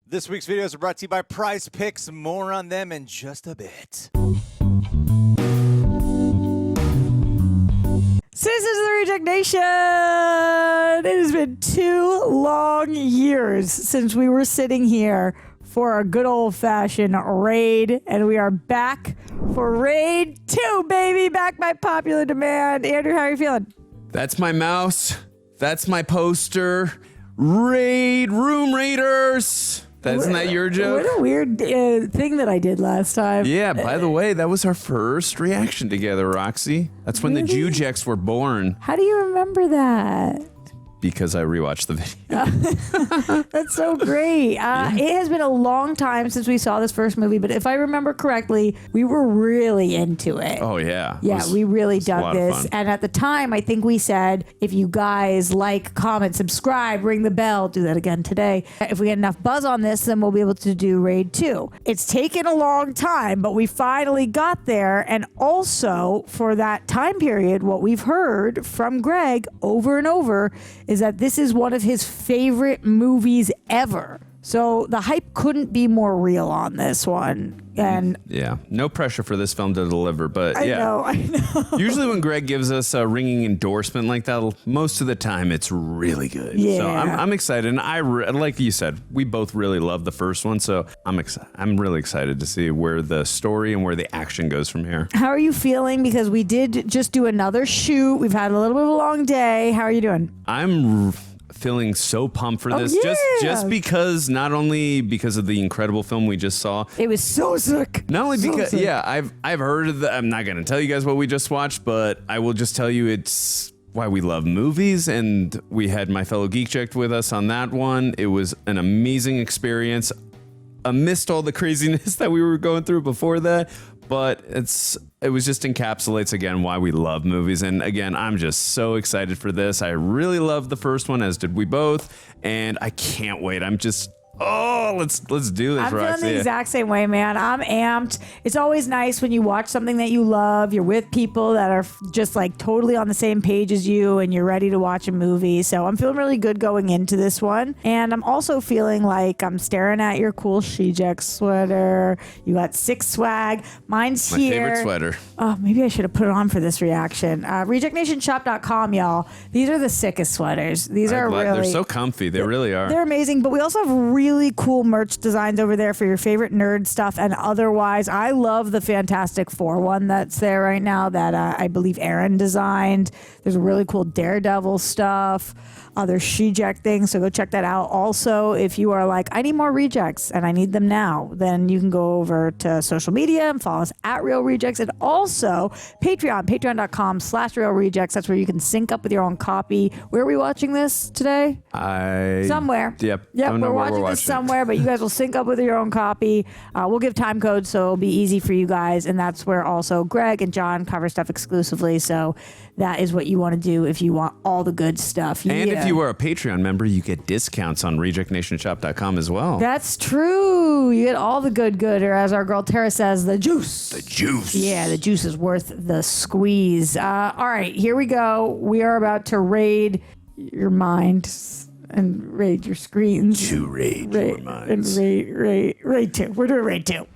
This week's videos are brought to you by Prize Picks. More on them in just a bit. Citizens of the Reject Nation! It has been 2 long years since we were sitting here for a good old-fashioned raid, and we are back for Raid 2, baby! Back by popular demand. Andrew, how are you feeling? That's my mouse. That's my poster. Raid Room Raiders. Isn't that your joke? What a weird thing that I did last time. Yeah, by the way, that was our first reaction together, Roxy. That's when the Jujeks were born. How do you remember that? Because I rewatched the video. That's so great. It has been a long time since we saw this first movie, but if I remember correctly, we were really into it. Oh, yeah. Yeah, we really dug this. And at the time, I think we said, if you guys like, comment, subscribe, ring the bell, do that again today. If we get enough buzz on this, then we'll be able to do Raid 2. It's taken a long time, but we finally got there. And also, for that time period, what we've heard from Greg over and over is that this is one of his favorite movies ever. So the hype couldn't be more real on this one. And yeah, no pressure for this film to deliver, but I know. Usually when Greg gives us a ringing endorsement like that, most of the time it's really good. Yeah. So I'm excited, and like you said, we both really love the first one, so I'm really excited to see where the story and where the action goes from here. How are you feeling? Because we did just do another shoot. We've had a little bit of a long day. How are you doing? I'm feeling so pumped for this, just because, not only because of the incredible film we just saw. It was so sick. Not only because, I've heard of I'm not going to tell you guys what we just watched, but I will just tell you it's why we love movies, and we had my fellow Geek Checked with us on that one. It was an amazing experience amidst all the craziness that we were going through before that. But it was just encapsulates again why we love movies. And again, I'm just so excited for this. I really loved the first one, as did we both, and I can't wait. I'm just let's do this, Roxy. I'm feeling the exact same way, man. I'm amped. It's always nice when you watch something that you love, you're with people that are just like totally on the same page as you, and you're ready to watch a movie. So I'm feeling really good going into this one. And I'm also feeling like I'm staring at your cool Shijek sweater. You got 6 swag. Mine's my here. favorite sweater. Oh, maybe I should have put it on for this reaction. RejectNationShop.com, y'all. These are the sickest sweaters. These are really... They're so comfy. They really are. They're amazing, but we also have really cool merch designs over there for your favorite nerd stuff and otherwise. I love the Fantastic Four one that's there right now that I believe Aaron designed. There's really cool Daredevil stuff, other Shijek things, so go check that out. Also, if you are like, I need more rejects and I need them now, then you can go over to social media and follow us at Real Rejects, and also patreon.com/RealRejects. That's where you can sync up with your own copy. Where are we watching this today? Somewhere. Yep. We're watching this somewhere, but you guys will sync up with your own copy. We'll give time codes, so it'll be easy for you guys, and that's where also Greg and John cover stuff exclusively, so that is what you want to do if you want all the good stuff. And if you are a Patreon member, you get discounts on RejectNationShop.com as well. That's true. You get all the good, or as our girl Tara says, the juice. The juice. Yeah, the juice is worth the squeeze. All right, here we go. We are about to raid your mind and raid your screens. To raid your minds. And raid 2. We're doing raid 2.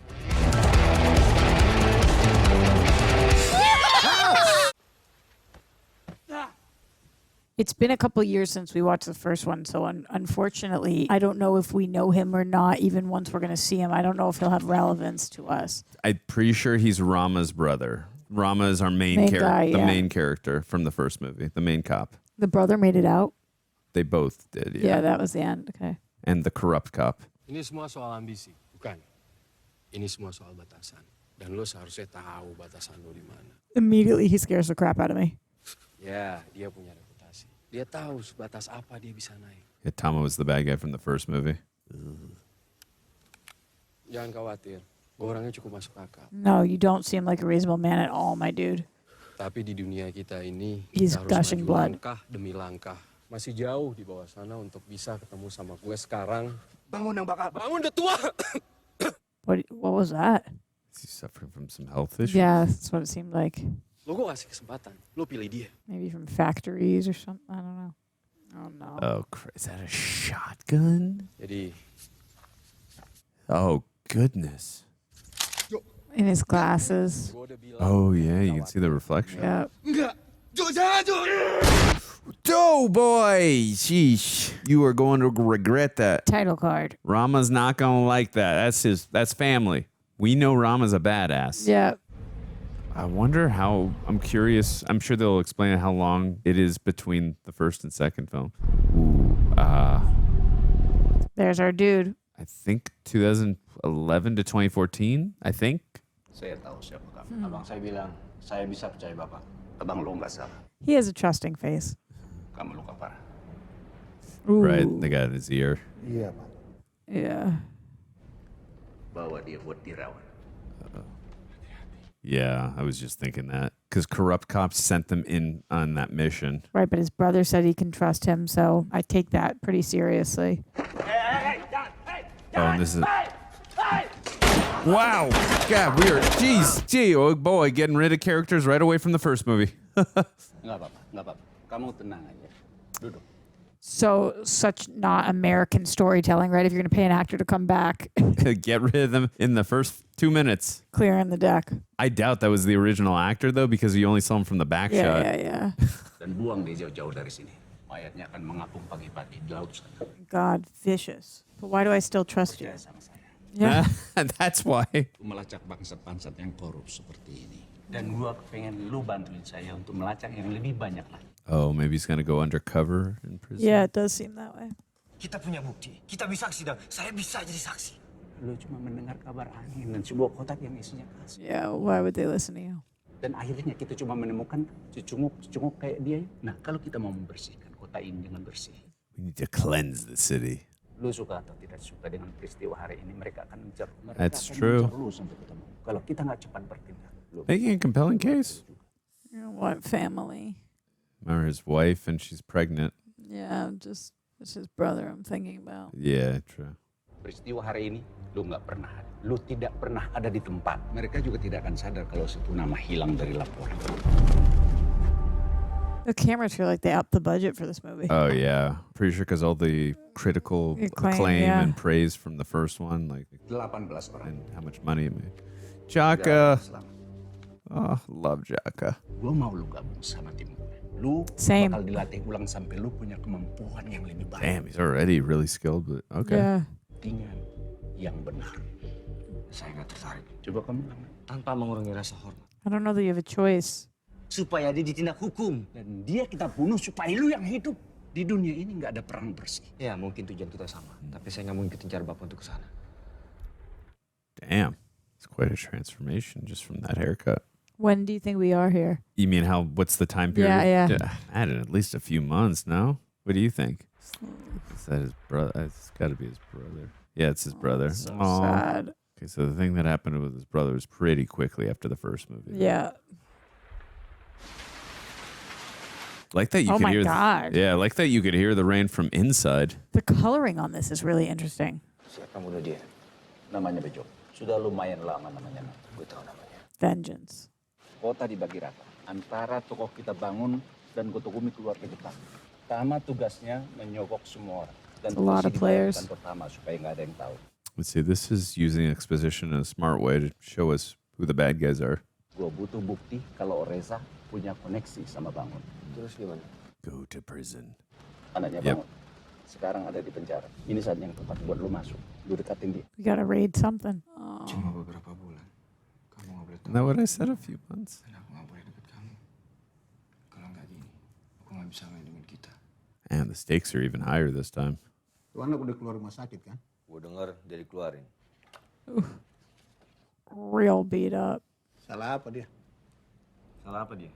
It's been a couple years since we watched the first one, so unfortunately, I don't know if we know him or not. Even once we're going to see him, I don't know if he'll have relevance to us. I'm pretty sure he's Rama's brother. Rama is our main character, the main character from the first movie, the main cop. The brother made it out? They both did, Yeah, that was the end. Okay. And the corrupt cop. Ini semua soal ambisi, bukan? Ini semua soal batasan. Dan lo seharusnya tahu batasan lo di mana. Immediately, he scares the crap out of me. Ya, dia punya reputasi. Dia tahu sebatas apa dia bisa naik. Yeah, Tama was the bad guy from the first movie. Jangan khawatir, gue orangnya cukup masuk akal. No, you don't seem like a reasonable man at all, my dude. Tapi di dunia kita ini, He's kita harus gushing maju blood. langkah demi langkah. Masih jauh di bawah sana untuk bisa ketemu sama gue sekarang. Bangun yang bakal. Bangun udah tua! What was that? Is he suffering from some health issues? Yeah, that's what it seemed like. Lo gue kasih kesempatan, lo pilih dia. Maybe from factories or something. I don't know. Oh, no. Oh, is that a shotgun? Jadi, Oh, goodness. In his glasses. Oh, yeah, you can see the reflection. Yeah. Oh, boy. Sheesh. You are going to regret that. Title card. Rama's not going to like that. That's family. We know Rama's a badass. Yeah. I wonder how, I'm curious. I'm sure they'll explain how long it is between the first and second film. There's our dude. I think 2011 to 2014, I think. Saya tahu siapa kamu. Abang saya bilang, saya bisa percaya Bapak. Abang lo nggak salah. He has a trusting face. Kamu luka parah. Ooh. Right, the guy in his ear. Iya, Pak. Yeah. Bawa dia buat dirawat. Yeah, I was just thinking that. Because corrupt cops sent them in on that mission. Right, but his brother said he can trust him, so I take that pretty seriously. Oh, and this is... Wow! God, we are... Gee, oh boy, getting rid of characters right away from the first movie. Nggak apa-apa. Kamu tenang aja. Duduk. So, such not American storytelling, right? If you're going to pay an actor to come back, Get rid of them in the first 2 minutes. clearing the deck. I doubt that was the original actor, though, because you only saw him from the back shot. Yeah. Dan buang dia jauh-jauh dari sini. Mayatnya akan mengapung pagi-pagi di laut sana. God, vicious. But why do I still trust you? Percaya sama saya. Yeah. That's why. Melacak bangsat-bangsat yang korup seperti ini. Dan gua pengen lu bantuin saya untuk melacak yang lebih banyak lagi. Oh, maybe he's going to go undercover in prison? Yeah, it does seem that way. Kita punya bukti. Kita bisa saksi dan saya bisa jadi saksi. Lu cuma mendengar kabar angin dan sebuah kotak yang isinya kasih. Yeah, why would they listen to you? Dan akhirnya kita cuma menemukan cecunguk kayak dia. Nah, kalau kita mau membersihkan kota ini dengan bersih. We need to cleanse the city. Lu suka atau tidak suka dengan peristiwa hari ini, mereka akan mencar. That's true. Lu sampai ketemu. Kalau kita nggak cepat bertindak. Making a compelling case. You know what, family? Remember his wife and she's pregnant. Yeah, just, it's his brother I'm thinking about. Yeah, true. Peristiwa hari ini, lu nggak pernah ada. Lu tidak pernah ada di tempat. Mereka juga tidak akan sadar kalau situ nama hilang dari laporan. The cameras feel like they upped the budget for this movie. Oh, yeah. Pretty sure because all the critical acclaim yeah. and praise from the first one, like, 18 orang. and how much money it made. Jaka. Selamat. Oh, love Jaka. Gua mau lu gabung sama tim gue. Lu Same. bakal dilatih ulang sampai lu punya kemampuan yang lebih baik. Damn, he's already really skilled, but okay. Yeah. Dengan yang benar. Saya nggak tertarik. Coba kamu bilang. Tanpa mengurangi rasa hormat. I don't know that you have a choice. Supaya dia ditindak hukum. Dan dia kita bunuh supaya lu yang hidup. Di dunia ini nggak ada perang bersih. Ya mungkin tujuan kita sama. Tapi saya nggak mungkin kejar Bapak untuk kesana. Damn. It's quite a transformation just from that haircut. When do you think we are here? You mean what's the time period? Yeah. I had at least a few months, no? What do you think? Is that his brother? It's got to be his brother. Yeah, it's his brother. So Aw. sad. Okay, so the thing that happened with his brother was pretty quickly after the first movie. Yeah. Like that you Oh could my hear God. Yeah, like that you could hear the rain from inside. The coloring on this is really interesting. Siapa bunuh dia? Namanya Bejo. Sudah lumayan lama namanya. Gue tahu namanya. Vengeance. Kota dibagi rata. Antara tokoh kita bangun dan Gotogumi keluar ke depan. Tama tugasnya menyogok semua orang. Dan A lot of players. pertama supaya nggak ada yang tahu. Let's see, this is using exposition in a smart way to show us who the bad guys are. Gue butuh bukti kalau Reza punya koneksi sama Bangun. Terus gimana? Go to prison. Anaknya Yep. Bangun. Sekarang ada di penjara. Ini saat yang tepat buat lu masuk. Lu dekatin dia. We gotta raid something. Oh. Cuma beberapa bulan. Kamu nggak boleh tahu. Isn't that what I said? A few months. Dan aku nggak boleh deket kamu. Kalau nggak gini, aku nggak bisa ngelindungin kita. And the stakes are even higher this time. Tuh anak udah keluar rumah sakit kan? Gue dengar dia dikeluarin. Real beat up. Salah apa dia? Salah apa dia?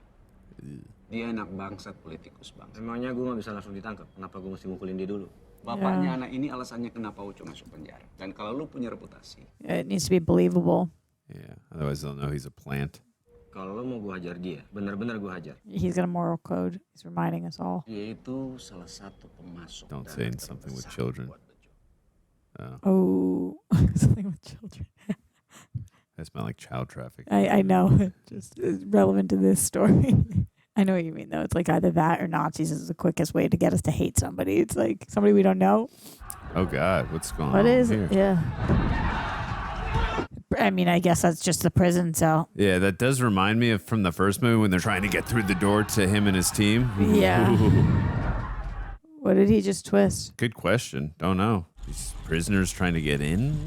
Dia anak bangsat politikus bang. Emangnya gue nggak bisa langsung ditangkap? Kenapa gue mesti mukulin dia dulu? Bapaknya anak ini alasannya kenapa Uco masuk penjara. Dan kalau lu punya reputasi, It needs to be believable. Yeah, otherwise they'll know he's a plant. kalau lu mau gue hajar dia, benar-benar gue hajar. He's got a moral code. He's reminding us all. Dia itu salah satu pemasok. Don't dan say something with terbesar children. buat Bejo. Oh, something with children. That smell like child trafficking. I know. Just it's relevant to this story. I know what you mean, though. It's like either that or Nazis is the quickest way to get us to hate somebody. It's like somebody we don't know. Oh God, what's going What on is here? it? Yeah. I mean, I guess that's just the prison cell. Yeah, that does remind me of from the first movie when they're trying to get through the door to him and his team. Yeah. What did he just twist? Good question. Don't know. These prisoners trying to get in?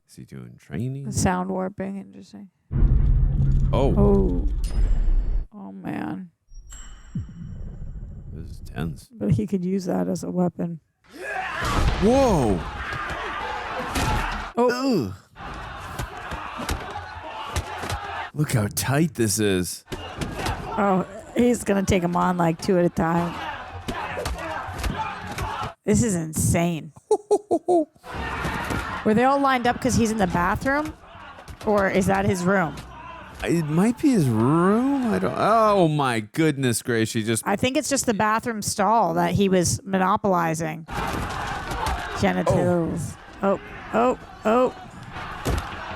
Is he doing training? Sound warping. Interesting. Oh. Oh, man. This is tense. But he could use that as a weapon. Whoa. Oh. Ugh. Look how tight this is. Oh, he's going to take them on like 2 at a time. This is insane. Were they all lined up because he's in the bathroom? Or is that his room? It might be his room. I don't. Oh my goodness gracious! I think it's just the bathroom stall that he was monopolizing. Genitals. Oh.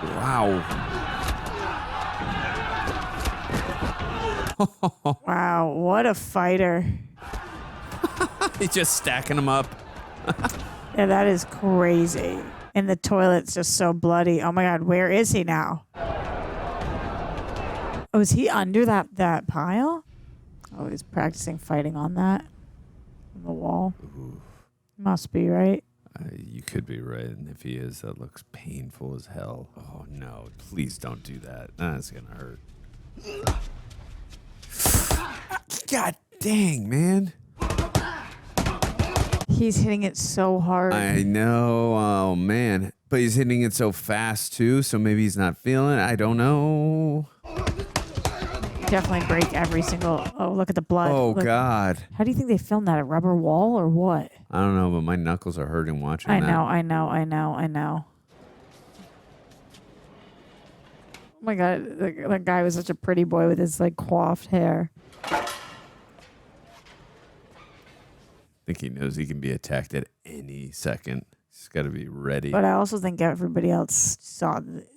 Wow. Wow, what a fighter. He's just stacking them up. Yeah, that is crazy. And the toilet's just so bloody. Oh my God, where is he now? Oh, is he under that pile? Oh, he's practicing fighting on that. On the wall. Ooh. Must be, right? You could be right, and if he is, that looks painful as hell. Oh no! Please don't do that. That's gonna hurt. God dang, man! He's hitting it so hard. I know. Oh man! But he's hitting it so fast too, so maybe he's not feeling it. I don't know. Definitely break every single. Oh, look at the blood. Oh Look. God! How do you think they filmed that? A rubber wall or what? I don't know, but my knuckles are hurting watching that. I know. Oh my God, that guy was such a pretty boy with his like coiffed hair. I think he knows he can be attacked at any second. He's got to be ready. But I also think everybody else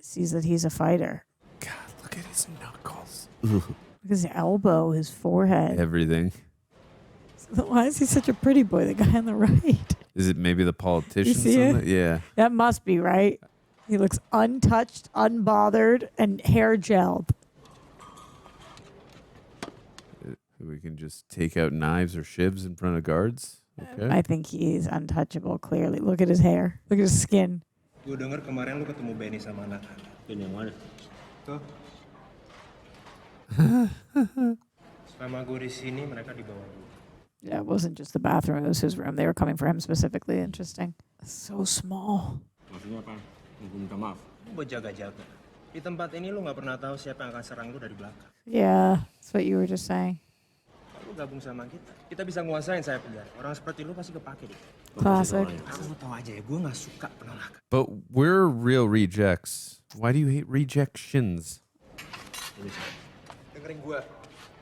sees that he's a fighter. God, look at his knuckles. Look at his elbow, his forehead. Everything. Why is he such a pretty boy? The guy on the right. Is it maybe the politician? You see it? Yeah. That must be right. He looks untouched, unbothered, and hair gelled. We can just take out knives or shivs in front of guards. Okay. I think he's untouchable, clearly. Look at his hair. Look at his skin. Gue denger kemarin lu ketemu Benny sama anak-anak. Ben yang mana? Tuh. Selama gue di sini mereka dibawa dulu. Yeah, it wasn't just the bathroom. It was his room. They were coming for him specifically. Interesting. So small. Maksudnya apa? Gue minta maaf. Lu buat jaga-jaga. Di tempat ini lu gak pernah tahu siapa yang akan serang lu dari belakang. Yeah, that's what you were just saying. Lu gabung sama kita bisa nguasain saya penjara. Orang seperti lu pasti kepake deh. Classic. Asal lu tahu aja ya, gue gak suka penolakan. But we're real rejects. Why do you hate rejections? Dengerin gue.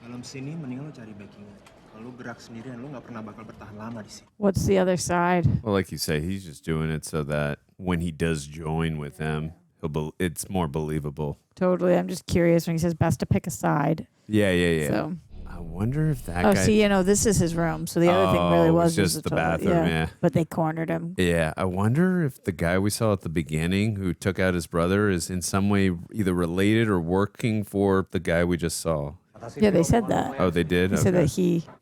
Dalam sini mendingan lu cari backingan. Kalau lu gerak sendirian, lu gak pernah bakal bertahan lama di sini. What's the other side? Well, like you say, he's just doing it so that when he does join with them, it's more believable. Totally. I'm just curious when he says best to pick a side. Yeah. So. I wonder if that Oh, guy... see, this is his room. So the other thing really was just the toilet. bathroom, yeah. But they cornered him. Yeah, I wonder if the guy we saw at the beginning who took out his brother is in some way either related or working for the guy we just saw. Yeah, they said that. Oh, they did? They said that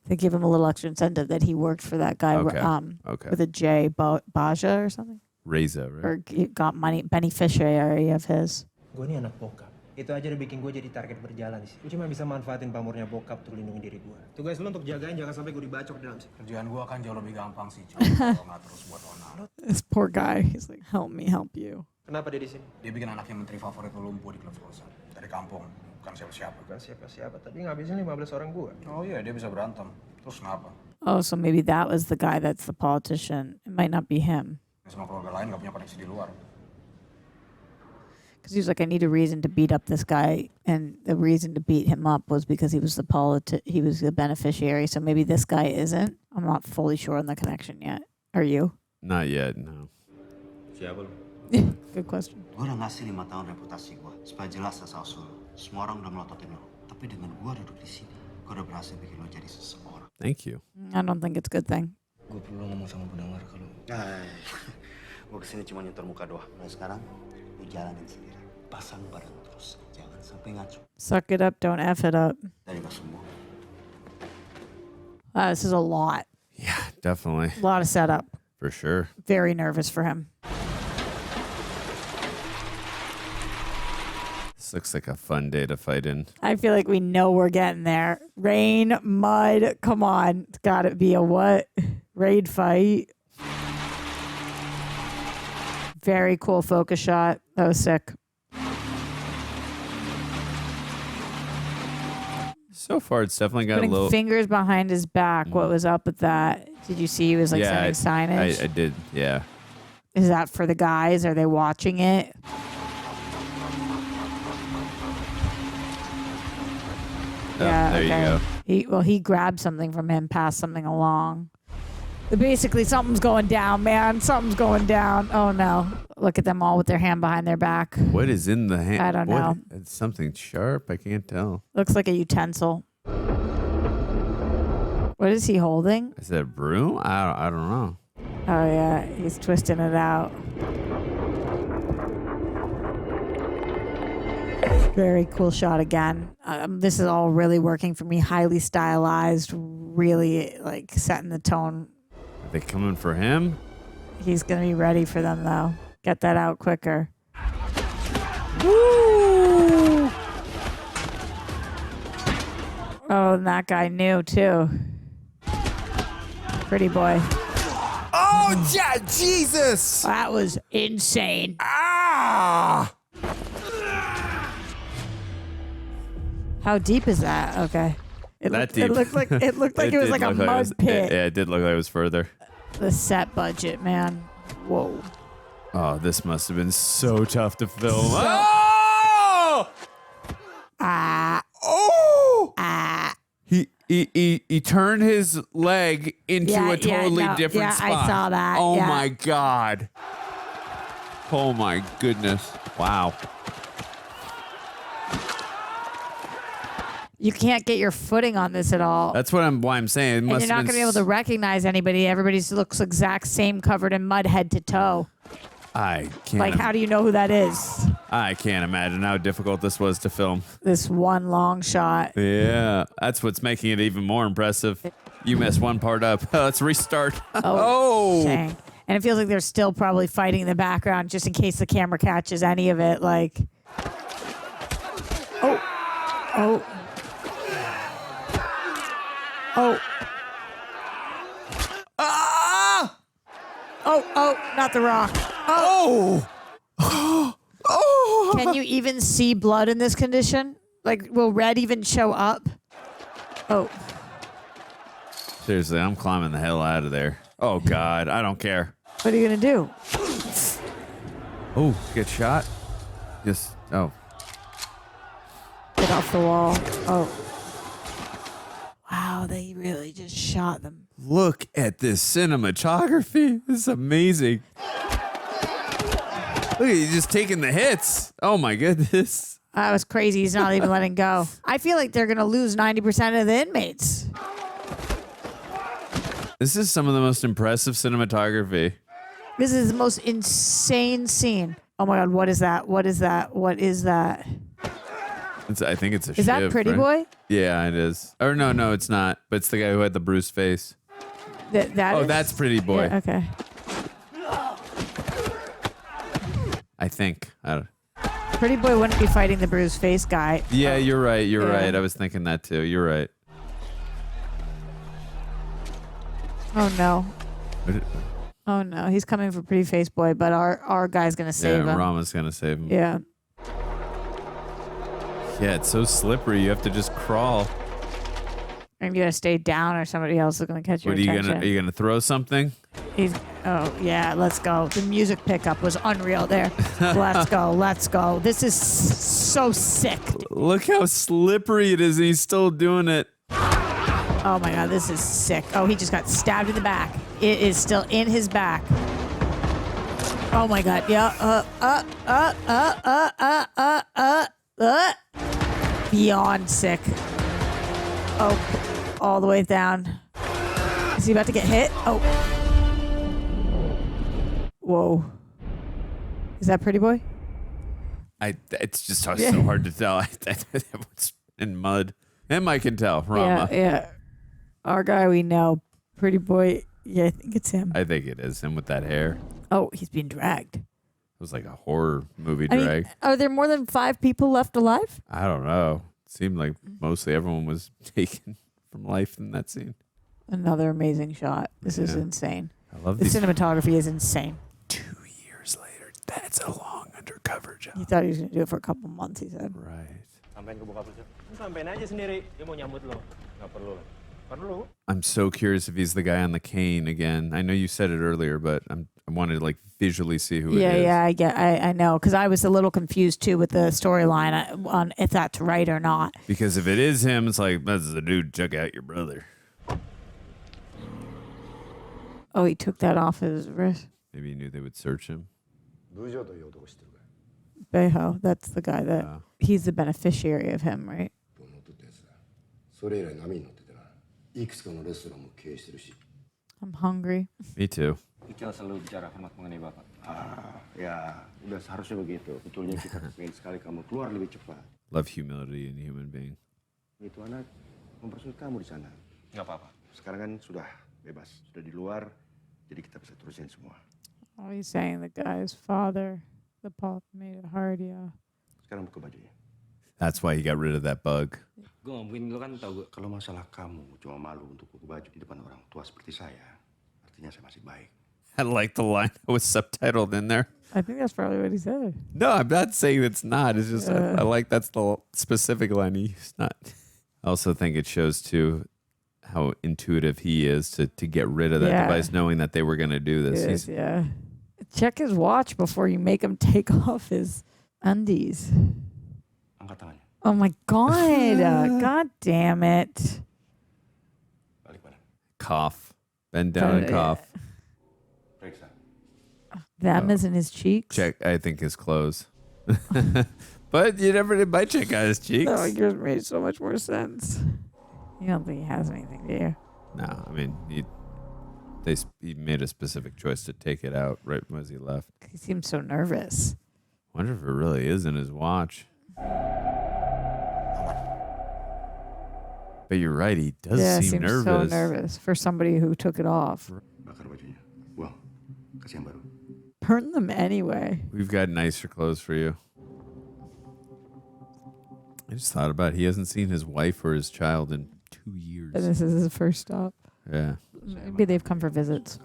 they give him a little extra incentive that he worked for that guy Okay. with a J, Baja or something. Reza, right? Or he got money, beneficiary of his. Gue ini anak bokap. Itu aja udah bikin gue jadi target berjalan di sini. Gue cuma bisa manfaatin pamornya bokap untuk lindungi diri gue. Tugas lu untuk jagain jangan sampai gue dibacok dalam sini. Kerjaan gue akan jauh lebih gampang sih, cuy. Kalau nggak terus buat onar. This poor guy. He's like, help me, help you. Kenapa dia di sini? Dia bikin anaknya menteri favorit lu lumpuh di klub Forza. Dari kampung, bukan siapa-siapa. Bukan siapa-siapa, tapi ngabisin 15 orang gue. Oh iya, dia bisa berantem. Terus kenapa? Oh, so maybe that was the guy that's the politician. It might not be him. Sama keluarga lain nggak punya koneksi di luar. Because he was like, I need a reason to beat up this guy, and the reason to beat him up was because he was the beneficiary. So maybe this guy isn't. I'm not fully sure on the connection yet. Are you? Not yet, no. Siapa lu? Good question. Gue udah ngasih 5 tahun reputasi gue supaya jelas asal-usul. Semua orang udah melototin lo. Tapi dengan gue duduk di sini, gue udah berhasil bikin lo jadi seseorang. Thank you. I don't think it's a good thing. Gue perlu ngomong sama pendengar kalau... Gue kesini cuma nyetor muka doang. Mulai sekarang, lo jalanin sendiri. Pasang badan terus, jangan sampai ngaco. Suck it up, don't F it up. Dari lo semua. This is a lot. Yeah, definitely. A lot of setup. For sure. Very nervous for him. This looks like a fun day to fight in. I feel like we know we're getting there. Rain, mud, come on. It's got to be a what? Raid fight. Very cool focus shot. That was sick. So far, it's definitely got Putting a little... fingers behind his back. What was up with that? Did you see he was like sending signage? I did, yeah. Is that for the guys? Are they watching it? There you go. He grabbed something from him, passed something along. Basically, something's going down, man. Something's going down. Oh, no. Look at them all with their hand behind their back. What is in the hand? I don't know. It's something sharp. I can't tell. Looks like a utensil. What is he holding? Is that a broom? I don't know. Oh, yeah. He's twisting it out. Very cool shot again. This is all really working for me. Highly stylized, really like setting the tone. Are they coming for him? He's going to be ready for them, though. Get that out quicker. Woo! Oh, and that guy knew, too. Pretty boy. Oh, yeah, Jesus! That was insane. Ah! How deep is that? Okay. It Deep. It looked like it was like a mud pit. Yeah, it did look like it was further. The set budget, man. Whoa. Oh, this must have been so tough to film. Oh! Oh! He turned his leg into a totally different spot. I saw that. Oh my God. Oh my goodness. Wow. You can't get your footing on this at all. That's why I'm saying. It And must you're not have going to been be able to recognize anybody. Everybody looks exact same, covered in mud head to toe. I can't. Like, how do you know who that is? I can't imagine how difficult this was to film. This one long shot. Yeah, that's what's making it even more impressive. You messed one part up. Let's restart. Oh. Dang. And it feels like they're still probably fighting in the background just in case the camera catches any of it. Like, oh. Ah! Oh, not the rock. Oh! Oh! Can you even see blood in this condition? Like, will red even show up? Oh. Seriously, I'm climbing the hell out of there. Oh, God, I don't care. What are you going to do? Oh, get shot? Just, oh. Get off the wall. Oh. Wow, they really just shot them. Look at this cinematography. This is amazing. Look, he's just taking the hits. Oh, my goodness. That was crazy. He's not even letting go. I feel like they're going to lose 90% of the inmates. This is some of the most impressive cinematography. This is the most insane scene. Oh, my God. What is that? What is that? What is that? I think it's a Is that shiv, Pretty right? Boy? Yeah, it is. Or no, it's not. But it's the guy who had the bruised face. That's Pretty Boy. Yeah, okay. I think. I don't. Pretty Boy wouldn't be fighting the bruised face guy. Yeah, you're right. You're Yeah. right. I was thinking that too. You're right. Oh, no. Oh, no. He's coming for Pretty Face Boy, but our guy's going to save him. Rama's gonna save him. Yeah. Yeah, it's so slippery. You have to just crawl. And you got to stay down or somebody else is going to catch your attention. Are you gonna throw something? Oh, yeah, let's go. The music pickup was unreal there. Let's go. This is so sick. Look how slippery it is, and he's still doing it. Oh, my God, this is sick. Oh, he just got stabbed in the back. It is still in his back. Oh, my God. Yeah. Beyond sick. Oh, all the way down. Is he about to get hit? Oh. Whoa. Is that Pretty Boy? It's just so hard to tell. It's in mud. Him, I can tell. Rama. Yeah. Our guy we know, pretty boy. Yeah, I think it's him. I think it is him with that hair. Oh, he's being dragged. It was like a horror movie I mean, drag. are there more than 5 people left alive? I don't know. It seemed like mostly everyone was taken from life in that scene. Another amazing shot. This is Yeah. insane. I love The these. cinematography is insane. 2 years later. That's a long undercover job. He thought he was going to do it for a couple months, he said. Right. Sampein ke bokap lu, Cep. Sampein aja sendiri. Dia mau nyambut lo. Nggak perlu. Perlu. I'm so curious if he's the guy on the cane again. I know you said it earlier, but I wanted to like visually see who it is. I know, because I was a little confused too with the storyline on if that's right or not. Because if it is him, it's like, that's the dude, check out your brother. Oh, he took that off his wrist. Maybe he knew they would search him. Beho, that's the guy that he's the beneficiary of him, right? それ以来波に乗っててな。いくつかのレストランも経営してるし。 I'm hungry. Me too. Ical selalu bicara hormat mengenai bapak. Ya, udah seharusnya begitu. Betulnya kita ingin sekali kamu keluar lebih cepat. Love humility in a human being. Itu anak mempersulit kamu di sana. Nggak apa-apa. Sekarang kan sudah bebas, sudah di luar, jadi kita bisa terusin semua. Oh, he's saying the guy's father, the pop made it hard, yeah. Sekarang buka bajunya. That's why he got rid of that bug. Gue mungkin lo kan tahu kalau masalah kamu cuma malu untuk buka baju di depan orang tua seperti saya, artinya saya masih baik. I like the line that was subtitled in there. I think that's probably what he said. No, I'm not saying it's not. It's just I like that's the specific line he used. Not. I also think it shows too how intuitive he is to get rid of that device, knowing that they were going to do this. Yeah. Check his watch before you make him take off his undies. Angkat tangannya. Oh my God. God damn it. Balik badan. Cough. Bend down and cough. Periksa. Them is in his cheeks. Check, I think, his clothes. But you never might check out his cheeks. Oh, yours made so much more sense. You don't think he has anything, do you? No, I mean, he made a specific choice to take it out right as he left. He seems so nervous. Wonder if it really is in his watch. But you're right, he does seem seems nervous. so nervous for somebody who took it off. Bakar bajunya. Buang. Kasih yang baru. Burn them anyway. We've got nicer clothes for you. I just thought about it. He hasn't seen his wife or his child in 2 years. And this is his first stop. Yeah. Maybe they've come for visits.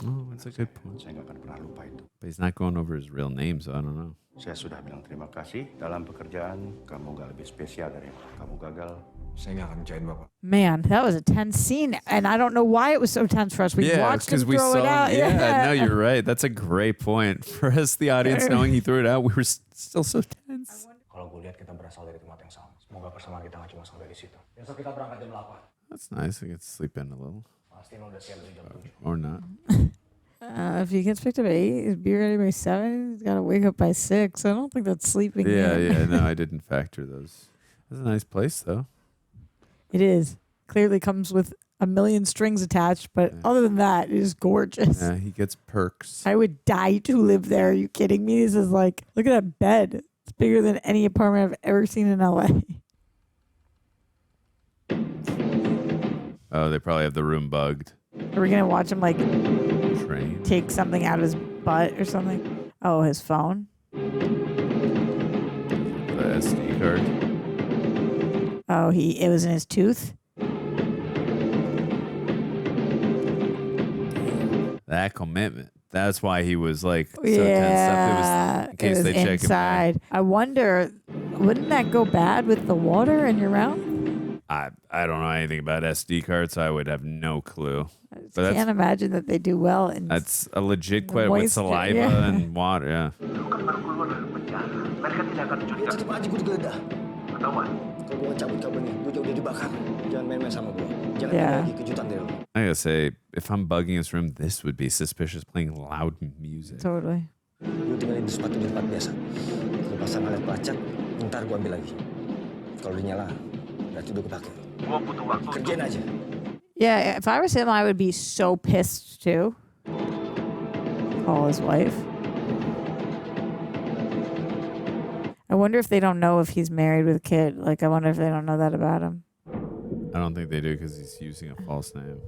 Oh, that's a good point. Saya nggak akan pernah lupa itu. But he's not going over his real name, so I don't know. Saya sudah bilang terima kasih. Dalam pekerjaan, kamu nggak lebih spesial dari aku. Kamu gagal. Saya nggak akan kecewain bapak. Man, that was a tense scene, and I don't know why it was so tense for us. We watched him throw it out. Yeah, no, you're right. That's a great point. For us, the audience, knowing he threw it out, we were still so tense. Kalau gue lihat kita berasal dari tempat yang sama. Semoga persamaan kita nggak cuma sampai di situ. Besok kita berangkat jam 8. That's nice. I get to sleep in a little. Pastiin udah siap dari jam 7. Or not. If he gets picked up at 8, he's be ready by 7. He's got to wake up by 6. I don't think that's sleeping in. Yeah. No, I didn't factor those. That's a nice place, though. It is. Clearly comes with a million strings attached, but other than that, it is gorgeous. Yeah, he gets perks. I would die to live there. Are you kidding me? This is like, look at that bed. It's bigger than any apartment I've ever seen in LA. Oh, they probably have the room bugged. Are we going to watch him like Train. take something out of his butt or something? Oh, his phone? The SD card. Oh, it was in his tooth? That commitment. That's why he was like so Yeah, tensed up. It was in case it was they check him. inside. I wonder, wouldn't that go bad with the water in your mouth? I don't know anything about SD cards, so I would have no clue. I just But can't imagine that they do well. In that's a legit The question with moisture, saliva yeah. and water. Yeah. Lu kan baru keluar dari penjara. Mereka tidak akan curiga. Tetap aja gue digeledah. Ketahuan. Kalau gue cabut kabelnya, gue jauh udah dibakar. Jangan main-main sama gue. Jangan ada lagi kejutan dari lo. I gotta say, if I'm bugging his room, this would be suspicious. Playing loud music. Totally. Lu tinggalin sepatu di tempat biasa. Lu pasang alat pelacak, ntar gue ambil lagi. Kalau udah nyala, berarti udah kepake. Gue butuh waktu. Kerjain aja. Yeah, if I was him, I would be so pissed too. Call his wife. I wonder if they don't know if he's married with a kid. Like, I wonder if they don't know that about him. I don't think they do because he's using a false name.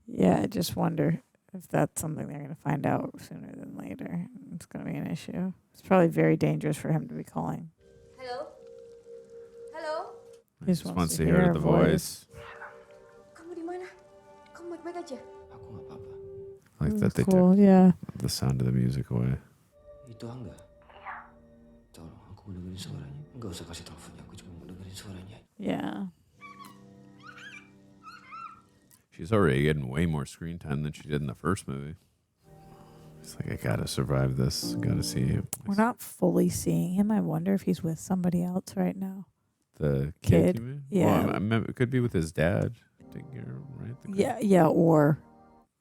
Yeah, I just wonder if that's something they're going to find out sooner than later. It's going to be an issue. It's probably very dangerous for him to be calling. Hello? Hello? He just wants to hear the voice. Kamu di mana? Kamu baik-baik aja? Aku nggak apa-apa. I like that they Cool, took yeah. the sound of the music away. Itu Angga? Iya. Tolong, aku mau dengerin suaranya. Nggak usah kasih teleponnya, aku cuma mau dengerin suaranya. Yeah. She's already getting way more screen time than she did in the first movie. It's like, I gotta survive this. Gotta see him. We're not fully seeing him. I wonder if he's with somebody else right now. The Kid. kid, you mean? Yeah. Well, I mean, it could be with his dad. Taking care of him, right? The kid. Yeah, or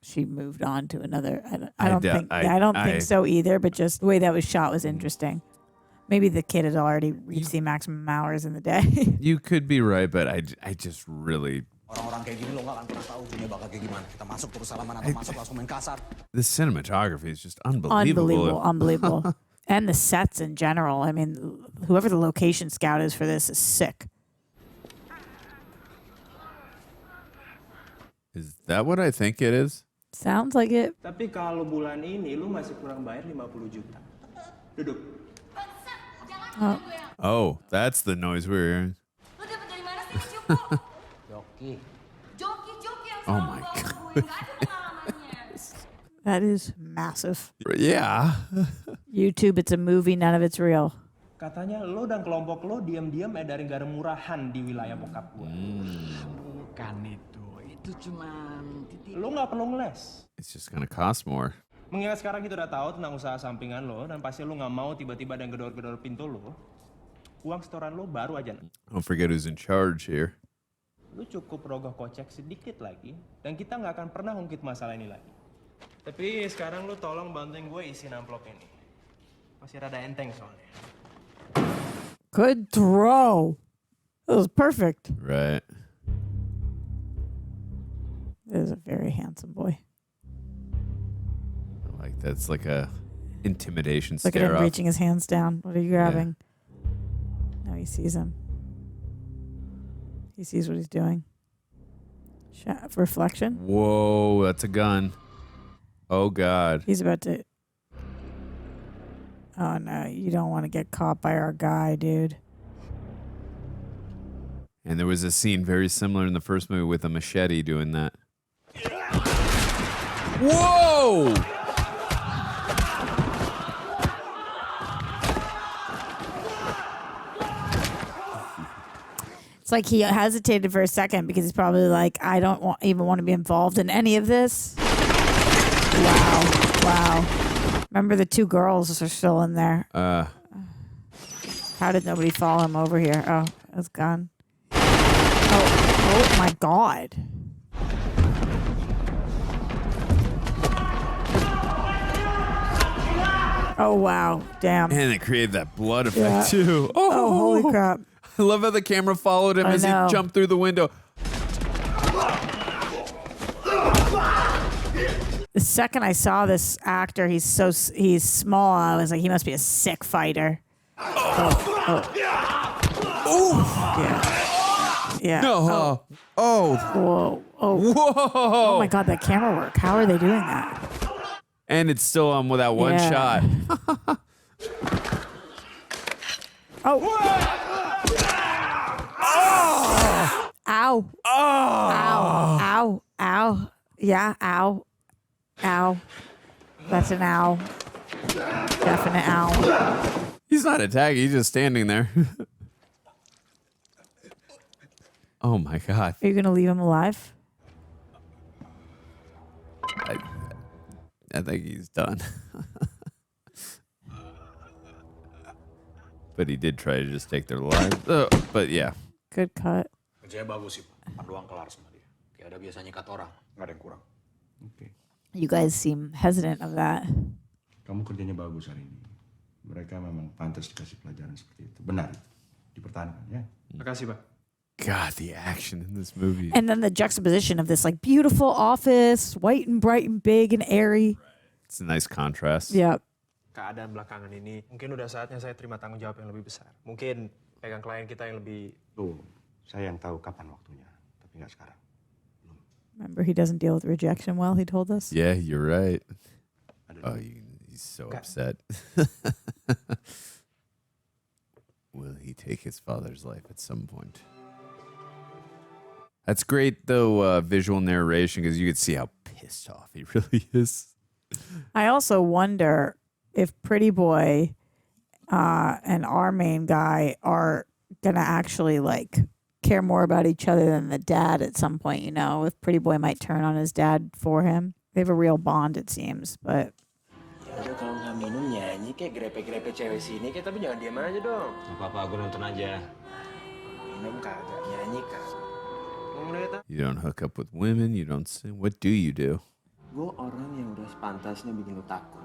she moved on to another. I don't think so either. But just the way that was shot was interesting. Maybe the kid had already reached the maximum hours in the day. You could be right, but I just really. Orang-orang kayak gini lo nggak akan pernah tahu dunia bakal kayak gimana. Kita masuk terus salaman atau masuk langsung main kasar. The cinematography is just unbelievable. Unbelievable. And the sets in general. I mean, whoever the location scout is for this is sick. Is that what I think it is? Sounds like it. Tapi kalau bulan ini lu masih kurang bayar 50 juta. Duduk. Oh, that's the noise we were hearing. Lo dapet dari mana sih cium? Joki. Joki yang Oh selalu my bawa God. gue. Gak ada pengalamannya. That is massive. Yeah. YouTube, it's a movie. None of it's real. Katanya lo dan kelompok lo diam-diam edarin garam murahan di wilayah bokap gua. Bukan itu. Itu cuma titik. Lo nggak perlu ngeles. It's just gonna cost more. Mengingat sekarang kita udah tahu tentang usaha sampingan lo dan pasti lo nggak mau tiba-tiba ada yang gedor-gedor pintu lo. Uang setoran lo baru aja. Don't forget who's in charge here. Lo cukup rogoh kocek sedikit lagi dan kita nggak akan pernah ungkit masalah ini lagi. Tapi sekarang lo tolong bantuin gue isi amplop ini. Masih rada enteng soalnya. Good throw. That was perfect. Right. This is a very handsome boy. Like that's like a intimidation Look at stare him off. reaching his hands down. What are you grabbing? Now he sees him. He sees what he's doing. Reflection. Whoa, that's a gun. Oh God. He's about to. Oh no, you don't want to get caught by our guy, dude. And there was a scene very similar in the first movie with a machete doing that. Whoa! It's like he hesitated for a second because he's probably like, I don't even want to be involved in any of this. Wow. Remember the two girls are still in there. How did nobody follow him over here? Oh, it's gone. Oh my God. Oh, wow. Damn. And it created that blood effect Yeah. too. Oh, holy crap. I love how the camera followed him I as he know. jumped through the window. The second I saw this actor, he's small. I was like, he must be a sick fighter. Oh. Yeah. No. Oh. Whoa. Oh. Whoa. Oh my God, that camera work. How are they doing that? And it's still on with that one Yeah. shot. Oh. Ow. Oh. Ow. Ow. Yeah, ow. Ow. That's an ow. Definite ow. He's not attacking. He's just standing there. Oh my God. Are you going to leave him alive? I think he's done. But he did try to just take their lives. But yeah. Good cut. Kerjanya bagus sih, Pak. Doang kelar sama dia. Kayak ada biasanya kat orang, nggak ada yang kurang. Oke. You guys seem hesitant of that. Kamu kerjanya bagus hari ini. Mereka memang pantas dikasih pelajaran seperti itu. Benar. Dipertahankan ya. Makasih, Pak. God, the action in this movie. And then the juxtaposition of this like beautiful office, white and bright and big and airy. It's a nice contrast. Yep. keadaan belakangan ini, mungkin udah saatnya saya terima tanggung jawab yang lebih besar. Mungkin pegang klien kita yang lebih... Tuh, saya yang tahu kapan waktunya, tapi nggak sekarang. Remember, he doesn't deal with rejection well, he told us. Yeah, you're right. Oh, he's so upset. Will he take his father's life at some point? That's great, though, visual narration, because you could see how pissed off he really is. I also wonder if Pretty Boy and our main guy are going to actually, like, care more about each other than the dad at some point, you know? If Pretty Boy might turn on his dad for him. They have a real bond, it seems, but... Ya udah, kalau nggak minum nyanyi kayak grepe-grepe cewek sini, kayak tapi jangan diam aja dong. Gak apa-apa, aku nonton aja. Minum kagak, nyanyi kagak. You don't hook up with women, you don't sing. What do you do? Gue orang yang udah sepantasnya bikin lo takut.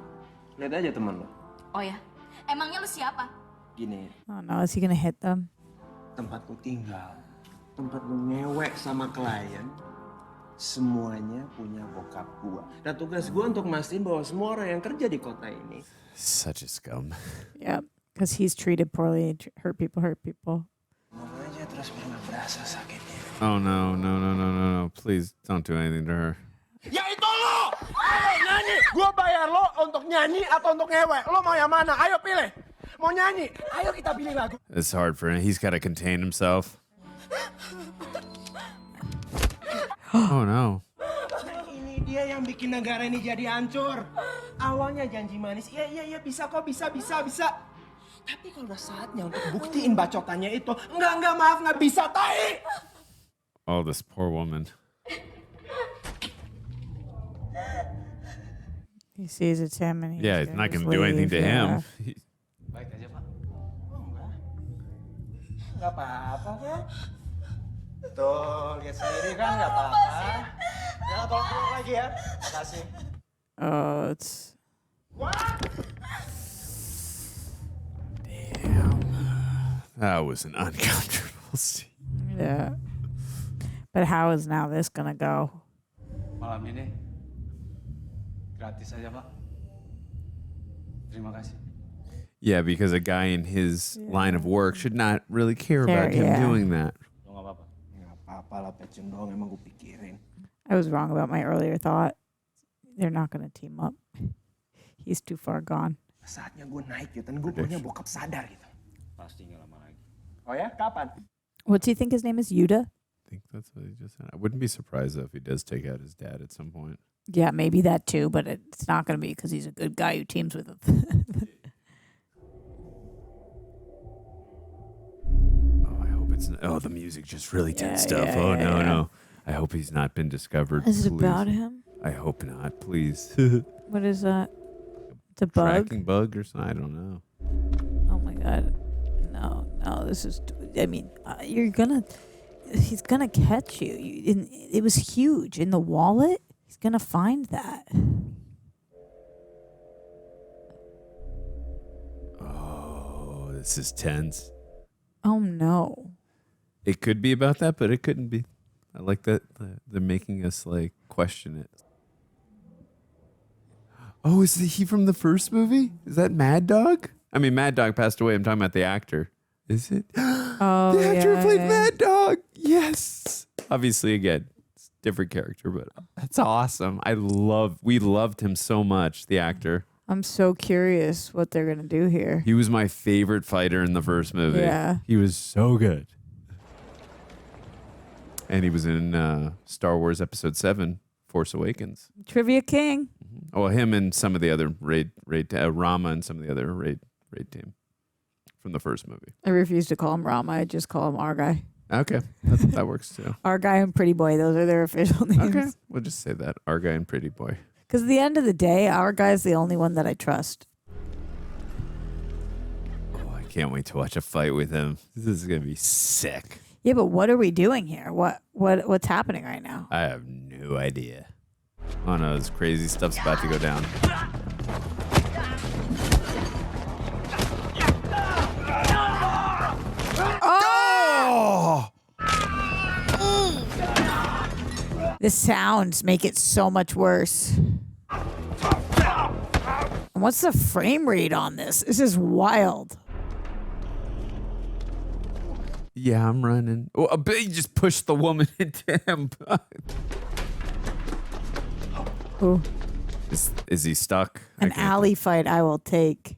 Lihat aja teman lo. Oh ya? Emangnya lu siapa? Gini, Oh no, is he gonna hit them? tempat lo tinggal, tempat lo ngewek sama klien, semuanya punya bokap gua. Dan tugas gua untuk mastiin bahwa semua orang yang kerja di kota ini. Such a scum. Yep, because he's treated poorly. Hurt people. Ngomong aja terus biar nggak berasa sakitnya. Oh, no. Please don't do anything to her. Ya itu lo! Ayo nyanyi! Gua bayar lo untuk nyanyi atau untuk ngewek. Lo mau yang mana? Ayo pilih. Mau nyanyi? Ayo kita pilih lagu. It's hard for him. He's got to contain himself. Oh, no. Ini dia yang bikin negara ini jadi hancur. Awalnya janji manis. Iya, bisa kok, bisa. Tapi kalau udah saatnya untuk buktiin bacotannya itu, maaf, nggak bisa, tai! Oh, this poor woman. He sees it's him and Yeah, he's not going to do anything to him. Baik aja, Pak. Nggak apa-apa kan? Tuh, lihat sendiri kan nggak apa-apa. Ya, tolong turun lagi ya. Makasih. Oh, it's... That was an uncomfortable scene. Yeah. But how is now this gonna go? Malam ini gratis aja, Pak. Terima kasih. Yeah, because a guy in his line of work should not really care about him doing that. Lo nggak apa-apa? Nggak apa-apa lah, Patron doang emang gue pikirin. I was wrong about my earlier thought. They're not gonna team up. He's too far gone. Saatnya gue naik gitu, dan gue punya bokap sadar gitu. Pasti nggak lama lagi. Oh ya, kapan? What's he think his name is? Yuda? I think that's what he just said. I wouldn't be surprised though if he does take out his dad at some point. Yeah, maybe that too, but it's not gonna be because he's a good guy who teams with him. Oh, I hope it's not. Oh, the music just really tense stuff. No. I hope he's not been discovered. Is it please. about him? I hope not, please. What is that? It's a bug? Tracking bug or something? I don't know. Oh my god. No, this is... I mean, he's gonna catch you. It was huge. In the wallet? He's gonna find that. Oh, this is tense. Oh no. It could be about that, but it couldn't be. I like that they're making us like question it. Oh, is he from the first movie? Is that Mad Dog? I mean, Mad Dog passed away. I'm talking about the actor. Is it? Oh, the actor who played yeah. Mad Dog. Yes. Obviously, again, it's a different character, but that's awesome. We loved him so much, the actor. I'm so curious what they're gonna do here. He was my favorite fighter in the first movie. Yeah. He was so good. And he was in Star Wars Episode 7, Force Awakens. Trivia King. Oh, him and some of the other raid Rama and some of the other raid team from the first movie. I refuse to call him Rama. I just call him our guy. Okay, that works too. Our guy and Pretty Boy. Those are their official names. Okay, we'll just say that. Our guy and Pretty Boy. Because at the end of the day, our guy's the only one that I trust. Oh, I can't wait to watch a fight with him. This is gonna be sick. Yeah, but what are we doing here? What's happening right now? I have no idea. Oh no, this crazy stuff's about to go down. Oh! The sounds make it so much worse. Oh And what's the frame rate on this? This is wild. Yeah, I'm running. Oh, he just pushed the woman into him. Ooh. Is he stuck? An alley fight I will take.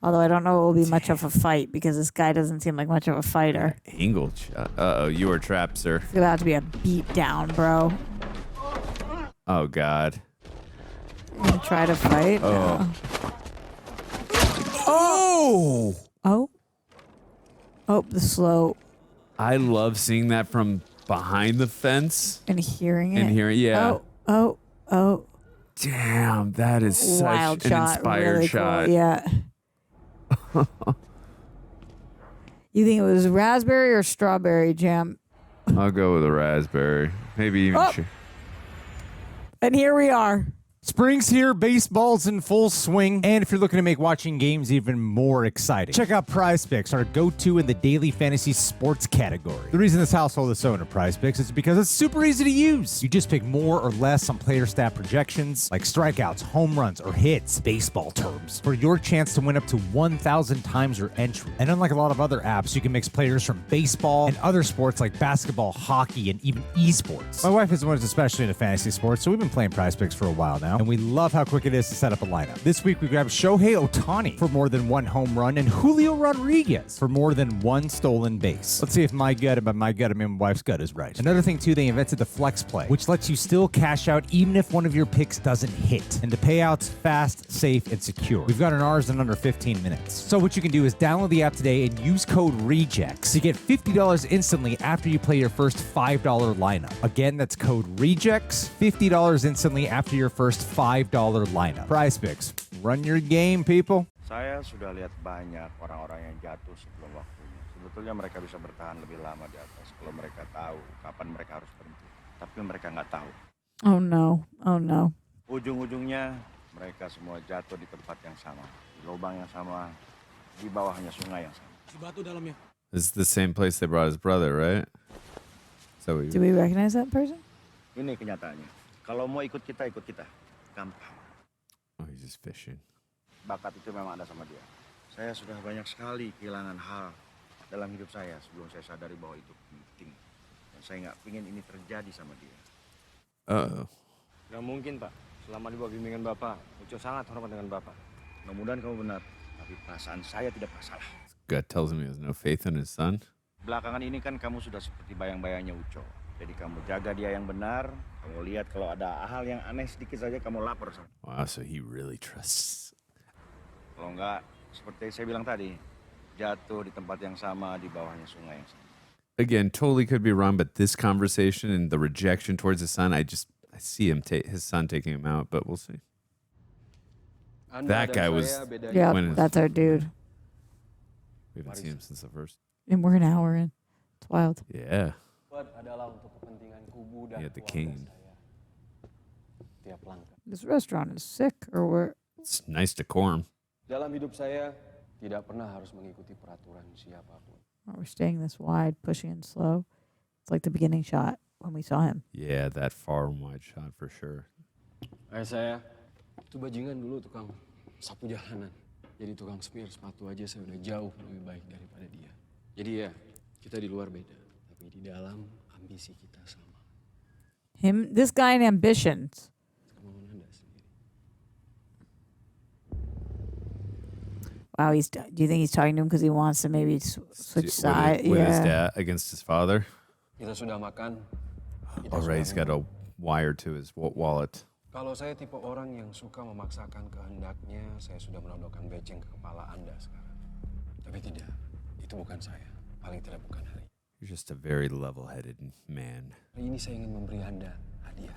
Although I don't know it will be much of a fight because this guy doesn't seem like much of a fighter. Angle shot. Uh-oh, you are trapped, sir. It's about to be a beat down, bro. Oh, God. You gonna try to fight? Oh. No. Oh! Oh. Oh, the slow. I love seeing that from behind the fence. And hearing it. And hearing, yeah. Oh. Damn, that is Wild such an shot. inspired Really shot. Cool. Yeah. You think it was raspberry or strawberry jam? I'll go with a raspberry. Maybe even. Oh. And here we are. Spring's here, baseball's in full swing, and if you're looking to make watching games even more exciting, check out Prize Picks, our go-to in the daily fantasy sports category. The reason this household is so into Prize Picks is because it's super easy to use. You just pick more or less on player stat projections, like strikeouts, home runs, or hits, baseball terms, for your chance to win up to 1,000 times your entry. And unlike a lot of other apps, you can mix players from baseball and other sports like basketball, hockey, and even esports. My wife is one who's especially into fantasy sports, so we've been playing Prize Picks for a while now, and we love how quick it is to set up a lineup. This week we grabbed Shohei Ohtani for more than 1 home run and Julio Rodriguez for more than 1 stolen base. Let's see if my gut, and by my gut I mean my wife's gut, is right. Another thing too, they invented the flex play, which lets you still cash out even if one of your picks doesn't hit. And the payout's fast, safe, and secure. We've gotten ours in under 15 minutes. So what you can do is download the app today and use code REJECTS to get $50 instantly after you play your first $5 lineup. Again, that's code REJECTS, $50 instantly after your first $5 lineup. Prize Picks. Run your game, people. Saya sudah lihat banyak orang-orang yang jatuh sebelum waktunya. Sebetulnya mereka bisa bertahan lebih lama di atas kalau mereka tahu kapan mereka harus berhenti. Tapi mereka nggak tahu. Oh no. Oh no. Ujung-ujungnya mereka semua jatuh di tempat yang sama, di lubang yang sama, di bawahnya sungai yang sama. Si batu dalamnya. This is the same place they brought his brother, right? So Do we recognize that person? Ini kenyataannya. Kalau mau ikut kita, gampang. Oh, he's just fishing. Bakat itu memang ada sama dia. Saya sudah banyak sekali kehilangan hal dalam hidup saya sebelum saya sadari bahwa itu penting. Dan saya nggak ingin ini terjadi sama dia. Uh-oh. Nggak mungkin, Pak. Selama di bawah bimbingan Bapak, Uco sangat hormat dengan Bapak. Mudah-mudahan kamu benar, tapi perasaan saya tidak bersalah. God tells him he has no faith in his son. Belakangan ini kan kamu sudah seperti bayang-bayangnya Uco. Jadi kamu jaga dia yang benar, kamu lihat kalau ada hal yang aneh sedikit saja kamu lapor sama. Wow, so he really trusts. Kalau enggak, seperti saya bilang tadi, jatuh di tempat yang sama, di bawahnya sungai yang sama. Again, totally could be wrong, but this conversation and the rejection towards his son, I see him his son taking him out, but we'll see. That guy was... Yeah, that's our dude. We haven't seen him since the first. And we're an hour in. It's wild. Yeah. Adalah untuk kepentingan kubu dan He had the cane. Tiap langkah. This restaurant is sick, or we're... It's nice decorum. Dalam hidup saya tidak pernah harus mengikuti peraturan siapapun. We're staying this wide, pushing in slow. It's like the beginning shot when we saw him. Yeah, that far and wide shot for sure. Saya itu bajingan dulu tukang sapu jalanan. Jadi tukang semir sepatu aja saya udah jauh lebih baik daripada dia. Jadi ya, kita di luar beda. Tapi di dalam ambisi kita sama. This guy and ambitions. Kemauan Anda sendiri. Wow, do you think he's talking to him because he wants to maybe switch sides? With his dad against his father? Kita sudah makan. All right, he's got a wire to his wallet. Kalau saya tipe orang yang suka memaksakan kehendaknya, saya sudah menodongkan beceng ke kepala Anda sekarang. Tapi tidak, itu bukan saya. Paling tidak bukan hari. You're just a very level-headed man. Hari ini saya ingin memberi Anda hadiah.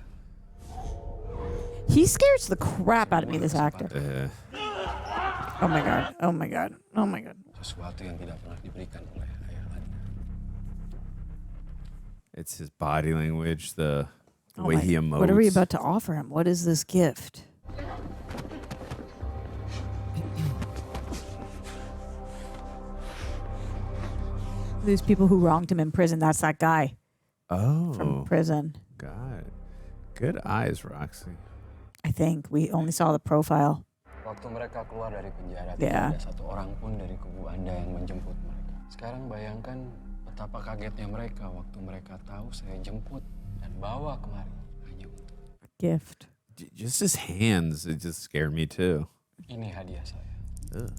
He scares the crap out of me, this actor. Oh my god, oh my god, oh my god. Sesuatu yang tidak pernah diberikan oleh ayah Anda. It's his body language, the way he emotes. What are we about to offer him? What is this gift? These people who wronged him in prison, that's that guy. Oh. From prison. God. Good eyes, Roxy. I think. We only saw the profile. Waktu mereka keluar dari penjara, Yeah. tidak ada satu orang pun dari kubu Anda yang menjemput mereka. Sekarang bayangkan betapa kagetnya mereka waktu mereka tahu saya jemput dan bawa kemari hanya untuk Gift. Just his hands, it just scared me too. ini hadiah saya Ugh.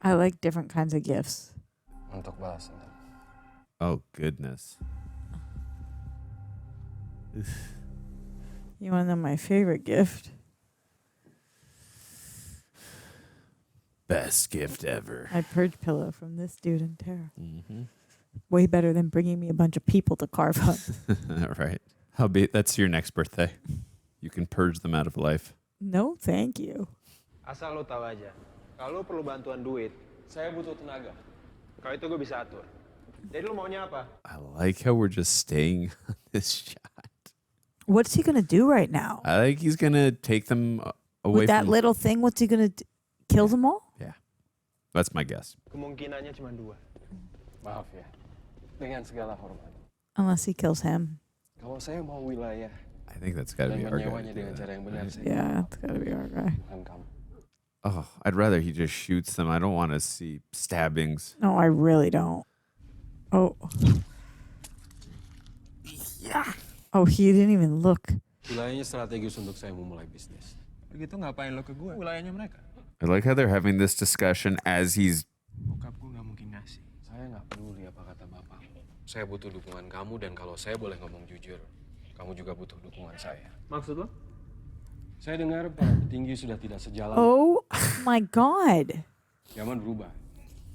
I like different kinds of gifts. untuk balas dendam. Oh, goodness. You want to know my favorite gift? Best gift ever. My purge pillow from this dude in Terra. Mm-hmm. Way better than bringing me a bunch of people to carve up. Right. That's your next birthday. You can purge them out of life. No, thank you. Asal lo tahu aja, kalau lo perlu bantuan duit, Saya butuh tenaga. kalau itu gue bisa atur. Jadi lo maunya apa? I like how we're just staying on this shot. What's he going to do right now? I think he's going to take them away With that from... little thing, what's he going to kill them all? Yeah. That's my guess. Kemungkinannya cuma 2. Maaf ya, dengan segala hormat. Unless he kills him. Kalau saya mau wilayah I think that's got to dan be our guy. menyewanya dengan cara yang benar, saya Yeah, it's got to be our guy. bukan kamu. Oh, I'd rather he just shoots them. I don't want to see stabbings. No, I really don't. Oh. Yeah. Oh, he didn't even look. Wilayahnya strategis untuk saya memulai bisnis. Begitu ngapain lo ke gue? Wilayahnya mereka. I like how they're having this discussion as he's... Bokap gue nggak mungkin ngasih. Saya nggak peduli apa kata bapak. Saya butuh dukungan kamu dan kalau saya boleh ngomong jujur, kamu juga butuh dukungan saya. Maksud lo? Saya dengar para petinggi sudah tidak sejalan. Oh my God. Zaman berubah.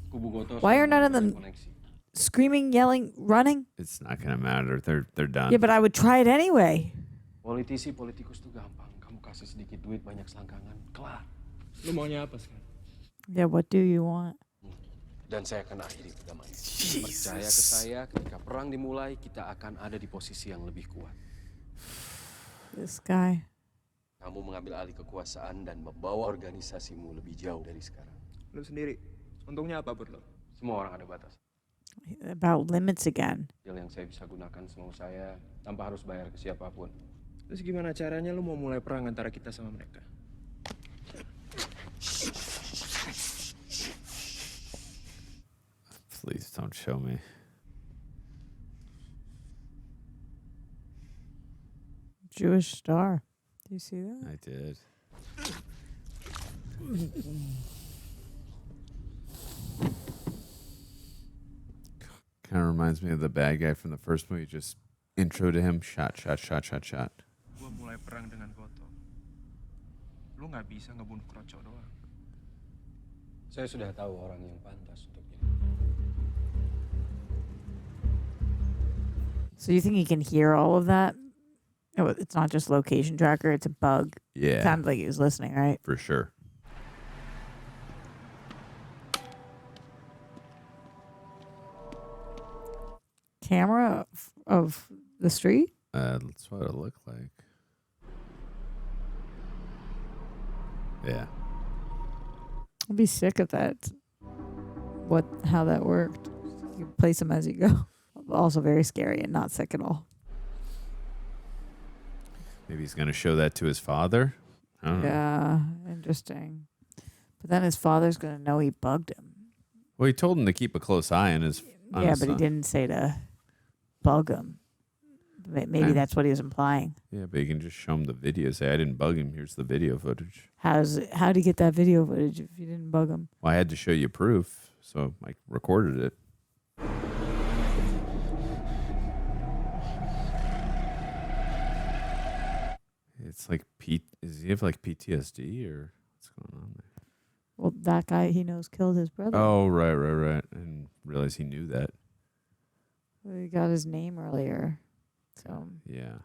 Kubu Goto Why are sudah none of mulai them koneksi. screaming, yelling, running? It's not going to matter. They're done. Yeah, but I would try it anyway. Politisi politikus tuh gampang. Kamu kasih sedikit duit banyak selangkangan, kelar. Lo maunya apa sekarang? Yeah, what do you want? Dan saya akan akhiri perdamaian. Percaya ke saya, ketika perang dimulai, kita akan ada di posisi yang lebih kuat. This guy. Kamu mengambil alih kekuasaan dan membawa organisasimu lebih jauh dari sekarang. Lo sendiri, untungnya apa buat lo? Semua orang ada batas. About limits again. Deal yang saya bisa gunakan semau saya tanpa harus bayar ke siapapun. Terus gimana caranya lo mau mulai perang antara kita sama mereka? Please don't show me. Jewish star. Do you see that? I did. Kind of reminds me of the bad guy from the first movie. Just intro to him, shot. Gue mulai perang dengan Goto. Lo nggak bisa ngebunuh Kroco doang. Saya sudah tahu orang yang pantas untuk ini. So you think he can hear all of that? Oh, it's not just location tracker, it's a bug. Yeah. Sounded like he was listening, right? For sure. Camera of the street? That's what it looked like. Yeah. I'd be sick of that. How that worked. You place them as you go. Also very scary and not sick at all. Maybe he's going to show that to his father. I don't know. Yeah, interesting. But then his father's going to know he bugged him. Well, he told him to keep a close eye on his Yeah, but he son. didn't say to bug him. Maybe Yeah. that's what he was implying. Yeah, but you can just show him the video. Say, I didn't bug him. Here's the video footage. How'd he get that video footage if you didn't bug him? Well, I had to show you proof, so I recorded it. It's like does he have like PTSD or what's going on there? Well, that guy he knows killed his brother. Oh, right. I didn't realize he knew that. He got his name earlier. So Yeah.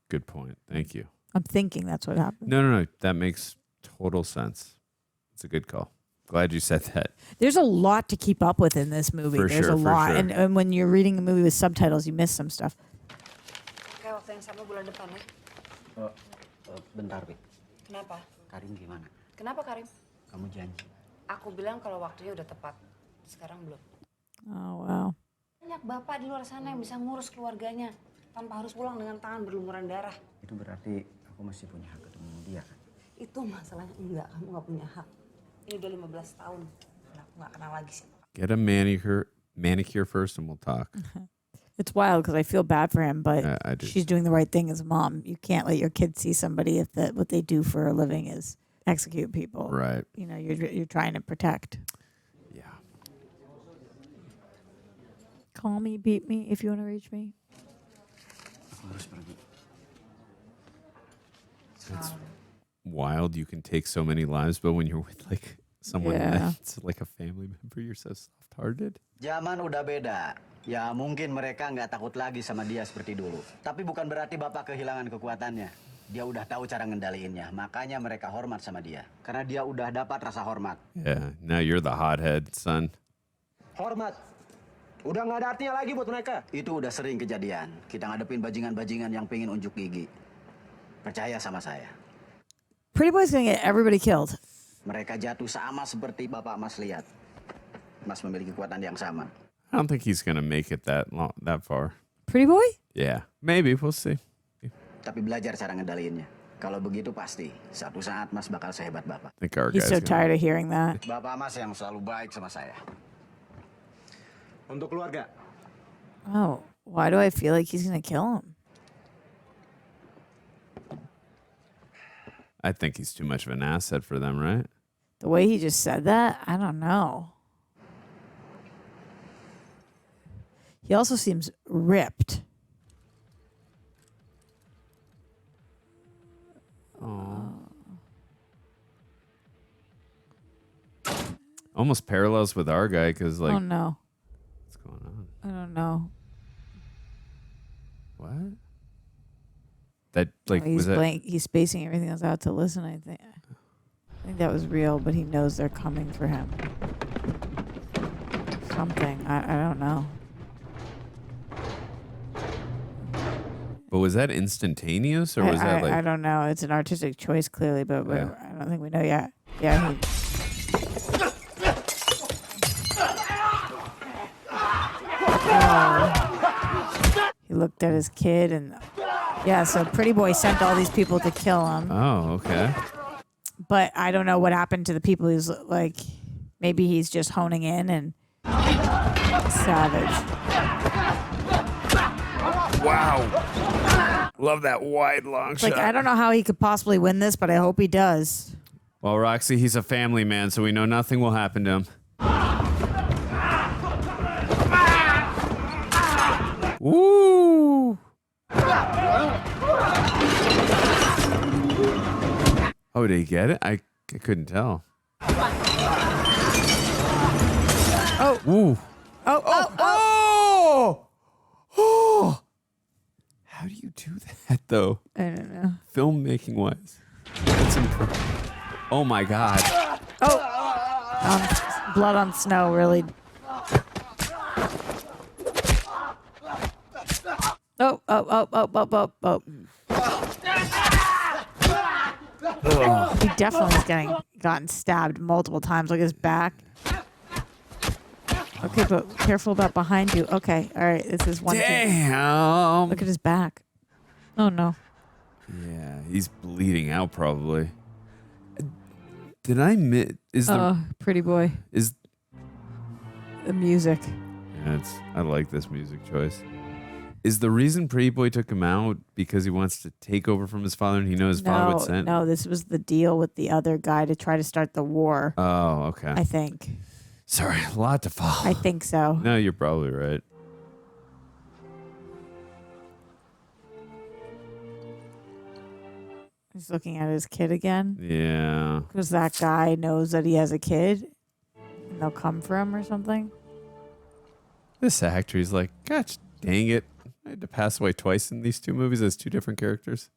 Good point. Thank you. I'm thinking that's what happened. No. That makes total sense. It's a good call. Glad you said that. There's a lot to keep up with in this movie. For There's sure, a for lot. sure. And when you're reading a movie with subtitles, you miss some stuff. Oke, waktu yang sama bulan depan ya. Bentar, Wick. Kenapa? Karim gimana? Kenapa Karim? Kamu janji. Aku bilang kalau waktunya udah tepat. Sekarang belum. Oh, wow. Banyak bapak di luar sana yang bisa ngurus keluarganya tanpa harus pulang dengan tangan berlumuran darah. Itu berarti aku masih punya hak ketemu dia kan? Itu masalahnya enggak, kamu nggak punya hak. Ini udah 15 tahun. Aku nggak kenal lagi siapa. Get a manicure first, and we'll talk. It's wild because I feel bad for him, but I do. she's doing the right thing as a mom. You can't let your kids see somebody if what they do for a living is execute people. Right. You know, you're trying to protect. Yeah. Call me, beat me if you want to reach me. It's wild. You can take so many lives, but when you're with like someone that's like a family member, you're so soft-hearted. Zaman udah beda. Ya mungkin mereka nggak takut lagi sama dia seperti dulu. Tapi bukan berarti Bapak kehilangan kekuatannya. Dia udah tahu cara ngendaliinnya. Makanya mereka hormat sama dia. Karena dia udah dapat rasa hormat. Yeah. Now you're the hothead, son. Hormat. Udah nggak ada artinya lagi buat mereka. Itu udah sering kejadian. Kita ngadepin bajingan-bajingan yang pengen unjuk gigi. Percaya sama saya. Pretty Boy's gonna get everybody killed. Mereka jatuh sama seperti Bapak Mas lihat. Mas memiliki kekuatan yang sama. I don't think he's gonna make it that far. Pretty Boy? Yeah, maybe we'll see. Tapi belajar cara ngendaliinnya. Kalau begitu pasti suatu saat Mas bakal sehebat Bapak. I think our He's guy's so tired of hearing that. Bapak Mas yang selalu baik sama saya. Untuk keluarga. Oh, why do I feel like he's gonna kill him? I think he's too much of an asset for them, right? The way he just said that, I don't know. He also seems ripped. Almost parallels with our guy because, like, oh no, what's going on? I don't know. What? That like He's was that? he's spacing everything else out to listen. I think that was real, but he knows they're coming for him. Something I don't know. But was that instantaneous or was that like? I don't know. It's an artistic choice, clearly, but Yeah. I don't think we know yet. Yeah. He looked at his kid and yeah. So Pretty Boy sent all these people to kill him. Oh, okay. But I don't know what happened to the people. He's like, maybe he's just honing in and savage. Wow. Love that wide long shot. Like, I don't know how he could possibly win this, but I hope he does. Well, Roxy, he's a family man, so we know nothing will happen to him. Woo! Oh, did he get it? I couldn't tell. Oh. Woo. Oh. Oh! How do you do that, though? I don't know. Filmmaking wise. That's impressive. Oh my God. Oh. Blood on snow, really. Oh. He definitely is gotten stabbed multiple times. Look at his back. Okay, but careful about behind you. Okay, all right. This is one. Damn. Look at his back. Oh no. Yeah, he's bleeding out probably. Did I miss? Is the Pretty Boy. is? The music. Yeah, I like this music choice. Is the reason Pretty Boy took him out because he wants to take over from his father and he knows his father would send? No, this was the deal with the other guy to try to start the war. Oh, okay. I think. Sorry, a lot to follow. I think so. No, you're probably right. He's looking at his kid again. Yeah. Because that guy knows that he has a kid. And they'll come for him or something. This actor, he's like, gosh, dang it. I had to pass away twice in these two movies as two different characters.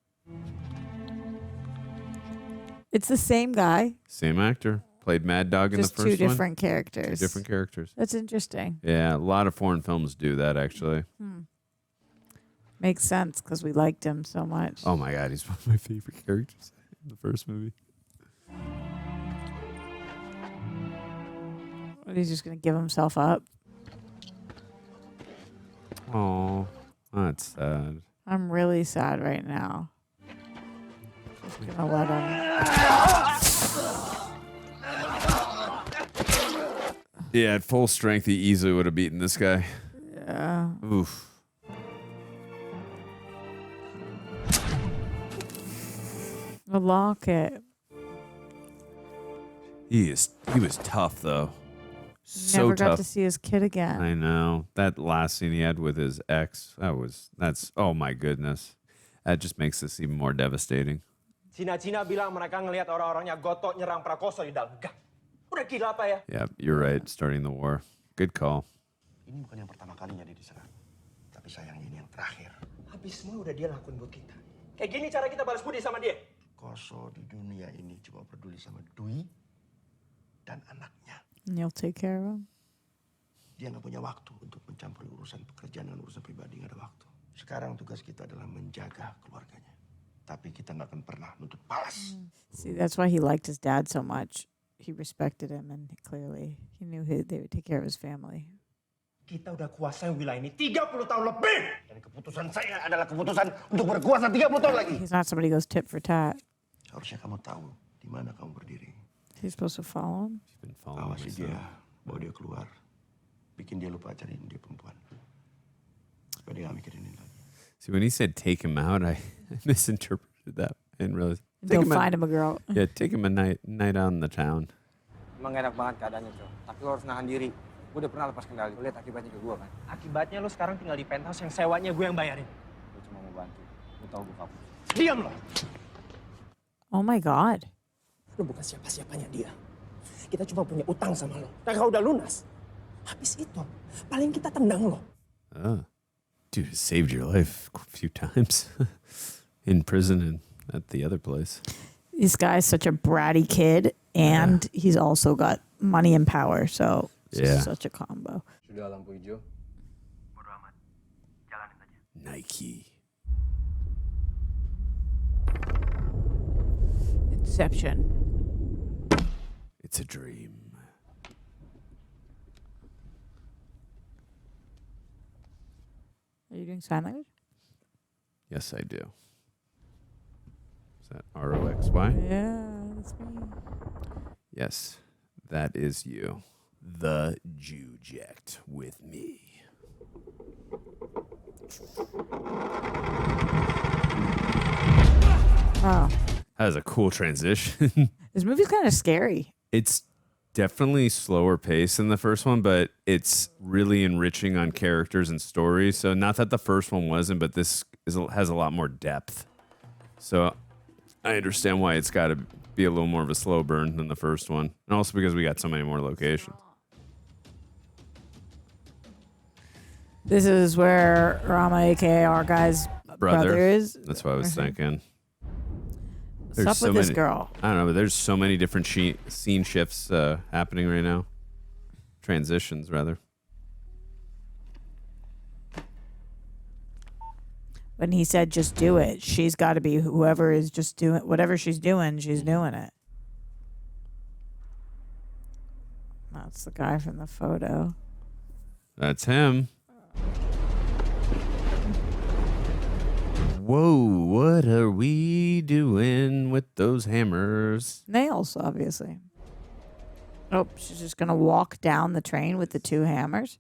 It's the same guy. Same actor. Played Mad Dog in the Just first one. two different characters. Two different characters. That's interesting. Yeah, a lot of foreign films do that, actually. Makes sense because we liked him so much. Oh my God, he's one of my favorite characters in the first movie. What, he's just going to give himself up? Oh, that's sad. I'm really sad right now. Gonna let him. Yeah, at full strength, he easily would have beaten this guy. Yeah. Oof. The locket. He was tough though. So Never got tough. to see his kid again. I know. That last scene he had with his ex, that's oh my goodness. That just makes this even more devastating. Cina-Cina bilang mereka ngelihat orang-orangnya gotok nyerang Prakoso di dalam gang. Udah gila apa ya? Yeah, you're right. Starting the war. Good call. Ini bukan yang pertama kalinya dia diserang. Tapi sayang ini yang terakhir. Habis semua udah dia lakuin buat kita. Kayak gini cara kita balas budi sama dia. Koso di dunia ini cuma peduli sama Dwi dan anaknya. And you'll take care of him? Dia nggak punya waktu untuk mencampuri urusan pekerjaan dan urusan pribadi, nggak ada waktu. Sekarang tugas kita adalah menjaga keluarganya. Tapi kita nggak akan pernah nuntut balas. See, that's why he liked his dad so much. He respected him, and clearly he knew they would take care of his family. Kita udah kuasai wilayah ini 30 tahun lebih. Dan keputusan saya adalah keputusan untuk berkuasa 30 tahun lagi. He's not somebody who goes tit for tat. Harusnya kamu tahu di mana kamu berdiri. He's supposed to follow him? He's been following Awasi dia, bawa dia keluar. Bikin dia lupa cariin dia perempuan. Supaya dia nggak mikirin ini lagi. See, when he said take him out, I misinterpreted that. I didn't realize. Go find him a girl. Yeah, take him a night out in the town. Emang enak banget keadaannya, Cok. Tapi lo harus nahan diri. Gue udah pernah lepas kendali. Lo lihat akibatnya ke gue kan? Akibatnya lo sekarang tinggal di penthouse yang sewanya gue yang bayarin. Gue cuma mau bantu. Lo tau gue kapus. Diam lo. Oh my God. Lo bukan siapa-siapanya dia. Kita cuma punya utang sama lo. Dan kalau udah lunas, habis itu paling kita tendang lo. Dude, it saved your life a few times. In prison and at the other place. This guy's such a bratty kid, and he's also got money and power, so it's such a combo. Sudah lampu hijau. Bodo amat. Jalanin aja. Nike. Inception. It's a dream. Are you doing sign language? Yes, I do. Is that ROXY? Yeah, that's me. Yes, that is you. The Juject with me. Oh. That was a cool transition. This movie's kind of scary. It's definitely slower pace than the first one, but it's really enriching on characters and stories. So not that the first one wasn't, but this has a lot more depth. So I understand why it's got to be a little more of a slow burn than the first one. And also because we got so many more locations. This is where Rama, aka our guy's brother is. That's what I was thinking. What's up with this girl? I don't know, but there's so many different scene shifts happening right now. Transitions, rather. When he said just do it, she's got to be whoever is just doing whatever she's doing it. That's the guy from the photo. That's him. Whoa, what are we doing with those hammers? Nails, obviously. Oh, she's just going to walk down the train with the two hammers.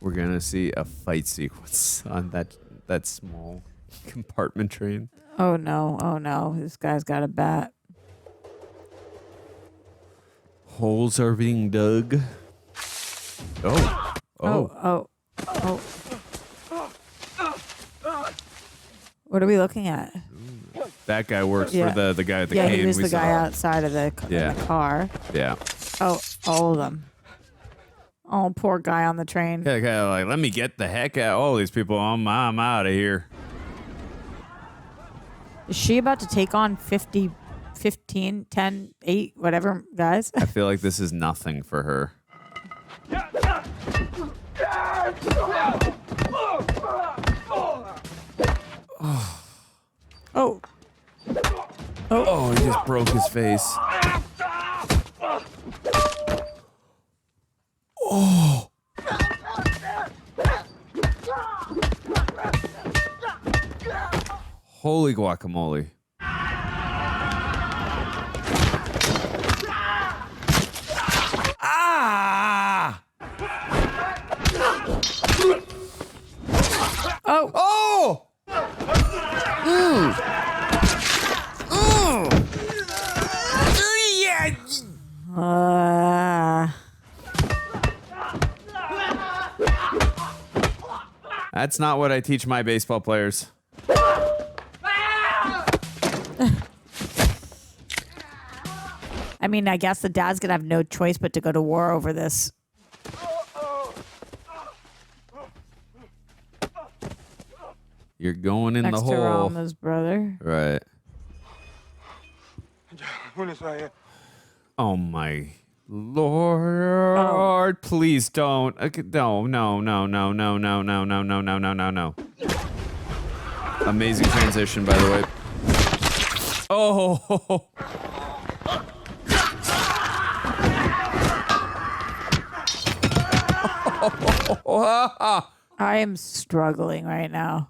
We're going to see a fight sequence on that small compartment train. Oh, no. This guy's got a bat. Holes are being dug. Oh. What are we looking at? That guy works for the guy at the cane. Yeah, he was the guy saw. outside of the car. Yeah. Oh, all of them. Oh, poor guy on the train. Yeah, kind of like, let me get the heck out of all these people. I'm out of here. Is she about to take on 50, 15, 10, 8, whatever, guys? I feel like this is nothing for her. Oh, he just broke his face. Oh. Holy guacamole. That's not what I teach my baseball players. I mean, I guess the dad's gonna have no choice but to go to war over this. You're going in Next the to hole. Rama's brother. Right. Oh my Lord. Please don't. Okay, no. Amazing transition, by the way. Oh. I am struggling right now.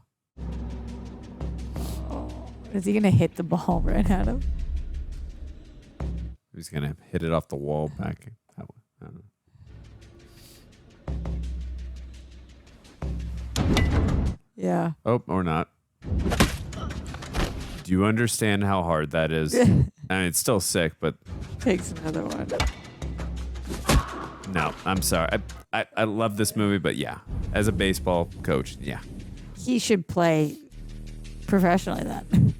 Is he gonna hit the ball right at him? He's gonna hit it off the wall back that way. I don't know. Yeah. Oh, or not. Do you understand how hard that is? I mean, it's still sick, but Takes another one. no, I'm sorry. I love this movie, but yeah, as a baseball coach, yeah. He should play professionally then.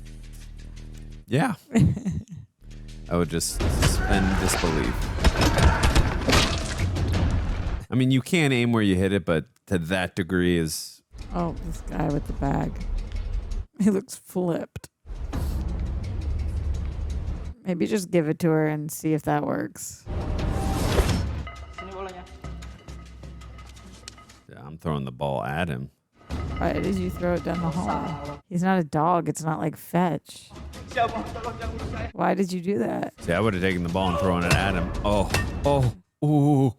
Yeah. I would just suspend disbelief. I mean, you can aim where you hit it, but to that degree is... Oh, this guy with the bag. He looks flipped. Maybe just give it to her and see if that works. Yeah, I'm throwing the ball at him. Why did you throw it down the hall? He's not a dog. It's not like fetch. Why did you do that? See, I would have taken the ball and thrown it at him. Ooh.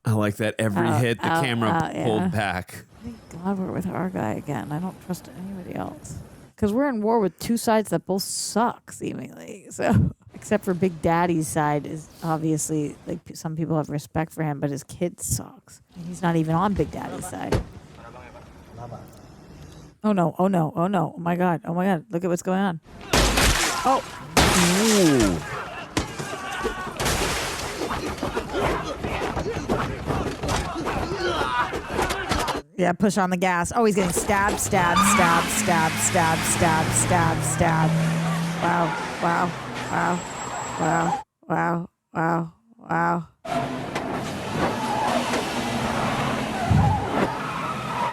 I like that every hit the camera pulled back. Thank God we're with our guy again. I don't trust anybody else. Because we're in war with two sides that both suck, seemingly. So, except for Big Daddy's side is obviously, like, some people have respect for him, but his kid sucks. And he's not even on Big Daddy's side. Oh no, oh no, oh no. Oh my God, look at what's going on. Oh. Ooh. Yeah, push on the gas. Oh, he's getting stabbed. Wow.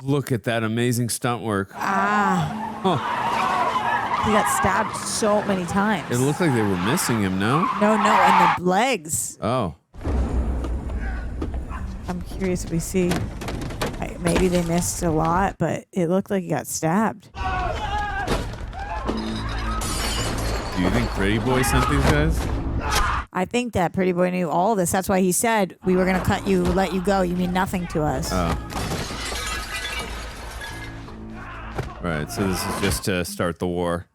Look at that amazing stunt work. He got stabbed so many times. It looked like they were missing him, no? No, and the legs. Oh. I'm curious if we see. Maybe they missed a lot, but it looked like he got stabbed. Do you think Pretty Boy sent these guys? I think that Pretty Boy knew all this. That's why he said, we were going to cut you, let you go. You mean nothing to us. Oh. Right, so this is just to start the war.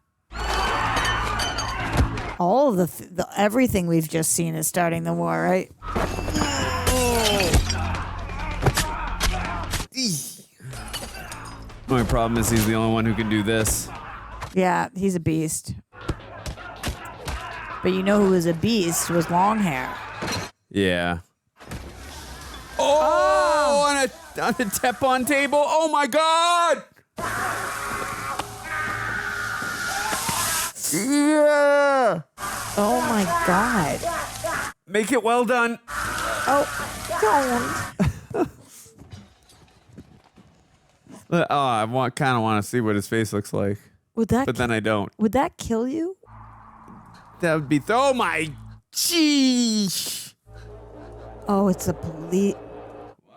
All of the everything we've just seen is starting the war, right? My problem is he's the only one who can do this. Yeah, he's a beast. But you know who was a beast was long hair. Yeah. Oh! On a Teflon table. Oh my God! Yeah. Oh my God. Make it well done. Oh, don't. I kind of want to see what his face looks like. But then I don't. Would that kill you? That would be. Oh my. Jeez. Oh, it's a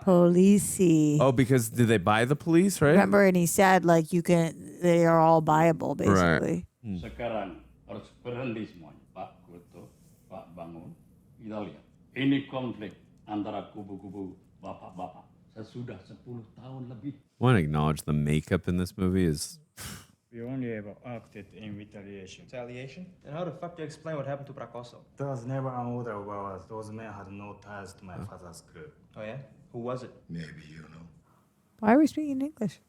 policey. Oh, because did they buy the police, right? Remember, and he said like they are all buyable basically. Right. Sekarang harus berhenti semuanya, Pak Goto, Pak Bangun. Kita lihat, ini konflik antara kubu-kubu bapak-bapak sesudah 10 tahun lebih. I want to acknowledge the makeup in this movie is. We only ever acted in retaliation. Retaliation? And how the fuck do you explain what happened to Prakoso? There was never an order about us. Those men had no ties to my father's group. Oh yeah? Who was it? Maybe you know. Why are we speaking English?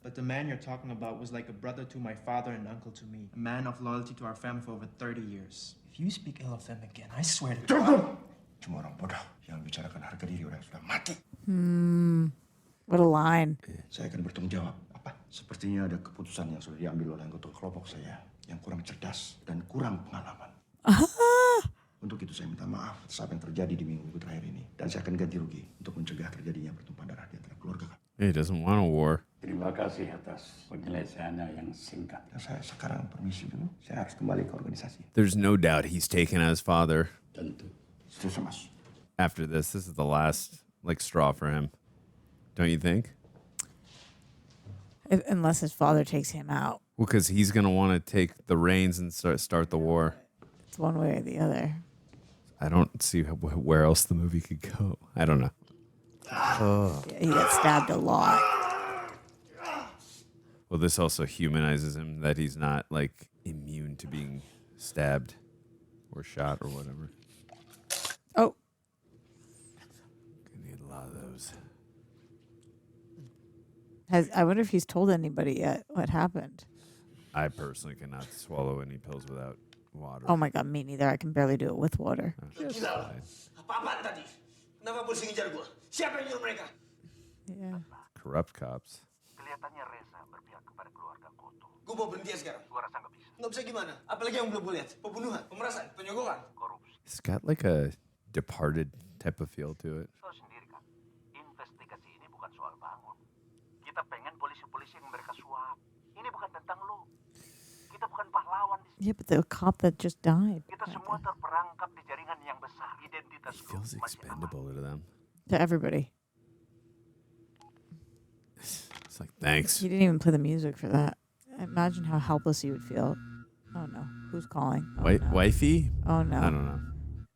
But the man you're talking about was like a brother to my father and uncle to me. A man of loyalty to our family for over 30 years. If you speak ill of him again, I swear to God. Cuma orang bodoh yang bicarakan harga diri orang yang sudah mati. What a line. Saya akan bertanggung jawab. Apa? Sepertinya ada keputusan yang sudah diambil oleh anggota kelompok saya yang kurang cerdas dan kurang pengalaman. Untuk itu saya minta maaf atas apa yang terjadi di minggu terakhir ini. Dan saya akan ganti rugi untuk mencegah terjadinya pertumpahan darah di antara keluarga kami. He doesn't want a war. Terima kasih atas penyelesaiannya yang singkat. Saya sekarang permisi dulu. Saya harus kembali ke organisasi. There's no doubt he's taken as father. Tentu. Setuju, Mas. After this is the last straw for him. Don't you think? Unless his father takes him out. Well, because he's going to want to take the reins and start the war. It's one way or the other. I don't see where else the movie could go. I don't know. Yeah, he gets stabbed a lot. Well, this also humanizes him, that he's not like immune to being stabbed or shot or whatever. Oh. Gonna need a lot of those. I wonder if he's told anybody yet what happened. I personally cannot swallow any pills without water. Oh my God, me neither. I can barely do it with water. Apa-apaan tadi? Kenapa polisi ngejar gua? Siapa yang nyuruh mereka? Yeah. Corrupt cops. Kelihatannya Reza berpihak kepada keluarga Koto. Gua mau berhenti sekarang. Gua rasa nggak bisa. Nggak bisa gimana? Apalagi yang belum gua lihat. Pembunuhan, pemerasan, penyogokan. Korupsi. It's got like a Departed type of feel to it. Tahu sendiri kan, investigasi ini bukan soal bangun. Kita pengen polisi-polisi yang mereka suap. Ini bukan tentang lu. Kita bukan pahlawan di sini. Yeah, but the cop that just died. Kita semua terperangkap di jaringan yang besar. Identitas It feels expendable to them. To everybody. It's like, thanks. He didn't even play the music for that. Imagine how helpless you would feel. Oh no, who's calling? Oh, no. Wifey? Oh no. I don't know.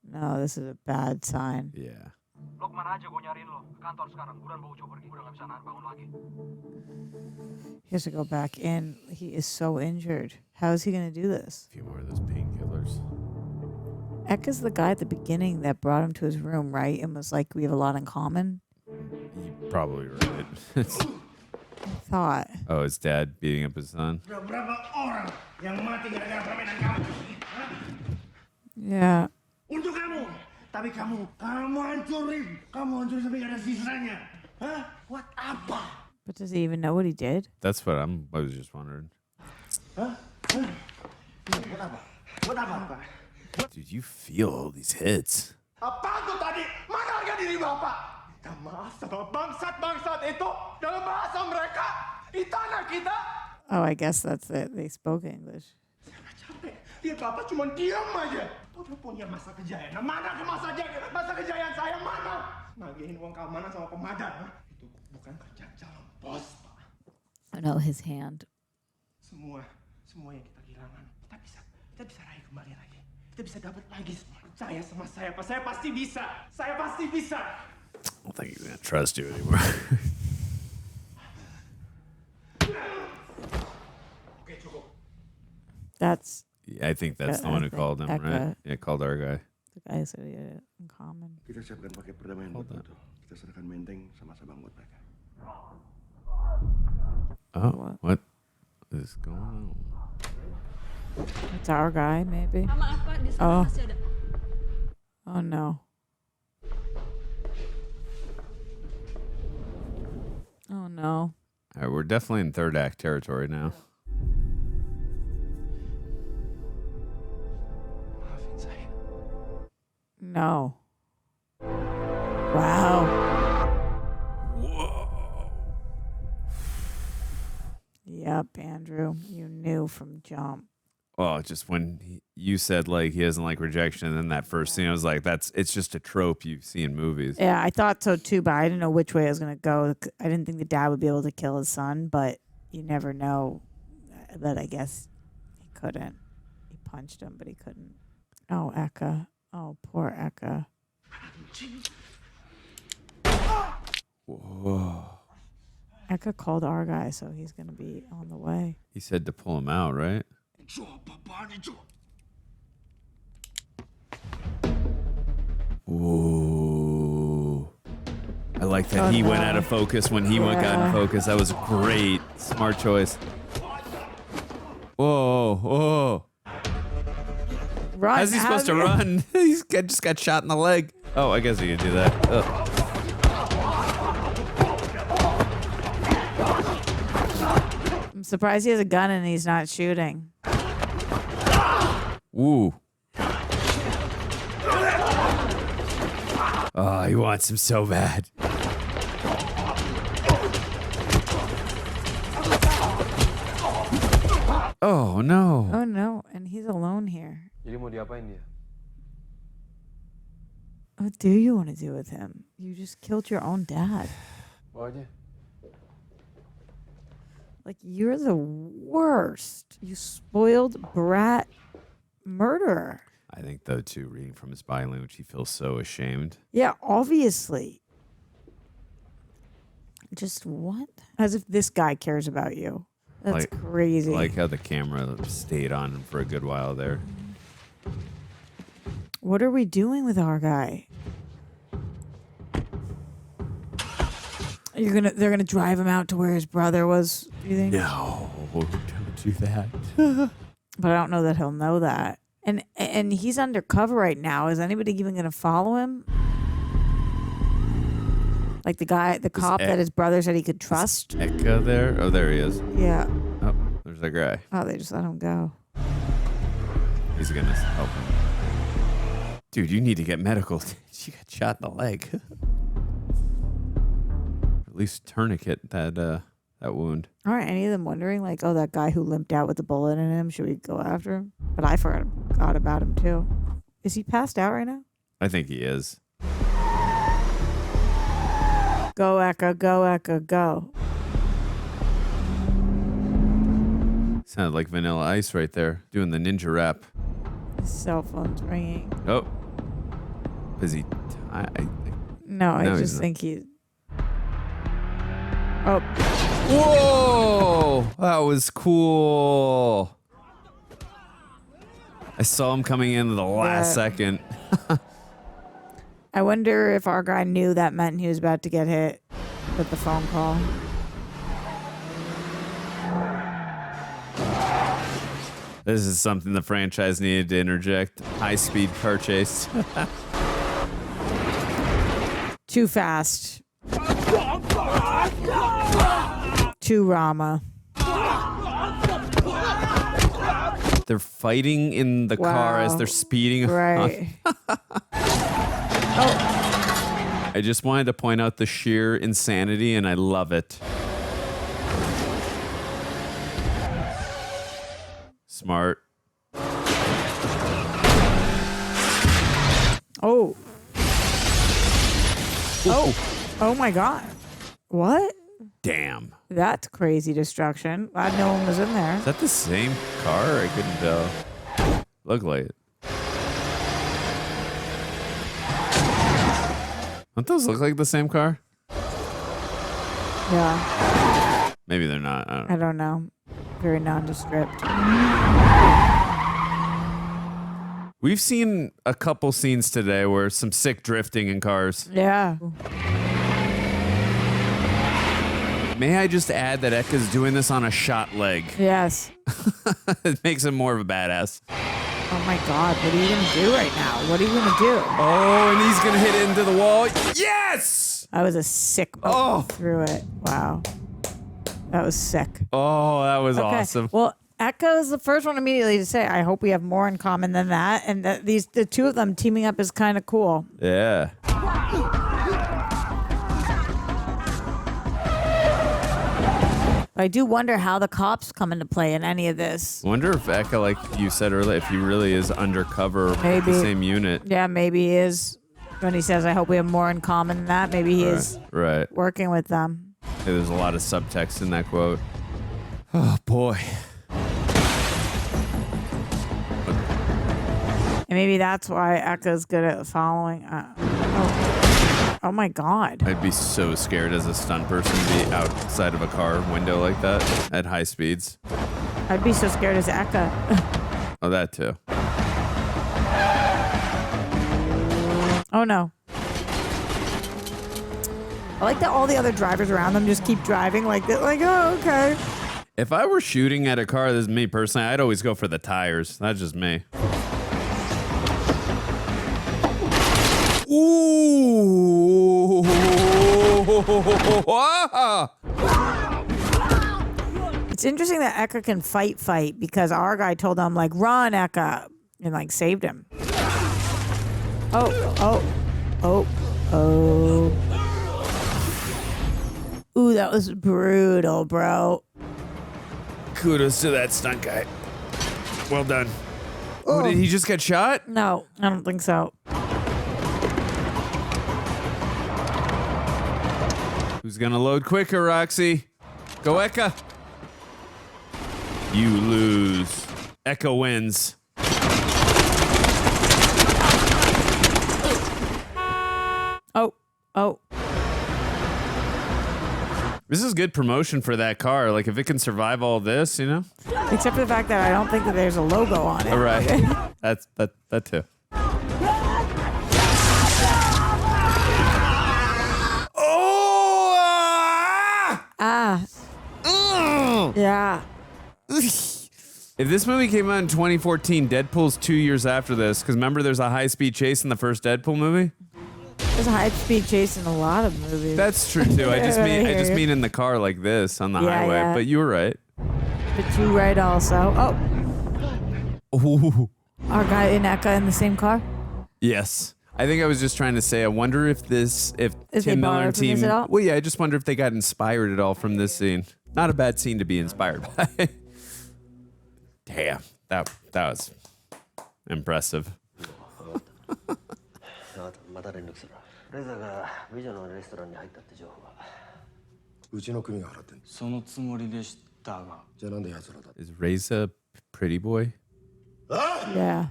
No, this is a bad sign. Yeah. Lo kemana aja gue nyariin lo? Ke kantor sekarang. Buruan bawa Ujo pergi. Udah gak bisa nahan bangun lagi. He has to go back in. He is so injured. How is he going to do this? A few more of those painkillers. Ekka's the guy at the beginning that brought him to his room, right? And was like, we have a lot in common. You're probably right. I thought. Oh, his dad beating up his son? Berapa orang yang mati gara-gara permainan kamu? Yeah. Untuk kamu. Tapi kamu hancurin. Kamu hancurin sampai gak ada sisanya. Hah? Buat apa? But does he even know what he did? That's what I was just wondering. Hah? Buat apa? Buat apa? Dude, you feel all these hits. Apa tuh tadi? Mana harga diri Bapak? Minta maaf sama bangsat-bangsat itu dalam bahasa mereka. Di tanah kita. Oh, I guess that's it. They spoke English. Saya udah capek. Lihat Bapak cuma diam aja. Udah punya masa kejayaan. Nah, mana ke masa kejayaan saya mana? Nagihin uang keamanan sama pemadam. Itu bukan kerja calon bos, Pak. Oh no, his hand. Semua yang kita kehilangan, kita bisa raih kembali lagi. Kita bisa dapat lagi semua. Saya sama saya, Pak. Saya pasti bisa. Saya pasti bisa. I don't think he's gonna trust you anymore. Oke, cukup. That's. Yeah, I think that's the one who called him, right? Yeah, called our guy. The guy said he had it in common. Kita siapkan paket perdamaian buat itu. Kita serahkan menteng sama sabang buat mereka. Oh, what is going on? It's our guy, maybe. Oh. Oh no. Oh no. All right, we're definitely in third act territory now. No. Wow. Whoa. Yep, Andrew. You knew from jump. Well, just when you said like he doesn't like rejection, and then that first scene, I was like, it's just a trope you see in movies. Yeah, I thought so too, but I didn't know which way I was going to go. I didn't think the dad would be able to kill his son, but you never know. But I guess he couldn't. He punched him, but he couldn't. Oh, Eka. Oh, poor Eka. Whoa. Eka called our guy, so he's going to be on the way. He said to pull him out, right? Ooh. I like that he went out of focus when he got in focus. That was great. Smart choice. Whoa, whoa. Run. How's he supposed to run? He's just got shot in the leg. Oh, I guess he could do that. Ugh. I'm surprised he has a gun and he's not shooting. Ooh. Oh, he wants him so bad. Oh, no. Oh, no. And he's alone here. Jadi mau diapain dia? What do you want to do with him? You just killed your own dad. Bawa aja. Like, you're the worst. You spoiled brat murderer. I think, though, too, reading from his body language, he feels so ashamed. Yeah, obviously. Just what? As if this guy cares about you. That's crazy. I like how the camera stayed on him for a good while there. What are we doing with our guy? They're gonna drive him out to where his brother was, you think? No, don't do that. But I don't know that he'll know that. And he's undercover right now. Is anybody even gonna follow him? Like the cop that his brother said he could trust? Iko there? Oh, there he is. Yeah. Oh, there's that guy. Oh, they just let him go. He's gonna help him. Dude, you need to get medical. She got shot in the leg. At least tourniquet that wound. Aren't any of them wondering, like, oh, that guy who limped out with the bullet in him, should we go after him? But I forgot about him, too. Is he passed out right now? I think he is. Go, Eko, go, Eko, go. Sounded like Vanilla Ice right there, doing the ninja rap. His cell phone's ringing. Oh. Is he... No, I just think he... Oh. Whoa! That was cool. I saw him coming in the last second. I wonder if our guy knew that meant he was about to get hit with the phone call. This is something the franchise needed to interject. High-speed car chase. Too fast. Too Rama. They're fighting in the car as they're speeding. Right. I just wanted to point out the sheer insanity, and I love it. Smart. Oh. Oh my God. What? Damn. That's crazy destruction. Glad no one was in there. Is that the same car? I couldn't tell. Look like it. Don't those look like the same car? Yeah. Maybe they're not. I don't know. Very nondescript. We've seen a couple scenes today where some sick drifting in cars. Yeah. May I just add that Ekka's doing this on a shot leg? Yes. It makes him more of a badass. Oh my God, what are you going to do right now? What are you going to do? Oh, and he's going to hit it into the wall. Yes! That was a sick bump through it. Wow. That was sick. Oh, that was awesome. Well, Eko is the first one immediately to say, I hope we have more in common than that. And that the two of them teaming up is kind of cool. Yeah. I do wonder how the cops come into play in any of this. Wonder if Eko, like you said earlier, if he really is undercover with the same unit. Yeah, maybe he is. When he says, I hope we have more in common than that, maybe he is working with them. There's a lot of subtext in that quote. Oh, boy. And maybe that's why Ekka's good at following. Oh my God. I'd be so scared as a stunt person to be outside of a car window like that at high speeds. I'd be so scared as Eko. Oh, that too. Oh no. I like that all the other drivers around them just keep driving like that. Like, oh, okay. If I were shooting at a car, this is me personally, I'd always go for the tires. That's just me. Ooh. It's interesting that Eka can fight because our guy told him, like, run, Eka, and, like, saved him. Oh. Ooh, that was brutal, bro. Kudos to that stunt guy. Well done. Oh, did he just get shot? No, I don't think so. Who's gonna load quicker, Roxy? Go Eka. You lose. Eka wins. Oh. This is good promotion for that car. Like, if it can survive all this, you know? Except for the fact that I don't think that there's a logo on it. All right. That too. Yeah. If this movie came out in 2014, Deadpool's 2 years after this, because remember there's a high-speed chase in the first Deadpool movie? There's a high-speed chase in a lot of movies. That's true too. I just mean in the car like this on the highway. Yeah. But you were right. But you right also. Oh. Ooh. Our guy in Eka in the same car? Yes. I think I was just trying to say, I wonder if Tim Miller and team. Well, yeah, I just wonder if they got inspired at all from this scene. Not a bad scene to be inspired by. Damn, that was impressive. また連絡する。レザが美女のレストランに入ったって情報は。うちの組が払ってんの。そのつもりでしたが。じゃあなんで奴らだ。Is Reza pretty boy? Yeah.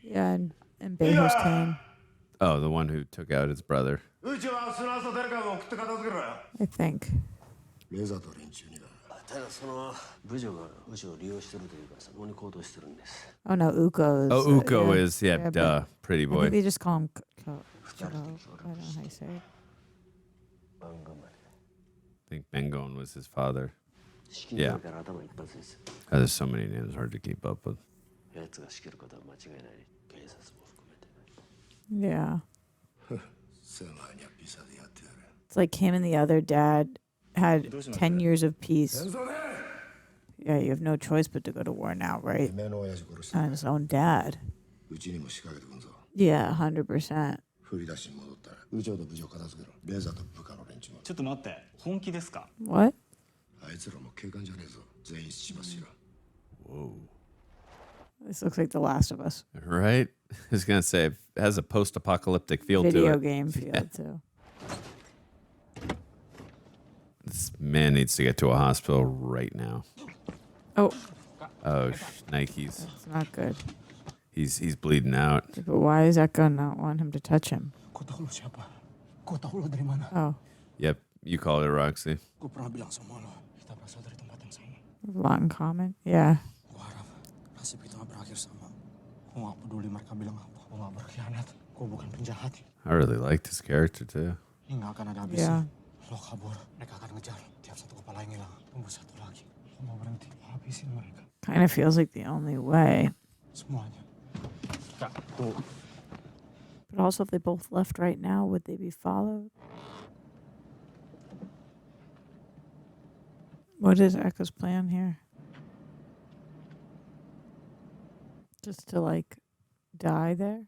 Yeah, and Beho's came. Oh, the one who took out his brother. I think. レザと連中には。ただその部女がうちを利用してるというかそこに行動してるんです。Oh no, Uko is. Oh, Uko is, yeah, duh, pretty I boy. think they just call him. I don't know how you say it. I think Bengon was his father. Yeah. There's so many names hard to keep up with. Yeah. It's like him and the other dad had 10 years of peace. Yeah, you have no choice but to go to war now, right? On his own dad. Yeah, 100%. ちょっと待って、本気ですか? What? あいつらも警官じゃねえぞ。全員死しますよ。 Whoa. This looks like The Last of Us. Right? I was going to say, it has a post-apocalyptic feel to it. Video game feel, too. This man needs to get to a hospital right now. Oh. Oh, Nikes. That's not good. He's bleeding out. But why is Eko not want him to touch him? Oh. Yep, you called it, Roxy. Long comment? Yeah. I really liked his character, too. Yeah. Kind of feels like the only way. But also, if they both left right now, would they be followed? What is Eko's plan here? Just to, like, die there?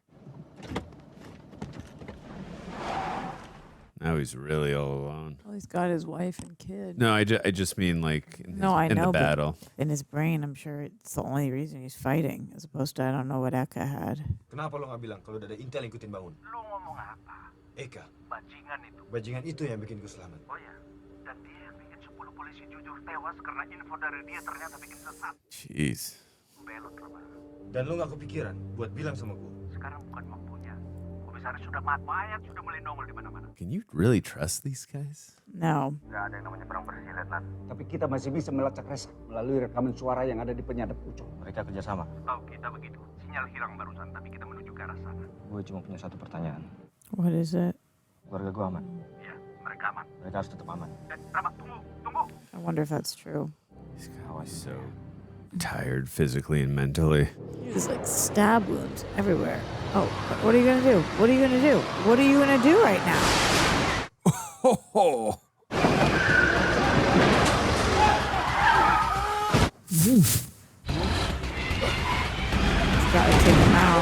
Now he's really all alone. Well, he's got his wife and kid. No, I just mean, like, in know, the battle. In his brain, I'm sure it's the only reason he's fighting, as opposed to I don't know what Eka had. Kenapa lo nggak bilang kalau udah ada intel ikutin bangun? Lo ngomong apa? Eka. Bajingan itu. Bajingan itu yang bikin gue selamat. Oh ya, dan dia yang bikin 10 polisi jujur tewas karena info dari dia ternyata bikin sesat. Jeez. Belot, Rama. Dan lo nggak kepikiran buat bilang sama gue. Sekarang bukan waktunya. Komisaris sudah mayat sudah mulai nongol di mana-mana. Can you really trust these guys? No. Gak ada yang namanya perang bersih, Letnan. Tapi kita masih bisa melacak Reza melalui rekaman suara yang ada di penyadap Uco. Mereka kerjasama. Tahu kita begitu. Sinyal hilang barusan, tapi kita menuju ke arah sana. Gue cuma punya satu pertanyaan. What is it? Keluarga gue aman? Iya, mereka mereka aman. Mereka harus tetap aman. Rama, tunggu. I wonder if that's true. He's always so tired physically and mentally. There's like stab wounds everywhere. Oh, what are you gonna do? What are you gonna do? What are you gonna do right now? Oh. Gotta take him out.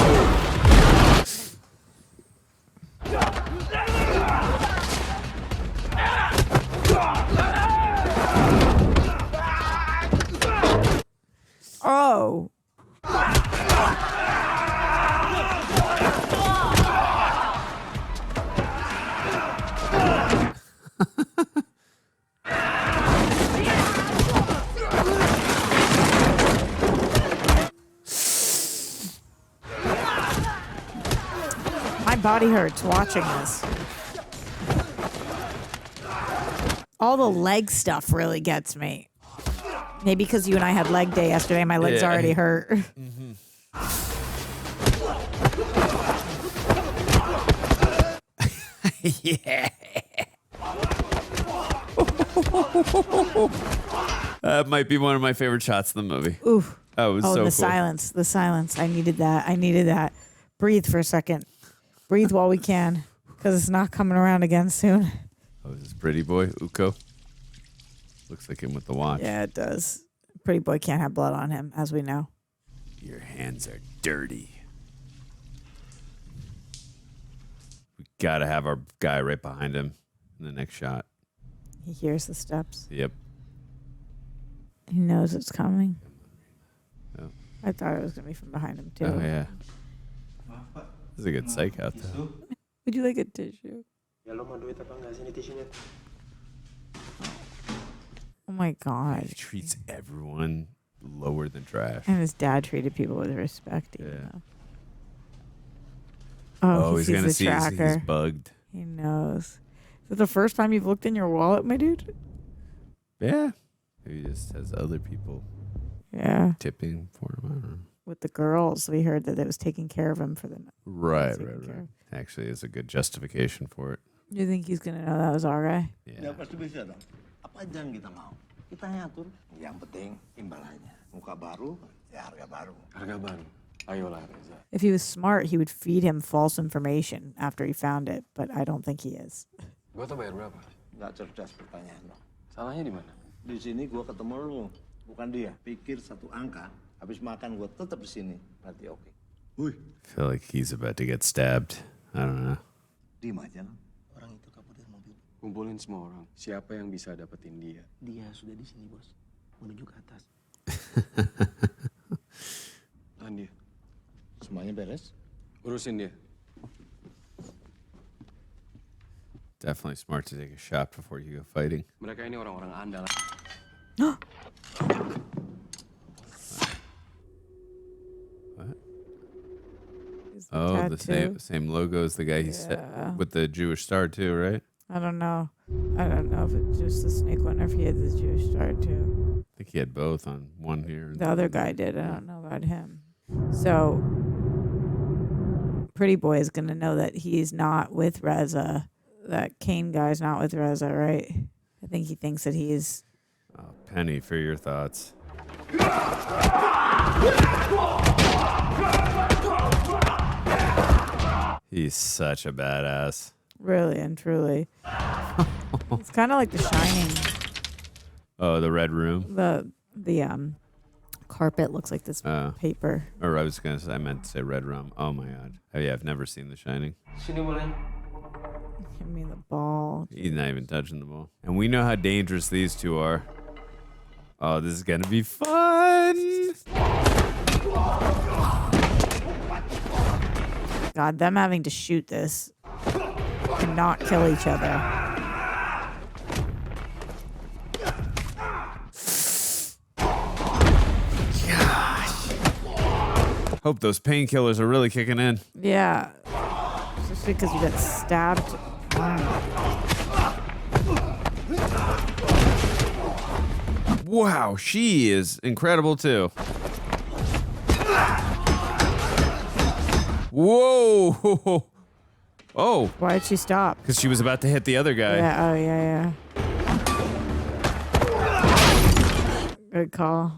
Oh. My body hurts watching this. All the leg stuff really gets me. Maybe because you and I had leg day yesterday, my legs already hurt. Mm-hmm. Yeah. That might be one of my favorite shots in the movie. Ooh. Oh, it was so the cool. silence. The silence. I needed that. Breathe for a second. Breathe while we can, because it's not coming around again soon. Oh, is this pretty boy, Iko? Looks like him with the watch. Yeah, it does. Pretty boy can't have blood on him, as we know. Your hands are dirty. We gotta have our guy right behind him in the next shot. He hears the steps. Yep. He knows it's coming. Oh, I thought it was going to be from behind him, too. oh yeah. This is a good psych out though. Would you like a tissue? Oh my God. He treats everyone lower than trash. And his dad treated people with respect, even Yeah. though. Oh, he he's sees gonna the see tracker. he's bugged. He knows. Is it the first time you've looked in your wallet, my dude? Yeah. Maybe he just has other people Yeah. tipping for him. I don't know. With the girls, we heard that it was taking care of him for the night. Right. Taking care of. Actually, it's a good justification for it. You think he's going to know that was our guy? Ya pasti bisa dong. Apa aja yang kita mau. Kita yang atur. Yang penting imbalannya. Muka baru, ya harga baru. Harga baru. Ayolah, Reza. If he was smart, he would feed him false information after he found it, but I don't think he is. Gua tuh bayar berapa? Nggak cerdas pertanyaan lo. Salahnya di mana? Di sini gua ketemu lu, bukan dia. Pikir satu angka, habis makan gua tetap di sini. Berarti oke. Wih, I feel like he's about to get stabbed. I don't know. diem aja lo. Orang itu kabur dari mobil. Kumpulin semua orang. Siapa yang bisa dapetin dia? Dia sudah di sini, Bos. Menuju ke atas. Tahan dia. Semuanya beres? Urusin dia. Definitely smart to take a shot before you go fighting. Mereka ini orang-orang andalan. What? Is Oh, the tattoo? same logo as the guy he Yeah. said with the Jewish star too, right? I don't know. I don't know if it's just the snake one or if he had the Jewish star too. I think he had both on one here. The other guy did. I don't know about him. So, Pretty Boy is going to know that he's not with Reza. That Kane guy's not with Reza, right? I think he thinks that he's... Oh, Penny, for your thoughts. He's such a badass. Really and truly. It's kind of like The Shining. Oh, the red room. The carpet looks like this paper. Or I was gonna say, I meant to say red room. Oh my god. Oh yeah, I've never seen The Shining. Give me the ball. He's not even touching the ball. And we know how dangerous these two are. Oh, this is gonna be fun. God, them having to shoot this and not kill each other. Hope those painkillers are really kicking in. Yeah. Just because you got stabbed. Wow, she is incredible too. Whoa. Oh. Why did she stop? Because she was about to hit the other guy. Yeah. Oh, yeah. Good call.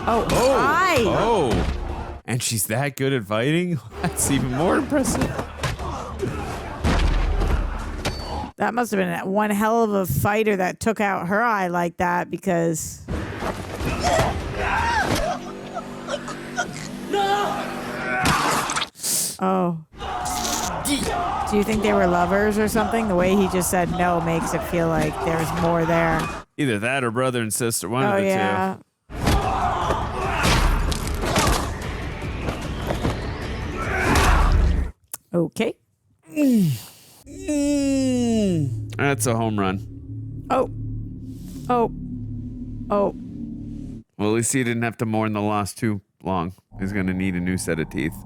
Oh. Hi. Oh. And she's that good at fighting? That's even more impressive. That must have been one hell of a fighter that took out her eye like that because... Oh. Do you think they were lovers or something? The way he just said no makes it feel like there's more there. Either that or brother and sister. One of the yeah. two. Okay. That's a home run. Oh. Oh. Oh. Well, at least he didn't have to mourn the loss too long. He's going to need a new set of teeth.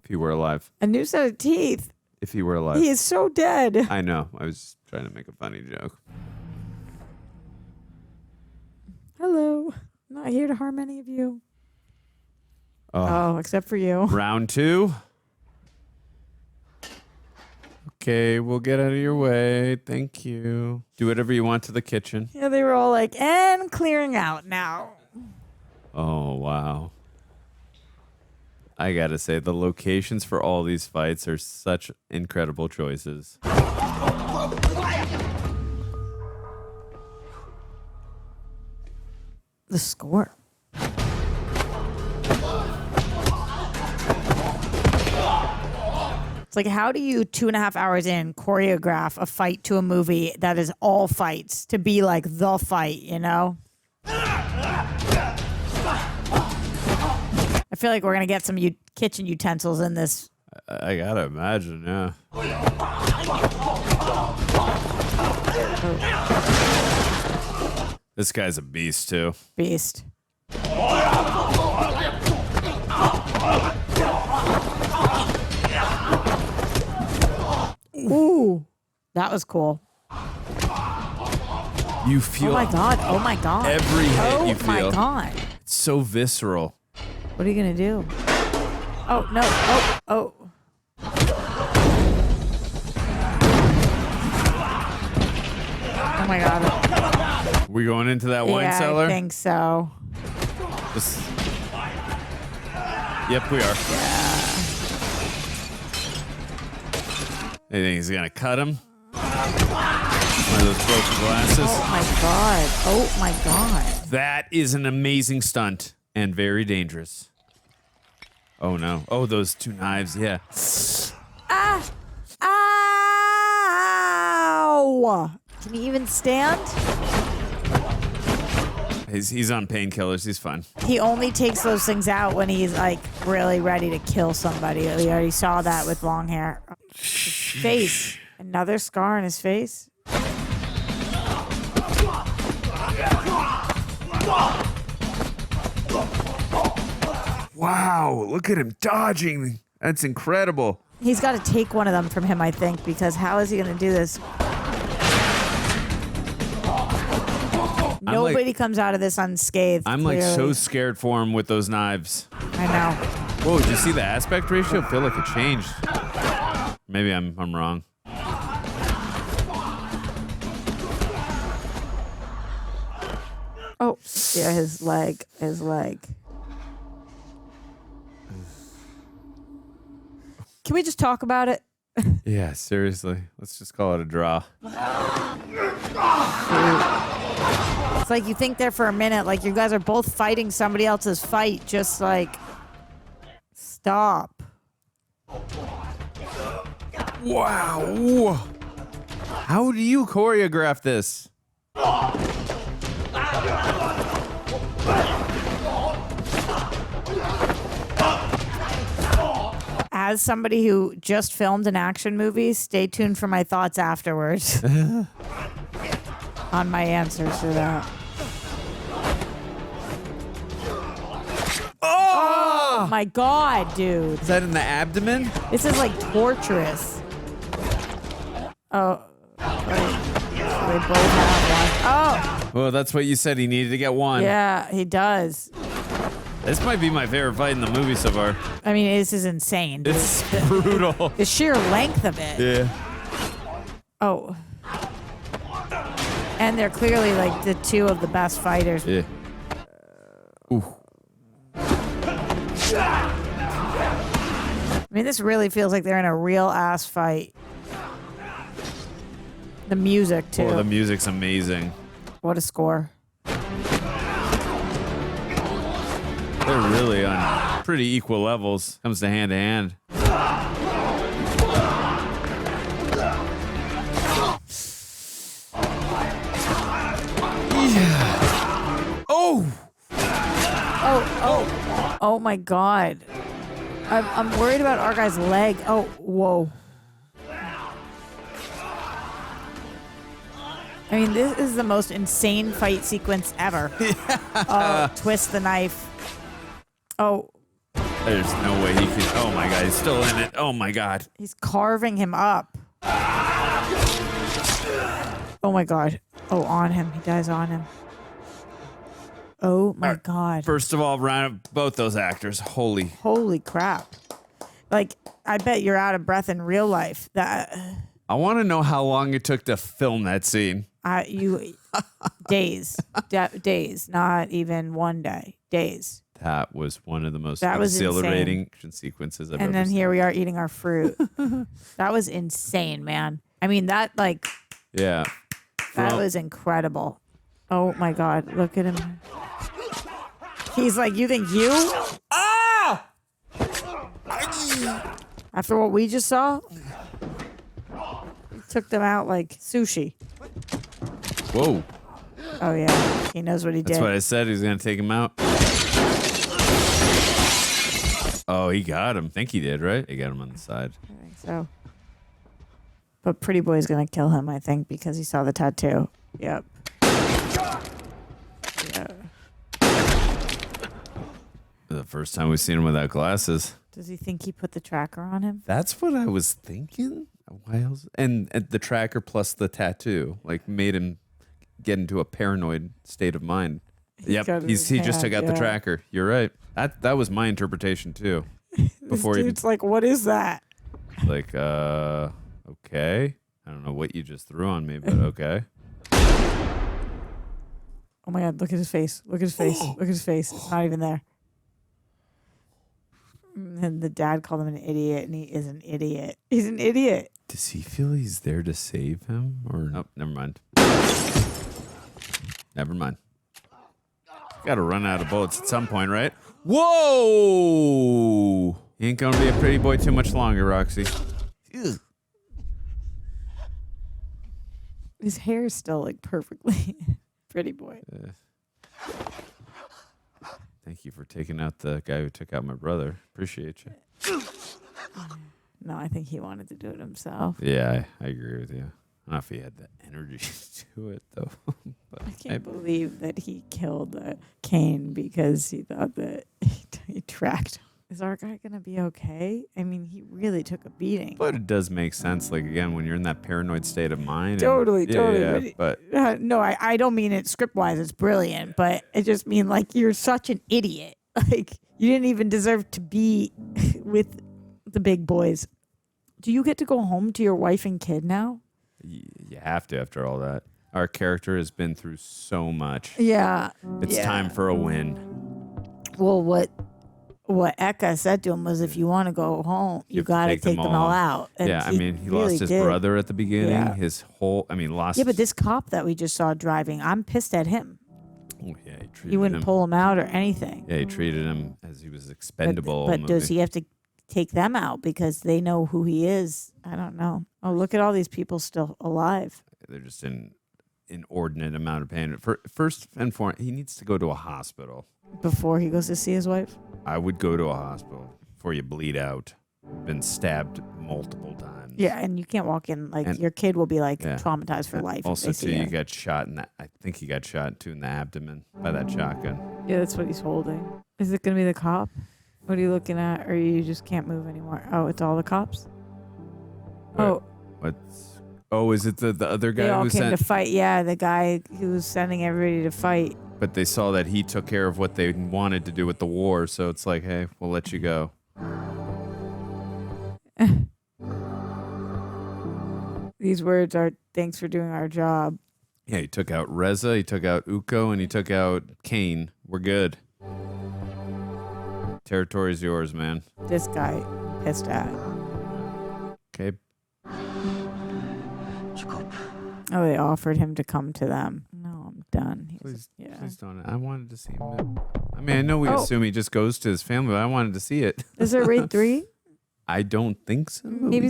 If he were alive. A new set of teeth? If he were alive. He is so dead. I know. I was trying to make a funny joke. Hello. I'm not here to harm any of you. Oh, except for you. Round 2. Okay, we'll get out of your way. Thank you. Do whatever you want to the kitchen. Yeah, they were all like, and clearing out now. Oh, wow. I gotta say, the locations for all these fights are such incredible choices. The score. It's like, how do you 2.5 hours in choreograph a fight to a movie that is all fights to be like the fight, you know? I feel like we're going to get some kitchen utensils in this. I gotta imagine, yeah. This guy's a beast, too. Beast. Ooh, that was cool. You feel. Oh my god! Oh my god! Every hit you feel. Oh my god! It's so visceral. What are you gonna do? Oh no! Oh! Oh my god! We going into that wine cellar? I think so. Yep, we are. You think he's gonna cut him? One of those broken glasses. Oh my god! Oh my god! That is an amazing stunt and very dangerous. Oh no! Oh, those 2 knives. Yeah. Ah! Ow! Can he even stand? He's on painkillers. He's fine. He only takes those things out when he's like really ready to kill somebody. We already saw that with long hair. His face. Another scar on his face. Wow, look at him dodging. That's incredible. He's got to take one of them from him, I think, because how is he going to do this? Nobody comes out of this unscathed. I'm like so scared for him with those knives. I know. Whoa, did you see the aspect ratio? I feel like it changed. Maybe I'm wrong. Oh, yeah, his leg. Can we just talk about it? Yeah, seriously. Let's just call it a draw. It's like you think there for a minute, like you guys are both fighting somebody else's fight. Just like, stop. Wow. How do you choreograph this? As somebody who just filmed an action movie, stay tuned for my thoughts afterwards on my answers to that. Oh my god, dude. Is that in the abdomen? This is like torturous. Oh. Wait. They both have one. Oh. Well, that's what you said. He needed to get one. Yeah, he does. This might be my favorite fight in the movie so far. I mean, this is insane. It's brutal. The sheer length of it. Yeah. Oh. And they're clearly like the two of the best fighters. Yeah. Ooh. I mean, this really feels like they're in a real ass fight. The music, too. Oh, the music's amazing. What a score. They're really on pretty equal levels. Comes to hand. Yeah. Oh my God. I'm worried about our guy's leg. Oh, whoa. I mean, this is the most insane fight sequence ever. Oh, twist the knife. Oh. There's no way he can. Oh my God, he's still in it. Oh my God. He's carving him up. Oh my God. Oh, on him. He dies on him. Oh my God. First of all, round up both those actors. Holy crap. Like, I bet you're out of breath in real life. That I want to know how long it took to film that scene. Days. Days. Not even one day. Days. That was one of the most That was exhilarating action sequences I've ever And then seen. here we are eating our fruit. That was insane, man. I mean, that like, Yeah. that was incredible. Oh my God. Look at him. He's like, you think you? Ah! After what we just saw, he took them out like sushi. Whoa. Oh yeah, he knows what he did. That's what I said. He was going to take him out. Oh, he got him. I think he did, right? He got him on the side. I think so. But Pretty Boy's gonna kill him, I think, because he saw the tattoo. Yep. Yeah. The first time we've seen him without glasses. Does he think he put the tracker on him? That's what I was thinking. Why else? And the tracker plus the tattoo, like, made him get into a paranoid state of mind. Yep, he just took out the tracker. You're right. That was my interpretation too. Before this dude's like, what is that? Like, okay. I don't know what you just threw on me, but okay. Oh my God! Look at his face. Look at his face. Look at his face. It's not even there. And the dad called him an idiot, and he is an idiot. He's an idiot. Does he feel he's there to save him? Or nope, never mind. Never mind. Got to run out of bullets at some point, right? Whoa! He ain't gonna be a pretty boy too much longer, Roxy. Ew. His hair is still like perfectly Pretty Boy. Thank you for taking out the guy who took out my brother. Appreciate you. No, I think he wanted to do it himself. Yeah, I agree with you. I don't know if he had the energy to it, though. But I can't believe that he killed Kane because he thought that he tracked him. Is our guy going to be okay? I mean, he really took a beating. But it does make sense. Like, again, when you're in that paranoid state of mind. Totally. Yeah, but no, I don't mean it script-wise. It's brilliant. But I just mean, like, you're such an idiot. Like, you didn't even deserve to be with the big boys. Do you get to go home to your wife and kid now? you have to after all that. Our character has been through so much. Yeah. It's time for a win. Well, what Eka said to him was, if you want to go home, you got to take them all out. And yeah, I mean, he really lost his did. brother at the beginning. Yeah. His whole, lost. Yeah, but this cop that we just saw driving, I'm pissed at him. Oh, yeah, he treated He wouldn't him. pull him out or anything. Yeah, he treated him as he was expendable. But does he have to take them out because they know who he is? I don't know. Oh, look at all these people still alive. They're just in inordinate amount of pain. First and foremost, he needs to go to a hospital. Before he goes to see his wife? I would go to a hospital before you bleed out. Been stabbed multiple times. Yeah, and you can't walk in, like, your kid will be, like, traumatized for life. Also, if they too, see you it. got shot in that. I think he got shot, too, in the abdomen by that shotgun. Yeah, that's what he's holding. Is it going to be the cop? What are you looking at? Or you just can't move anymore? Oh, it's all the cops? Oh. Oh, is it the other guy They all who came sent? to fight. Yeah, the guy who was sending everybody to fight. but they saw that he took care of what they wanted to do with the war, so it's like, hey, we'll let you go. These words are thanks for doing our job. Yeah, he took out Reza, he took out Uko, and he took out Kane. We're good. Territory's yours, man. This guy pissed at. Okay. Oh, they offered him to come to them. No, I'm done. Please don't. I wanted to see him. I mean, I know we assume he just goes to his family, but I wanted to see it. Is there raid 3? I don't think so. Maybe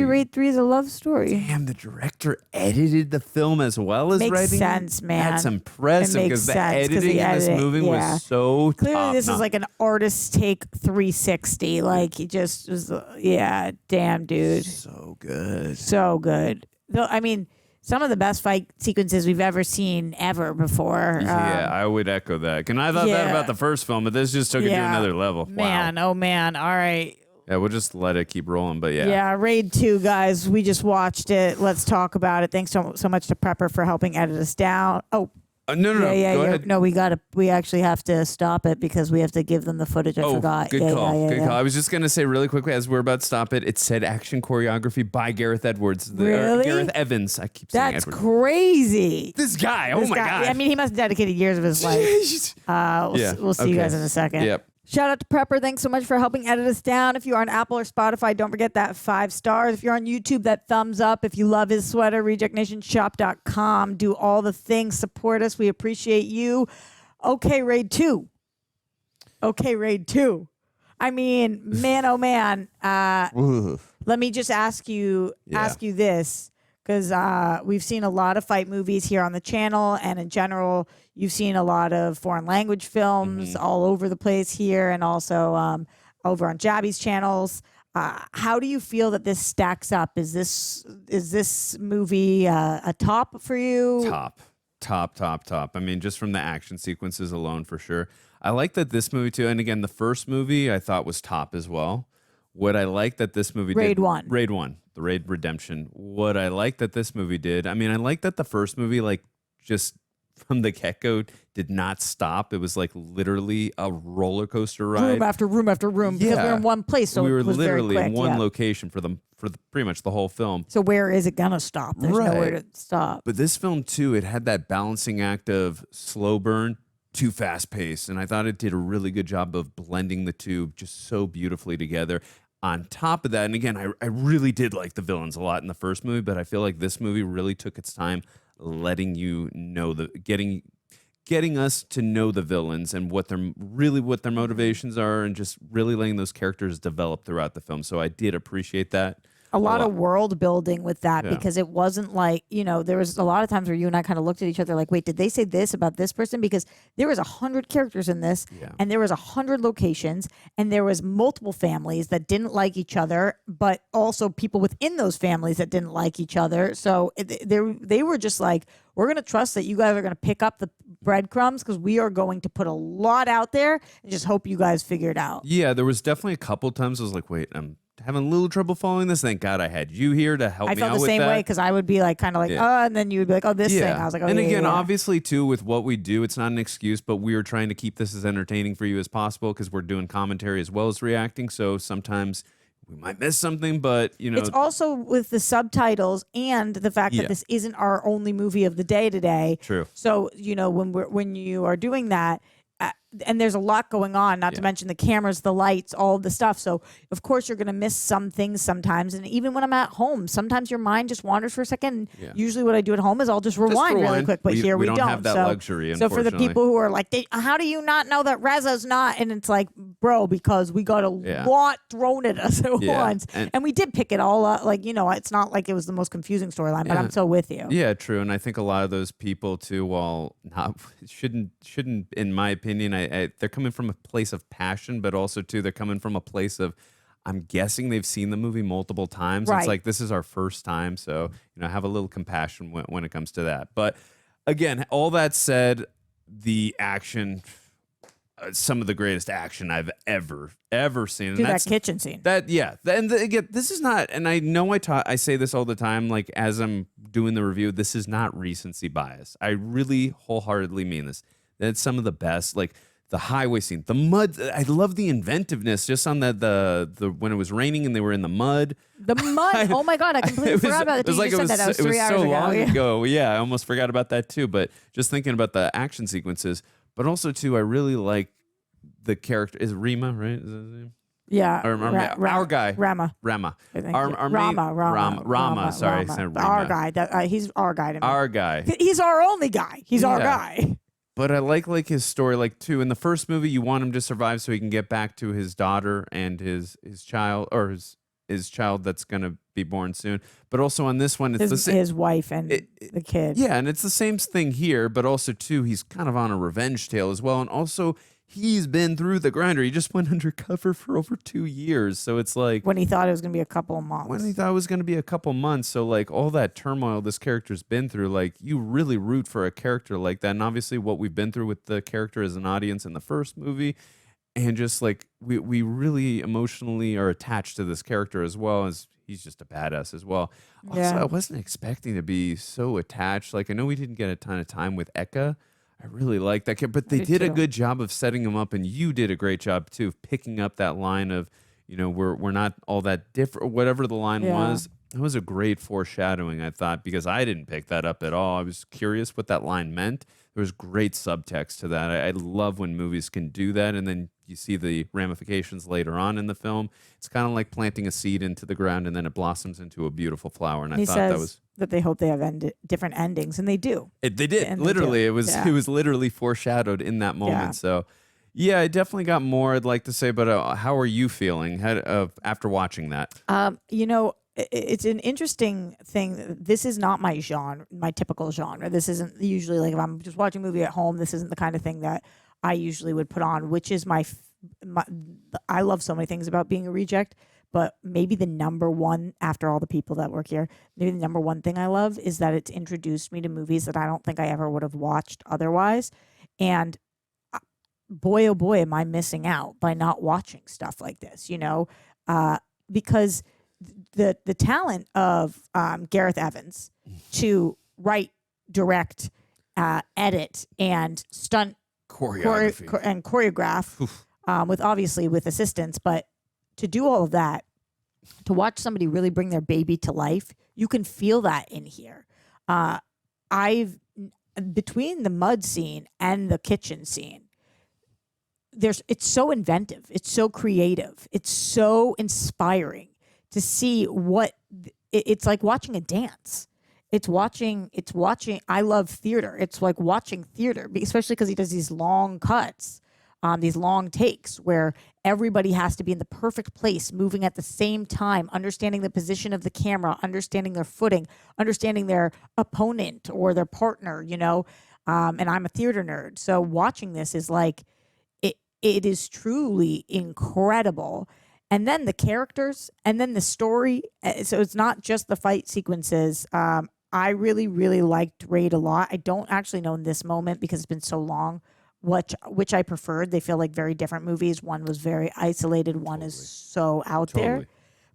raid 3 is a love story. Damn, the director edited the film as well as Makes writing. sense, man. That's impressive because the editing in this movie was so clearly. This top-notch. is like an artist's take 360. Like he just was. Yeah, damn, dude. So good. So good. Though I mean, some of the best fight sequences we've ever seen before. Yeah, I would echo that. And I thought that about the first film, but this just took it to another level. Man, wow. oh man. All right. Yeah, we'll just let it keep rolling, but yeah. Yeah, Raid 2, guys. We just watched it. Let's talk about it. Thanks so much to Prepper for helping edit us down. Oh. No. Go ahead. No, we actually have to stop it because we have to give them the footage. I forgot. Good call. Good call. I was just going to say really quickly as we're about to stop it, it said action choreography by Gareth Edwards. Really? Gareth Evans. I keep saying That's Edwards. crazy. This guy. Oh my God. I mean, he must have dedicated years of his life. We'll see you guys in a second. Yep. Shout out to Prepper. Thanks so much for helping edit us down. If you're on Apple or Spotify, don't forget that 5 stars. If you're on YouTube, that thumbs up. If you love his sweater, rejectnationshop.com. Do all the things. Support us. We appreciate you. Okay, Raid 2. I mean, man, oh man. Let me just ask you this, because we've seen a lot of fight movies here on the channel, and in general, you've seen a lot of foreign language films all over the place here, and also over on Jabby's channels. How do you feel that this stacks up? Is this movie a top for you? Top. I mean, just from the action sequences alone, for sure. I like that this movie too, and again, the first movie I thought was top as well. What I like that this movie Raid did... 1. Raid 1. The Raid Redemption. What I like that this movie did... I mean, I like that the first movie, like, just from the get-go, did not stop. It was, like, literally a roller coaster ride. Room after room after room, because we're in one place, so we were it was literally very quick, in one location for pretty much the whole film. So where is it going to stop? There's nowhere to stop. But this film, too, it had that balancing act of slow burn to fast pace. And I thought it did a really good job of blending the two just so beautifully together. On top of that, and again, I really did like the villains a lot in the first movie, but I feel like this movie really took its time letting you know getting us to know the villains and what their motivations are, and just really letting those characters develop throughout the film. So I did appreciate that. A lot of world building with that, because it wasn't like, there was a lot of times where you and I kind of looked at each other like, wait, did they say this about this person? Because there was 100 characters in this, and there was 100 locations, and there was multiple families that didn't like each other, but also people within those families that didn't like each other. So they were just like, we're going to trust that you guys are going to pick up the breadcrumbs, because we are going to put a lot out there and just hope you guys figure it out. Yeah, there was definitely a couple times I was like, wait, I'm having a little trouble following this. Thank God I had you here to help me out with that. I felt the same way, because I would be like, kind of like, and then you would be like, oh, this thing. I was like, oh, and again, obviously, too, with what we do, it's not an excuse, but we are trying to keep this as entertaining for you as possible, because we're doing commentary as well as reacting. So sometimes we might miss something, but, It's also with the subtitles and the fact that this isn't our only movie of the day today. True. So, when you are doing that, and there's a lot going on, not to mention the cameras, the lights, all of the stuff. So, of course, you're going to miss some things sometimes. And even when I'm at home, sometimes your mind just wanders for a second. Usually what I do at home is I'll just rewind really quick. But here we don't have that luxury, so for the people who are like, how do you not know that Reza's not? And it's like, bro, because we got a lot thrown at us at once. And we did pick it all up. Like, it's not like it was the most confusing storyline, but I'm so with you. Yeah, true. And I think a lot of those people, too, while not shouldn't, in my opinion, they're coming from a place of passion, but also, too, they're coming from a place of, I'm guessing they've seen the movie multiple times. Right. It's like, this is our first time. So, have a little compassion when it comes to that. But again, all that said, the action, some of the greatest action I've ever seen. Dude, that kitchen scene. Again, this is not, and I know I say this all the time, like as I'm doing the review, this is not recency bias. I really wholeheartedly mean this. That's some of the best. Like the highway scene, the mud. I love the inventiveness just on the when it was raining and they were in the mud. The mud. Oh my God, I completely forgot about it. It was like you it just was, said that. That was it was 3 hours so ago. long Yeah. ago. Yeah, I almost forgot about that too. But just thinking about the action sequences, but also too, I really like the character. Is Rima right? Is that his name? Yeah, our guy Rama. Our main, Rama. Sorry, Rama. I said Our Rima. guy. He's our guy to me. Our guy. He's our only guy. He's our guy. But I like his story, like too. In the first movie, you want him to survive so he can get back to his daughter and his child, or his child that's gonna be born soon. But also on this one, it's the same. His wife and the kid. Yeah, and it's the same thing here. But also too, he's kind of on a revenge tale as well, and also he's been through the grinder. He just went undercover for over 2 years, so it's like when he thought it was going to be a couple of months. When he thought it was going to be a couple months, so like all that turmoil this character's been through, like you really root for a character like that, and obviously what we've been through with the character as an audience in the first movie, and just like we really emotionally are attached to this character as well as he's just a badass as well. Also, I wasn't expecting to be so attached. Like I know we didn't get a ton of time with Eka. I really like that kid, but they did a good job of setting him up, and you did a great job too of picking up that line of, you know, we're not all that different, whatever the line was. It was a great foreshadowing, I thought, because I didn't pick that up at all. I was curious what that line meant. There was great subtext to that. I love when movies can do that, and then you see the ramifications later on in the film. It's kind of like planting a seed into the ground, and then it blossoms into a beautiful flower. And I thought that was that they hope they have different endings, and they do. They did. Literally, it was literally foreshadowed in that moment. Yeah. So, yeah, I definitely got more I'd like to say. But how are you feeling after watching that? You know, it's an interesting thing. This is not my genre, my typical genre. This isn't usually like if I'm just watching a movie at home. This isn't the kind of thing that I usually would put on, which is my I love so many things about being a reject, but maybe the number one, after all the people that work here, maybe the number one thing I love is that it's introduced me to movies that I don't think I ever would have watched otherwise. And boy, oh boy, am I missing out by not watching stuff like this, you know, because the talent of Gareth Evans to write, direct, edit, and stunt choreograph with assistance, but to do all of that, to watch somebody really bring their baby to life, you can feel that in here. Between the mud scene and the kitchen scene, it's so inventive, it's so creative, it's so inspiring to see what it's like watching a dance. It's watching. I love theater. It's like watching theater, especially because he does these long cuts, these long takes where everybody has to be in the perfect place, moving at the same time, understanding the position of the camera, understanding their footing, understanding their opponent or their partner, you know. And I'm a theater nerd, so watching this is like, it is truly incredible. And then the characters, and then the story. So it's not just the fight sequences. I really, really liked Raid a lot. I don't actually know in this moment because it's been so long which I preferred. They feel like very different movies. One was very isolated. One is so out there.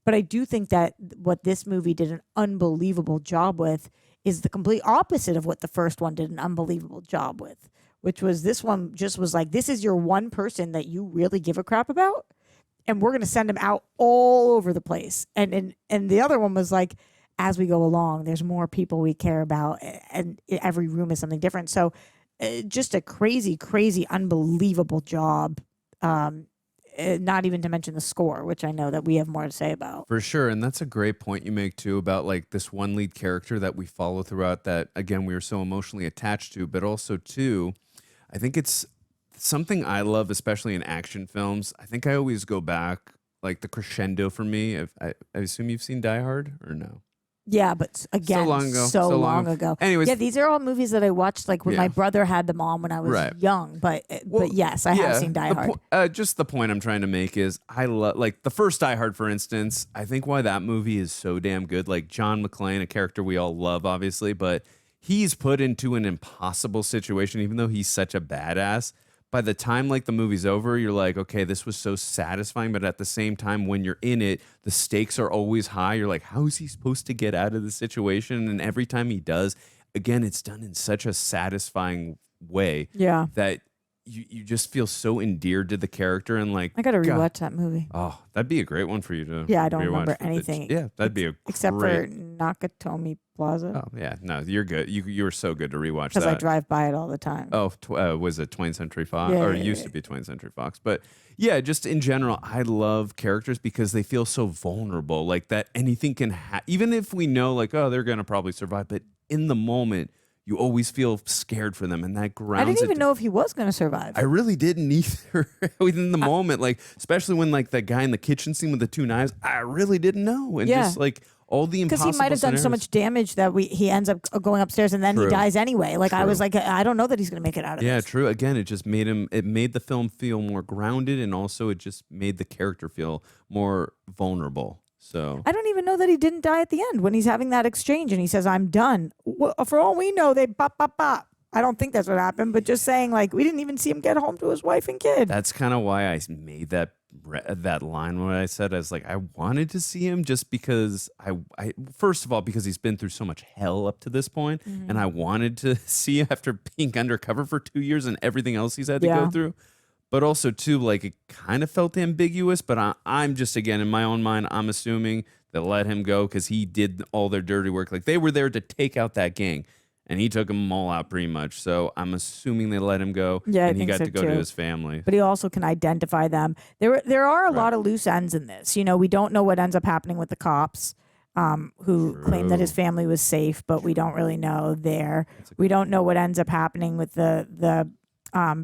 But I do think that what this movie did an unbelievable job with is the complete opposite of what the first one did an unbelievable job with, which was this one just was like, this is your one person that you really give a crap about, and we're going to send him out all over the place. And the other one was like, as we go along, there's more people we care about, and every room is something different. So just a crazy, crazy, unbelievable job. Not even to mention the score, which I know that we have more to say about. For sure. And that's a great point you make too about like this one lead character that we follow throughout that, again, we are so emotionally attached to, but also too, I think it's something I love, especially in action films. I think I always go back, like the crescendo for me. I assume you've seen Die Hard or no? Yeah, but again, so long ago. Anyways, yeah, these are all movies that I watched like when my brother had them on when I was young. But yes, I have seen Die Hard. Just the point I'm trying to make is I love like the first Die Hard, for instance. I think why that movie is so damn good. Like John McClane, a character we all love, obviously, but he's put into an impossible situation, even though he's such a badass. By the time like the movie's over, you're like, okay, this was so satisfying. But at the same time, when you're in it, the stakes are always high. You're like, how is he supposed to get out of the situation? And every time he does, again, it's done in such a satisfying way. Yeah. That you just feel so endeared to the character and like I gotta God. rewatch that movie. Oh, that'd be a great one for you to. Yeah, I don't rewatch remember for the- anything. yeah, that'd be a except great. for Nakatomi Plaza. Oh yeah, no, you're good. You were so good to rewatch Because that. I drive by it all the time. Oh, was it 20th Century Fox? Yeah, Or yeah, it used yeah. to be 20th Century Fox. But yeah, just in general, I love characters because they feel so vulnerable. Like that anything can happen. Even if we know, like, oh, they're going to probably survive. But in the moment, you always feel scared for them. And that grounds I didn't even it. know if he was going to survive. I really didn't either. Within the moment, like, especially when, like, that guy in the kitchen scene with the 2 knives, I really didn't know. And Yeah. just, like, all the Because impossible he might have done so scenarios. much damage that he ends up going upstairs and then he True. dies anyway. Like I True. was like, I don't know that he's going to make it out of Yeah, this. true. Again, it just made the film feel more grounded, and also it just made the character feel more vulnerable. So I don't even know that he didn't die at the end when he's having that exchange and he says, I'm done. For all we know, they pop, pop, pop. I don't think that's what happened, but just saying, like, we didn't even see him get home to his wife and kid. that's kind of why I made that line when I said, I was like, I wanted to see him just because I first of all, because he's been through so much hell up to this point, and I wanted to see him after being undercover for 2 years and everything else he's had to go through. But also, too, like, it kind of felt ambiguous, but I'm just, again, in my own mind, I'm assuming they let him go because he did all their dirty work. Like, they were there to take out that gang, and he took them all out pretty much. So I'm assuming they let him go, Yeah, I and he think got so to go too. to his family. But he also can identify them. There are a lot of loose ends in this. You know, we don't know what ends up happening with the cops who claim that his family was safe, but we don't really know there. We don't know what ends up happening with the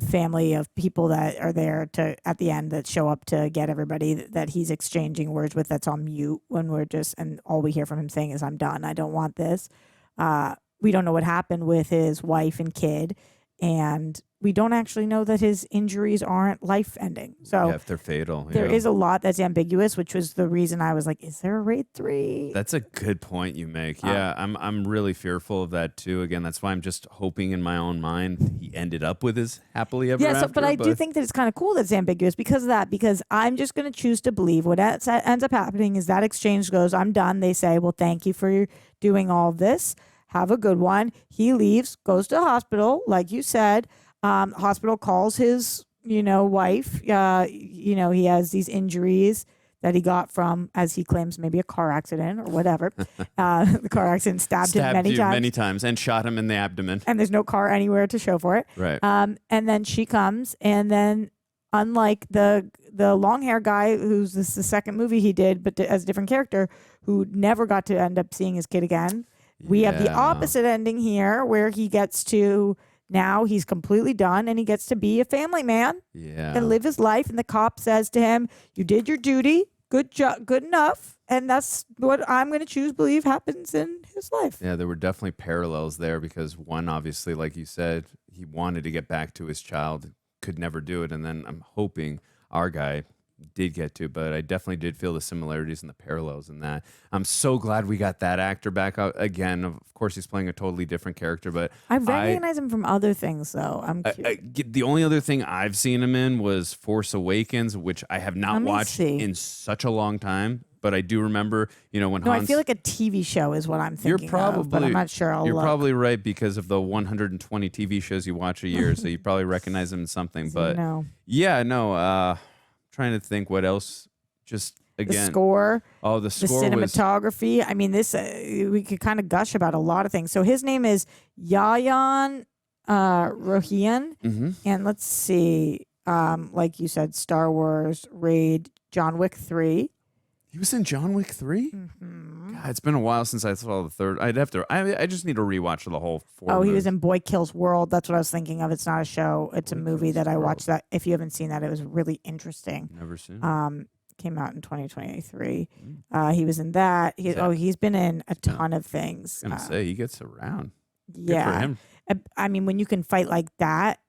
family of people that are there to at the end that show up to get everybody that he's exchanging words with that's on mute when we're just and all we hear from him saying is I'm done. I don't want this. We don't know what happened with his wife and kid, and we don't actually know that his injuries aren't life-ending. So Yeah, if they're fatal. there yeah. is a lot that's ambiguous, which was the reason I was like, is there a raid 3? That's a good point you make. Yeah, I'm really fearful of that too. Again, that's why I'm just hoping in my own mind he ended up with his happily ever Yeah, after. but I do think that it's kind of cool that it's ambiguous because of that, because I'm just going to choose to believe what ends up happening is that exchange goes, I'm done. They say, well, thank you for doing all of this. Have a good one. He leaves, goes to the hospital, like you said. Hospital calls his, wife. He has these injuries that he got from, as he claims, maybe a car accident or whatever. The car accident stabbed him many times. And shot him in the abdomen. And there's no car anywhere to show for it. Right. And then she comes, and then unlike the long hair guy, this is the second movie he did, but as a different character, who never got to end up seeing his kid again. We have the opposite ending here, where he gets to now he's completely done, and he gets to be a family man and live his life. And the cop says to him, "You did your duty. Good job, good enough." And that's what I'm going to choose to believe happens in his life. Yeah, there were definitely parallels there because one, obviously, like you said, he wanted to get back to his child, could never do it. And then I'm hoping our guy did get to, but I definitely did feel the similarities and the parallels in that. I'm so glad we got that actor back out again. Of course, he's playing a totally different character, but I recognize him from other things, though. I'm curious. the only other thing I've seen him in was Force Awakens, which I have not watched in such a long time. But I do remember, when No, Hans... I feel like a TV show is what I'm thinking of, but I'm not sure I'll You're look. probably right because of the 120 TV shows you watch a year, so you probably recognize him in something. But trying to think what else. Just again, the score. Oh, the score was... cinematography. I mean, this we could kind of gush about a lot of things. So his name is Yayan Ruhian, and let's see, like you said, Star Wars, Raid, John Wick 3. He was in John Wick 3? God, it's been a while since I saw the third. I just need to rewatch the whole 4 Oh, he was in Boy Kills World. That's what I was thinking of. It's not a show. It's a movie that I watched. That if you haven't seen that, it was really interesting. Never seen. Came out in 2023. He was in that. He's been in a ton of things. I was gonna say he gets around. Yeah. Good for him. I mean, when you can fight like that,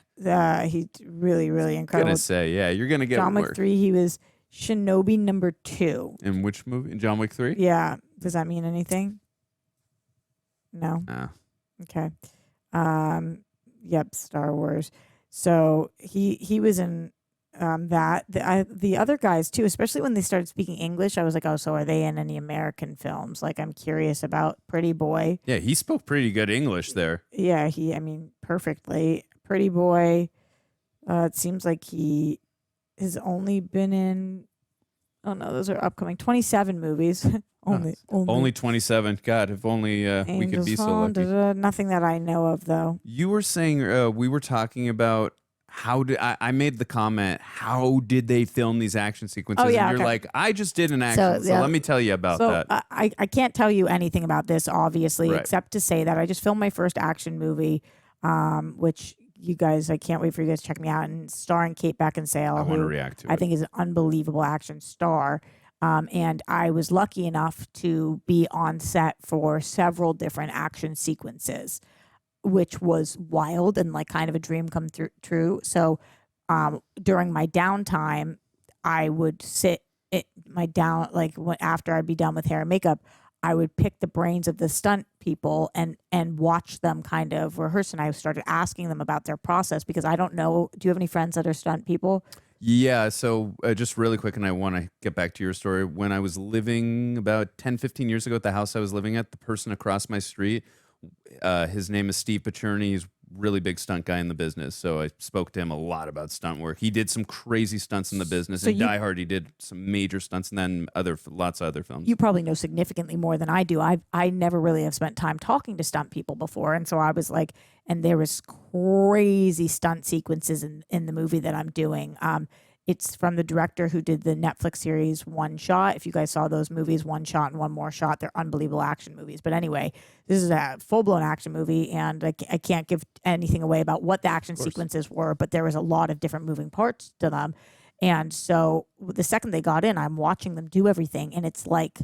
he's really, really incredible. Gonna say, yeah, you're gonna get John Wick work. 3. He was Shinobi number 2. In which movie? In John Wick 3? Yeah. Does that mean anything? No. Okay. Yep. Star Wars. So he was in The other guys too, especially when they started speaking English, I was like, oh, so are they in any American films? Like, I'm curious about Pretty Boy. Yeah, he spoke pretty good English there. Yeah, perfectly. Pretty Boy. It seems like he has only been in. Oh no, those are upcoming 27 movies. only 27. God, if only we could be so lucky. Nothing that I know of though. You were saying we were talking about how did I made the comment, how did they film these action sequences? Oh, yeah, and you're okay. like, I just did an action. So let me tell you about that. I can't tell you anything about this, obviously, Right. except to say that I just filmed my first action movie, which you guys, I can't wait for you guys to check me out, and starring Kate Beckinsale. I want to who react to I it. think is an unbelievable action star. And I was lucky enough to be on set for several different action sequences, which was wild and like kind of a dream come true. So during my downtime, I would sit after I'd be done with hair and makeup, I would pick the brains of the stunt people and watch them kind of rehearse. And I started asking them about their process because I don't know. Do you have any friends that are stunt people? Yeah, so just really quick, and I want to get back to your story. When I was living about 10, 15 years ago at the house I was living at, the person across my street, his name is Steve Pacherny. He's a really big stunt guy in the business. So I spoke to him a lot about stunt work. He did some crazy stunts in the business. So in Die Hard, he did some major stunts, and then lots of other films. You probably know significantly more than I do. I never really have spent time talking to stunt people before. And so I was like, and there was crazy stunt sequences in the movie that I'm doing. It's from the director who did the Netflix series One Shot. If you guys saw those movies, One Shot and One More Shot, they're unbelievable action movies. But anyway, this is a full-blown action movie, and I can't give anything away about what the action sequences were, but there was a lot of different moving parts to them. And so the second they got in, I'm watching them do everything, and it's like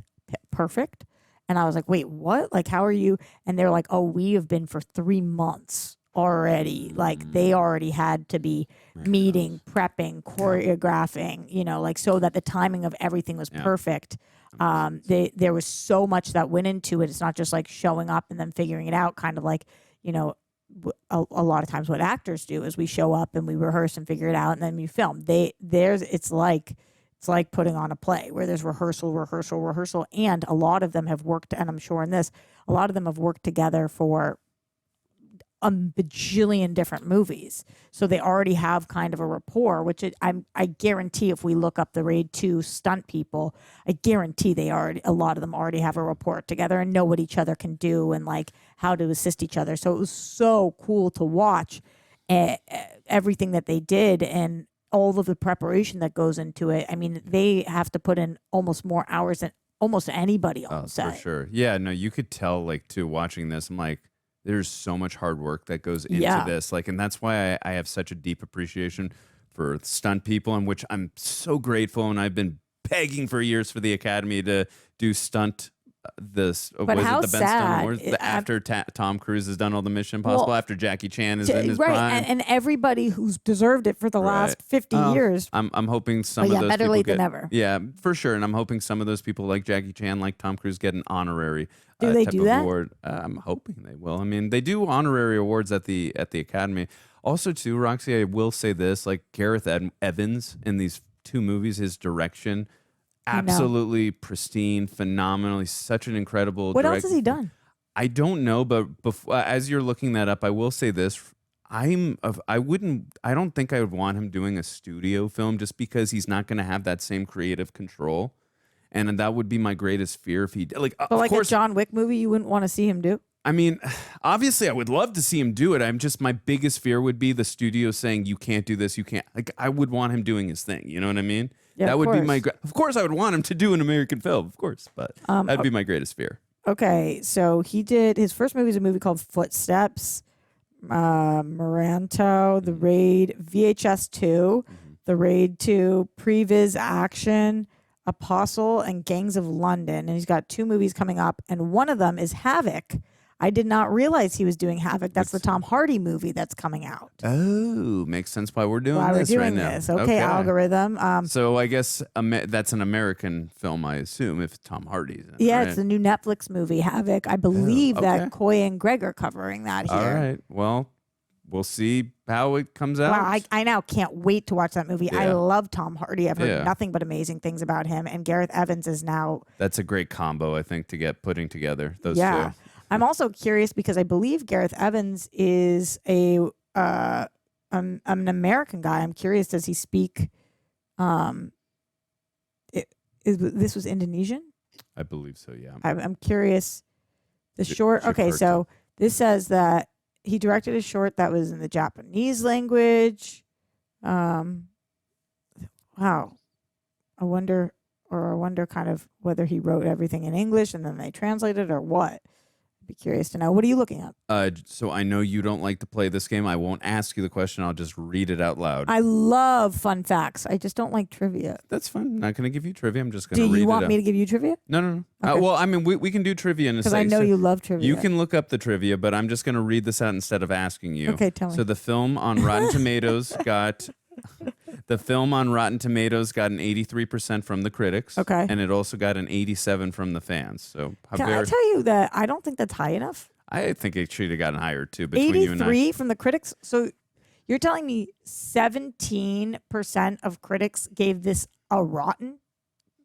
perfect. And I was like, wait, what? Like, how are you? And they're like, oh, we have been for 3 months already. Like, they already had to be meeting, prepping, choreographing, like so that the timing of everything was perfect. There was so much that went into it. It's not just like showing up and then figuring it out, kind of like, a lot of times what actors do is we show up and we rehearse and figure it out and then we film. It's like putting on a play where there's rehearsal, and a lot of them have worked, and I'm sure in this, a lot of them have worked together for a bajillion different movies. So they already have kind of a rapport, which I guarantee if we look up the Raid 2 stunt people, I guarantee a lot of them already have a rapport together and know what each other can do and like how to assist each other. So it was so cool to watch everything that they did and all of the preparation that goes into it. I mean, they have to put in almost more hours than almost anybody on set. For sure. Yeah, no, you could tell like too watching this, I'm like, there's so much hard work that goes into this. Like, and that's why I have such a deep appreciation for stunt people, in which I'm so grateful. And I've been begging for years for the Academy to do stunt. Was it the Ben Stone Awards? After Tom Cruise has done all the Mission Impossible, after Jackie Chan is in his prime. And everybody who's deserved it for the last 50 years. I'm hoping some of those better people late than never. Yeah, for sure. And I'm hoping some of those people like Jackie Chan, like Tom Cruise, get an honorary do they type do of that? award. I'm hoping they will. I mean, they do honorary awards at the Academy. Also, too, Roxy, I will say this: like Gareth Evans in these 2 movies, his direction. Absolutely pristine, phenomenal. He's such an incredible What director. else has he done? I don't know, but as you're looking that up, I will say this. I don't think I would want him doing a studio film just because he's not going to have that same creative control. And that would be my greatest fear if he like. But like a John Wick movie, you wouldn't want to see him do? I mean, obviously, I would love to see him do it. My biggest fear would be the studio saying, you can't do this, you can't. Like, I would want him doing his thing. You know what I mean? Yeah, that would be course. of course, I would want him to do an American film, of course, but that'd be my greatest fear. Okay, so he did, his first movie is a movie called Footsteps, Moranto, The Raid, VHS 2, The Raid 2, Previs Action, Apostle, and Gangs of London. And he's got 2 movies coming up, and one of them is Havoc. I did not realize he was doing Havoc. That's the Tom Hardy movie that's coming out. Oh, makes sense why we're doing this right now. Okay, algorithm. So I guess that's an American film, I assume, if Tom Hardy's in it. Yeah, right? it's the new Netflix movie, Havoc. I believe that Coy and Greg are covering that here. All right. Well, we'll see how it comes out. Wow, I now can't wait to watch that movie. I love Tom Hardy. I've heard nothing but amazing things about him. And Gareth Evans is now... That's a great combo, I think, to get putting together those two. I'm also curious because I believe Gareth Evans is an American guy. I'm curious, does he speak... this was Indonesian? I believe so, yeah. I'm curious. The short... Okay, so this says that he directed a short that was in the Japanese language. Wow. I wonder kind of whether he wrote everything in English and then they translated or what. I'd be curious to know. What are you looking at? So I know you don't like to play this game. I won't ask you the question. I'll just read it out loud. I love fun facts. I just don't like trivia. That's fine. I'm not going to give you trivia. I'm just going to read it. Do you want me to give you trivia? No. Okay. Well, I mean, we can do trivia in a second. Because I know you love trivia. You can look up the trivia, but I'm just going to read this out instead of asking you. Okay, tell me. So the film on Rotten Tomatoes got... The film on Rotten Tomatoes got an 83% from the critics. Okay. And it also got an 87 from the fans. So Can I tell you that I don't think that's high enough? I think it should have gotten higher too. Between 83 you and I. from the critics. So you're telling me 17% of critics gave this a rotten?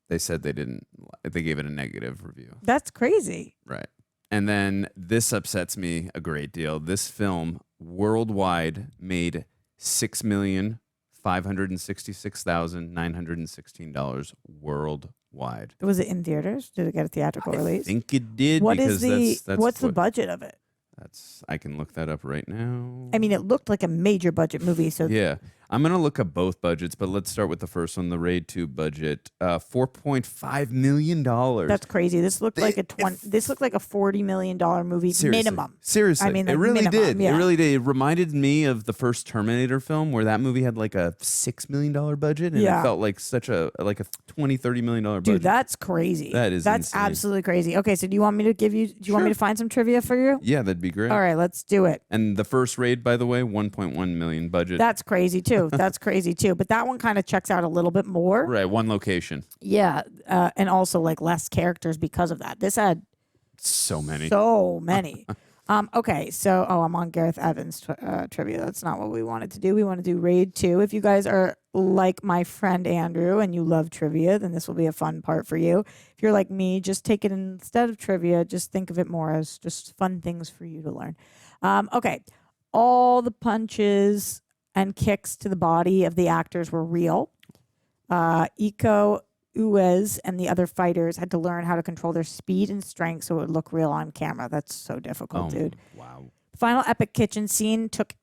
They said they didn't. They gave it a negative review. That's crazy. Right. And then this upsets me a great deal. This film worldwide made $6,566,916 worldwide. Was it in theaters? Did it get a theatrical release? I think it did. What because is that's what's the budget of it? I can look that up right now. I mean, it looked like a major budget movie. So Yeah. I'm going to look up both budgets, but let's start with the first one, the Raid 2 budget. $4.5 million. That's crazy. This looked like a $40 million movie minimum. Seriously. I mean, it really minimum, did. yeah. It really did. It reminded me of the first Terminator film where that movie had like a $6 million budget and it felt like such a $20-30 million budget. Dude, that's crazy. That's insane. absolutely crazy. Okay, so do you want me to want me to find some trivia for you? Yeah, that'd be great. All right, let's do it. And the first Raid, by the way, 1.1 million budget. That's crazy too. That's crazy too. But that one kind of checks out a little bit more. Right, one location. Yeah, and also like less characters because of that. This had so many. Okay, so I'm on Gareth Evans trivia. That's not what we wanted to do. We want to do Raid 2. If you guys are like my friend Andrew and you love trivia, then this will be a fun part for you. If you're like me, just take it instead of trivia, just think of it more as just fun things for you to learn. Okay, all the punches and kicks to the body of the actors were real. Iko Uwais and the other fighters had to learn how to control their speed and strength so it would look real on camera. That's so difficult, dude. Wow. The final epic kitchen scene took,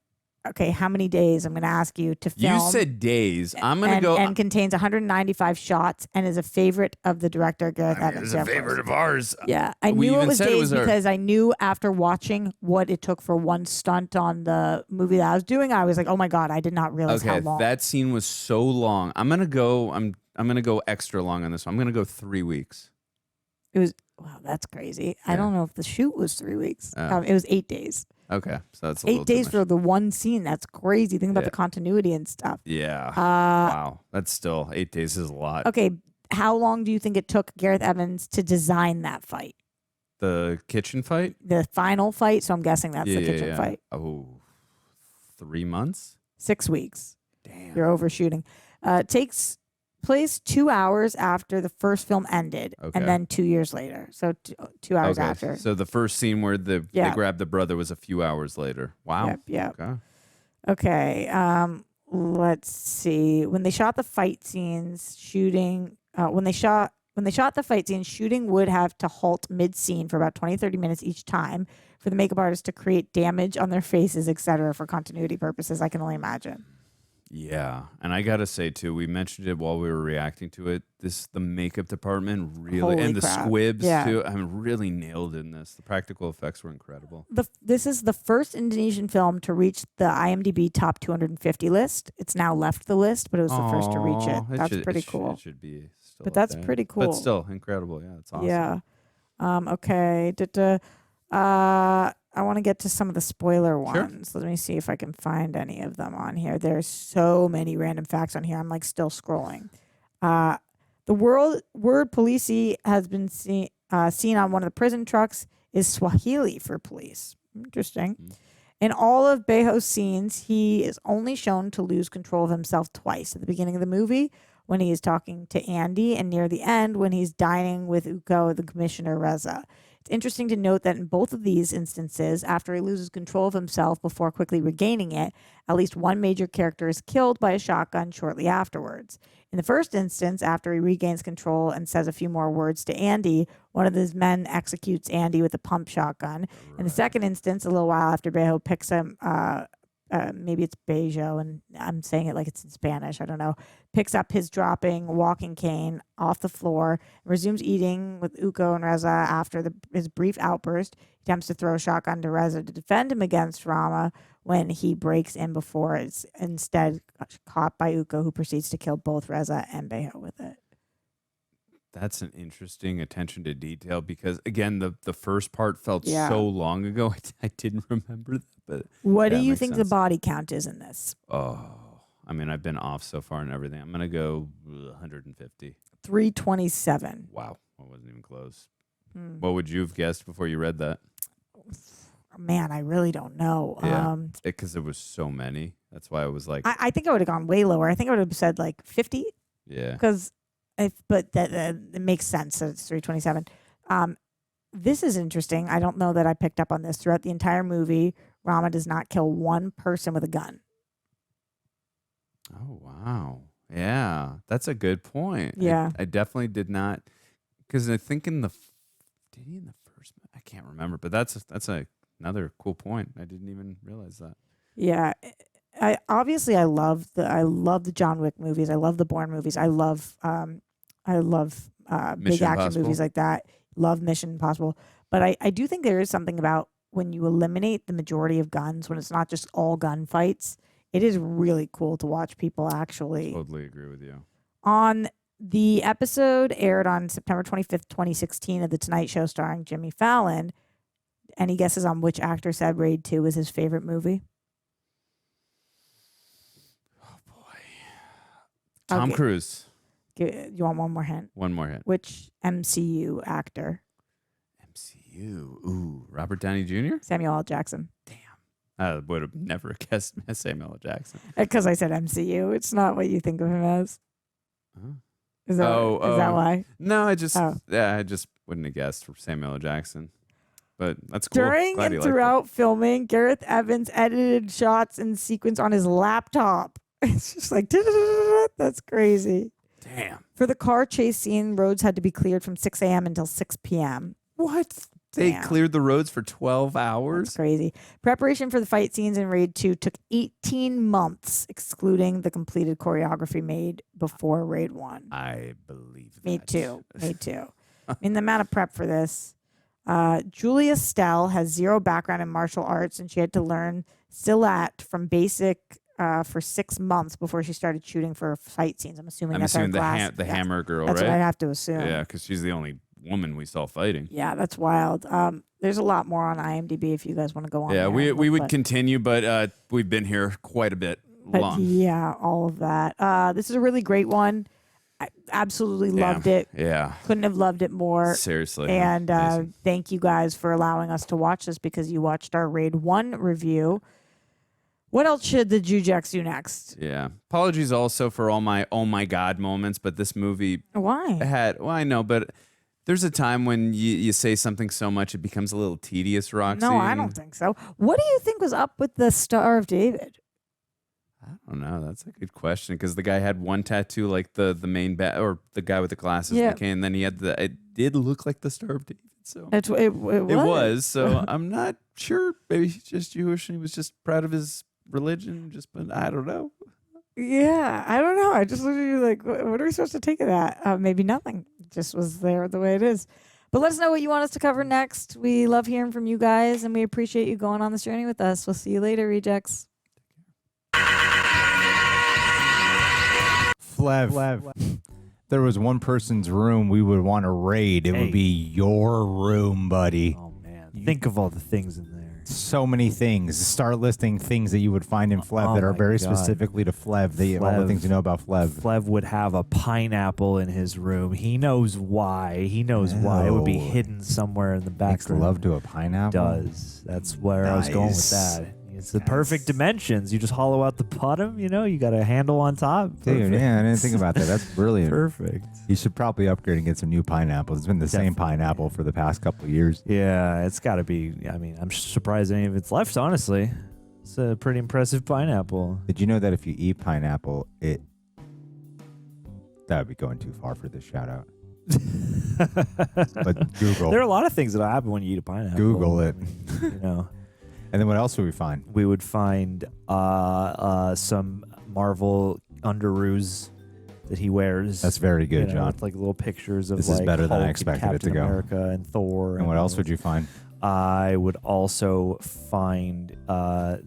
how many days? I'm going to ask you to film. You said days. I'm going to go. And contains 195 shots and is a favorite of the director, Gareth Evans. It's a favorite of ours. Yeah. I knew it was days because I knew after watching what it took for one stunt on the movie that I was doing, I was like, oh my God, I did not realize how long. That scene was so long. I'm going to go extra long on this one. I'm going to go 3 weeks. Wow, that's crazy. Yeah. I don't know if the shoot was 3 weeks. It was 8 days. Okay, so that's 8 days for the one scene. That's crazy. Think about the continuity and stuff. Yeah. Wow, that's still 8 days is a lot. Okay, how long do you think it took Gareth Evans to design that fight? The kitchen fight? The final fight. So I'm guessing that's the kitchen fight. Oh, 3 months? 6 weeks. Damn. You're overshooting. Takes place 2 hours after the first film ended, and then 2 years later. So 2 hours after. So the first scene where they grabbed the brother was a few hours later. Wow. Yep. Okay. Let's see. When they shot the fight scenes, shooting would have to halt mid-scene for about 20-30 minutes each time for the makeup artists to create damage on their faces, etc., for continuity purposes. I can only imagine. Yeah, and I gotta say too, we mentioned it while we were reacting to it. The makeup department really, Holy and the crap. squibs Yeah. too. Really nailed in this. The practical effects were incredible. This is the first Indonesian film to reach the IMDb top 250 list. It's now left the list, but it was the first to reach it. That's pretty cool. It should be still. But up that's there. pretty cool. But still incredible. Yeah, it's awesome. Yeah. Okay. I want to get to some of the spoiler ones. Let me see if I can find any of them on here. There's so many random facts on here. I'm like still scrolling. The word "police" has been seen on one of the prison trucks is Swahili for police. Interesting. In all of Beho's scenes, he is only shown to lose control of himself twice. At the beginning of the movie, when he is talking to Andy, and near the end, when he's dining with Iko, the Commissioner Reza. It's interesting to note that in both of these instances, after he loses control of himself before quickly regaining it, at least one major character is killed by a shotgun shortly afterwards. In the first instance, after he regains control and says a few more words to Andy, one of his men executes Andy with a pump shotgun. Right. In the second instance, a little while after Beho picks him, maybe it's Bejo, and I'm saying it like it's in Spanish, I don't know, picks up his dropping walking cane off the floor, and resumes eating with Iko and Reza after his brief outburst. He attempts to throw a shotgun to Reza to defend him against Rama when he breaks in before it's instead caught by Iko, who proceeds to kill both Reza and Beho with it. That's an interesting attention to detail because, again, the first part felt so long ago. I didn't remember that. But what do you think the body count is in this? Oh, I mean, I've been off so far and everything. I'm going to go 150. 327. Wow. I wasn't even close. What would you have guessed before you read that? Man, I really don't know. Yeah, because there was so many. That's why I was like... I think I would have gone way lower. I think I would have said like 50. Yeah. But that it makes sense that it's 327. This is interesting. I don't know that I picked up on this. Throughout the entire movie, Rama does not kill one person with a gun. Oh, wow. Yeah, that's a good point. Yeah. I definitely did not, because I think did he in the first? I can't remember, but that's another cool point. I didn't even realize that. Yeah. I love the John Wick movies. I love the Bourne movies. I love big action movies like that. Love Mission Impossible. But I do think there is something about when you eliminate the majority of guns, when it's not just all gunfights, it is really cool to watch people actually. Totally agree with you. On the episode aired on September 25th, 2016 of The Tonight Show starring Jimmy Fallon, any guesses on which actor said Raid 2 was his favorite movie? Tom Cruise. You want one more hint? One more hint. Which MCU actor? MCU. Ooh, Robert Downey Jr.? Samuel L. Jackson. Damn. I would have never guessed Samuel L. Jackson. Because I said MCU. It's not what you think of him as. Is that why? No, I just wouldn't have guessed for Samuel L. Jackson. But that's cool. During and throughout filming, Gareth Evans edited shots in sequence on his laptop. It's just like, that's crazy. Damn. For the car chase scene, roads had to be cleared from 6 a.m. until 6 p.m. What? They cleared the roads for 12 hours? That's crazy. Preparation for the fight scenes in Raid 2 took 18 months, excluding the completed choreography made before Raid 1. I believe that. Me too. I mean, the amount of prep for this. Julia Estelle has zero background in martial arts, and she had to learn Silat from basic for 6 months before she started shooting for fight scenes. I'm assuming that's our class. The hammer girl, that's right? That's what I have to assume. Yeah, because she's the only woman we saw fighting. Yeah, that's wild. There's a lot more on IMDb if you guys want to go on. Yeah, we would continue, but we've been here quite a bit long. Yeah, all of that. This is a really great one. I absolutely loved it. Yeah. Couldn't have loved it more. Seriously. And thank you guys for allowing us to watch this because you watched our Raid 1 review. What else should the Jujex do next? Yeah. Apologies also for all my oh my God moments, but this movie I know, but there's a time when you say something so much it becomes a little tedious, Roxy. No, I don't think so. What do you think was up with the Star of David? I don't know. That's a good question because the guy had one tattoo like the main or the guy with the glasses, and then he had it did look like the Star of David. So it was. So I'm not sure. Maybe he's just Jewish and he was just proud of his religion. But I don't know. Yeah, I don't know. I just looked at you like, what are we supposed to take of that? Maybe nothing. It just was there the way it is. But let us know what you want us to cover next. We love hearing from you guys, and we appreciate you going on this journey with us. We'll see you later, Rejects. Flev. There was one person's room we would want to raid. It would be your room, buddy. Oh, man. Think of all the things in there. So many things. Start listing things that you would find in Flev that are very specifically to Flev. All the things you know about Flev. Flev would have a pineapple in his room. He knows why. Why. It would be hidden somewhere in the back. Makes love to a pineapple? It does. That's where I was going with that. It's the perfect dimensions. You just hollow out the bottom, you know, you got a handle on top. Dude, Perfect. yeah, I didn't think about that. That's brilliant. Perfect. You should probably upgrade and get some new pineapples. It's been the same pineapple for the past couple of years. Yeah, it's got to be. I mean, I'm surprised any of it's left, honestly. It's a pretty impressive pineapple. Did you know that if you eat pineapple, that would be going too far for this shout out. But Google. There are a lot of things that happen when you eat a pineapple. Google it. You know. And then what else would we find? We would find some Marvel underoos that he wears. That's very good, you know, John. with like little pictures of This like is better than I Hulk expected and it to Captain go. America and Thor. And what else would you find? I would also find like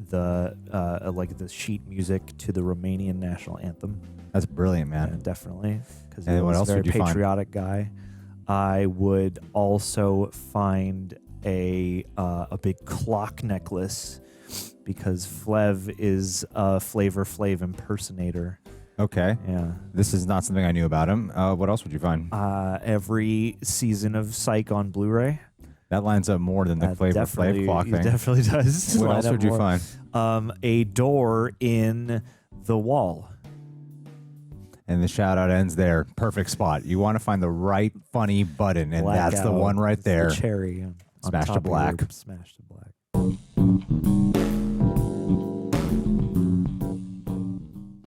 the sheet music to the Romanian national anthem. That's brilliant, man. Yeah, definitely. Because And he what was else a very would you find? patriotic guy. I would also find a big clock necklace because Flev is a Flavor Flav impersonator. Okay. Yeah. This is not something I knew about him. What else would you find? Every season of Psych on Blu-ray. That lines up more than the Flavor Flav clock thing. It definitely does. What line else up would you more. find? A door in the wall. And the shout out ends there. Perfect spot. You want to find the right funny button, and that's the Blackout. one right It's the there. cherry on Smash top to of your black. Smash to black.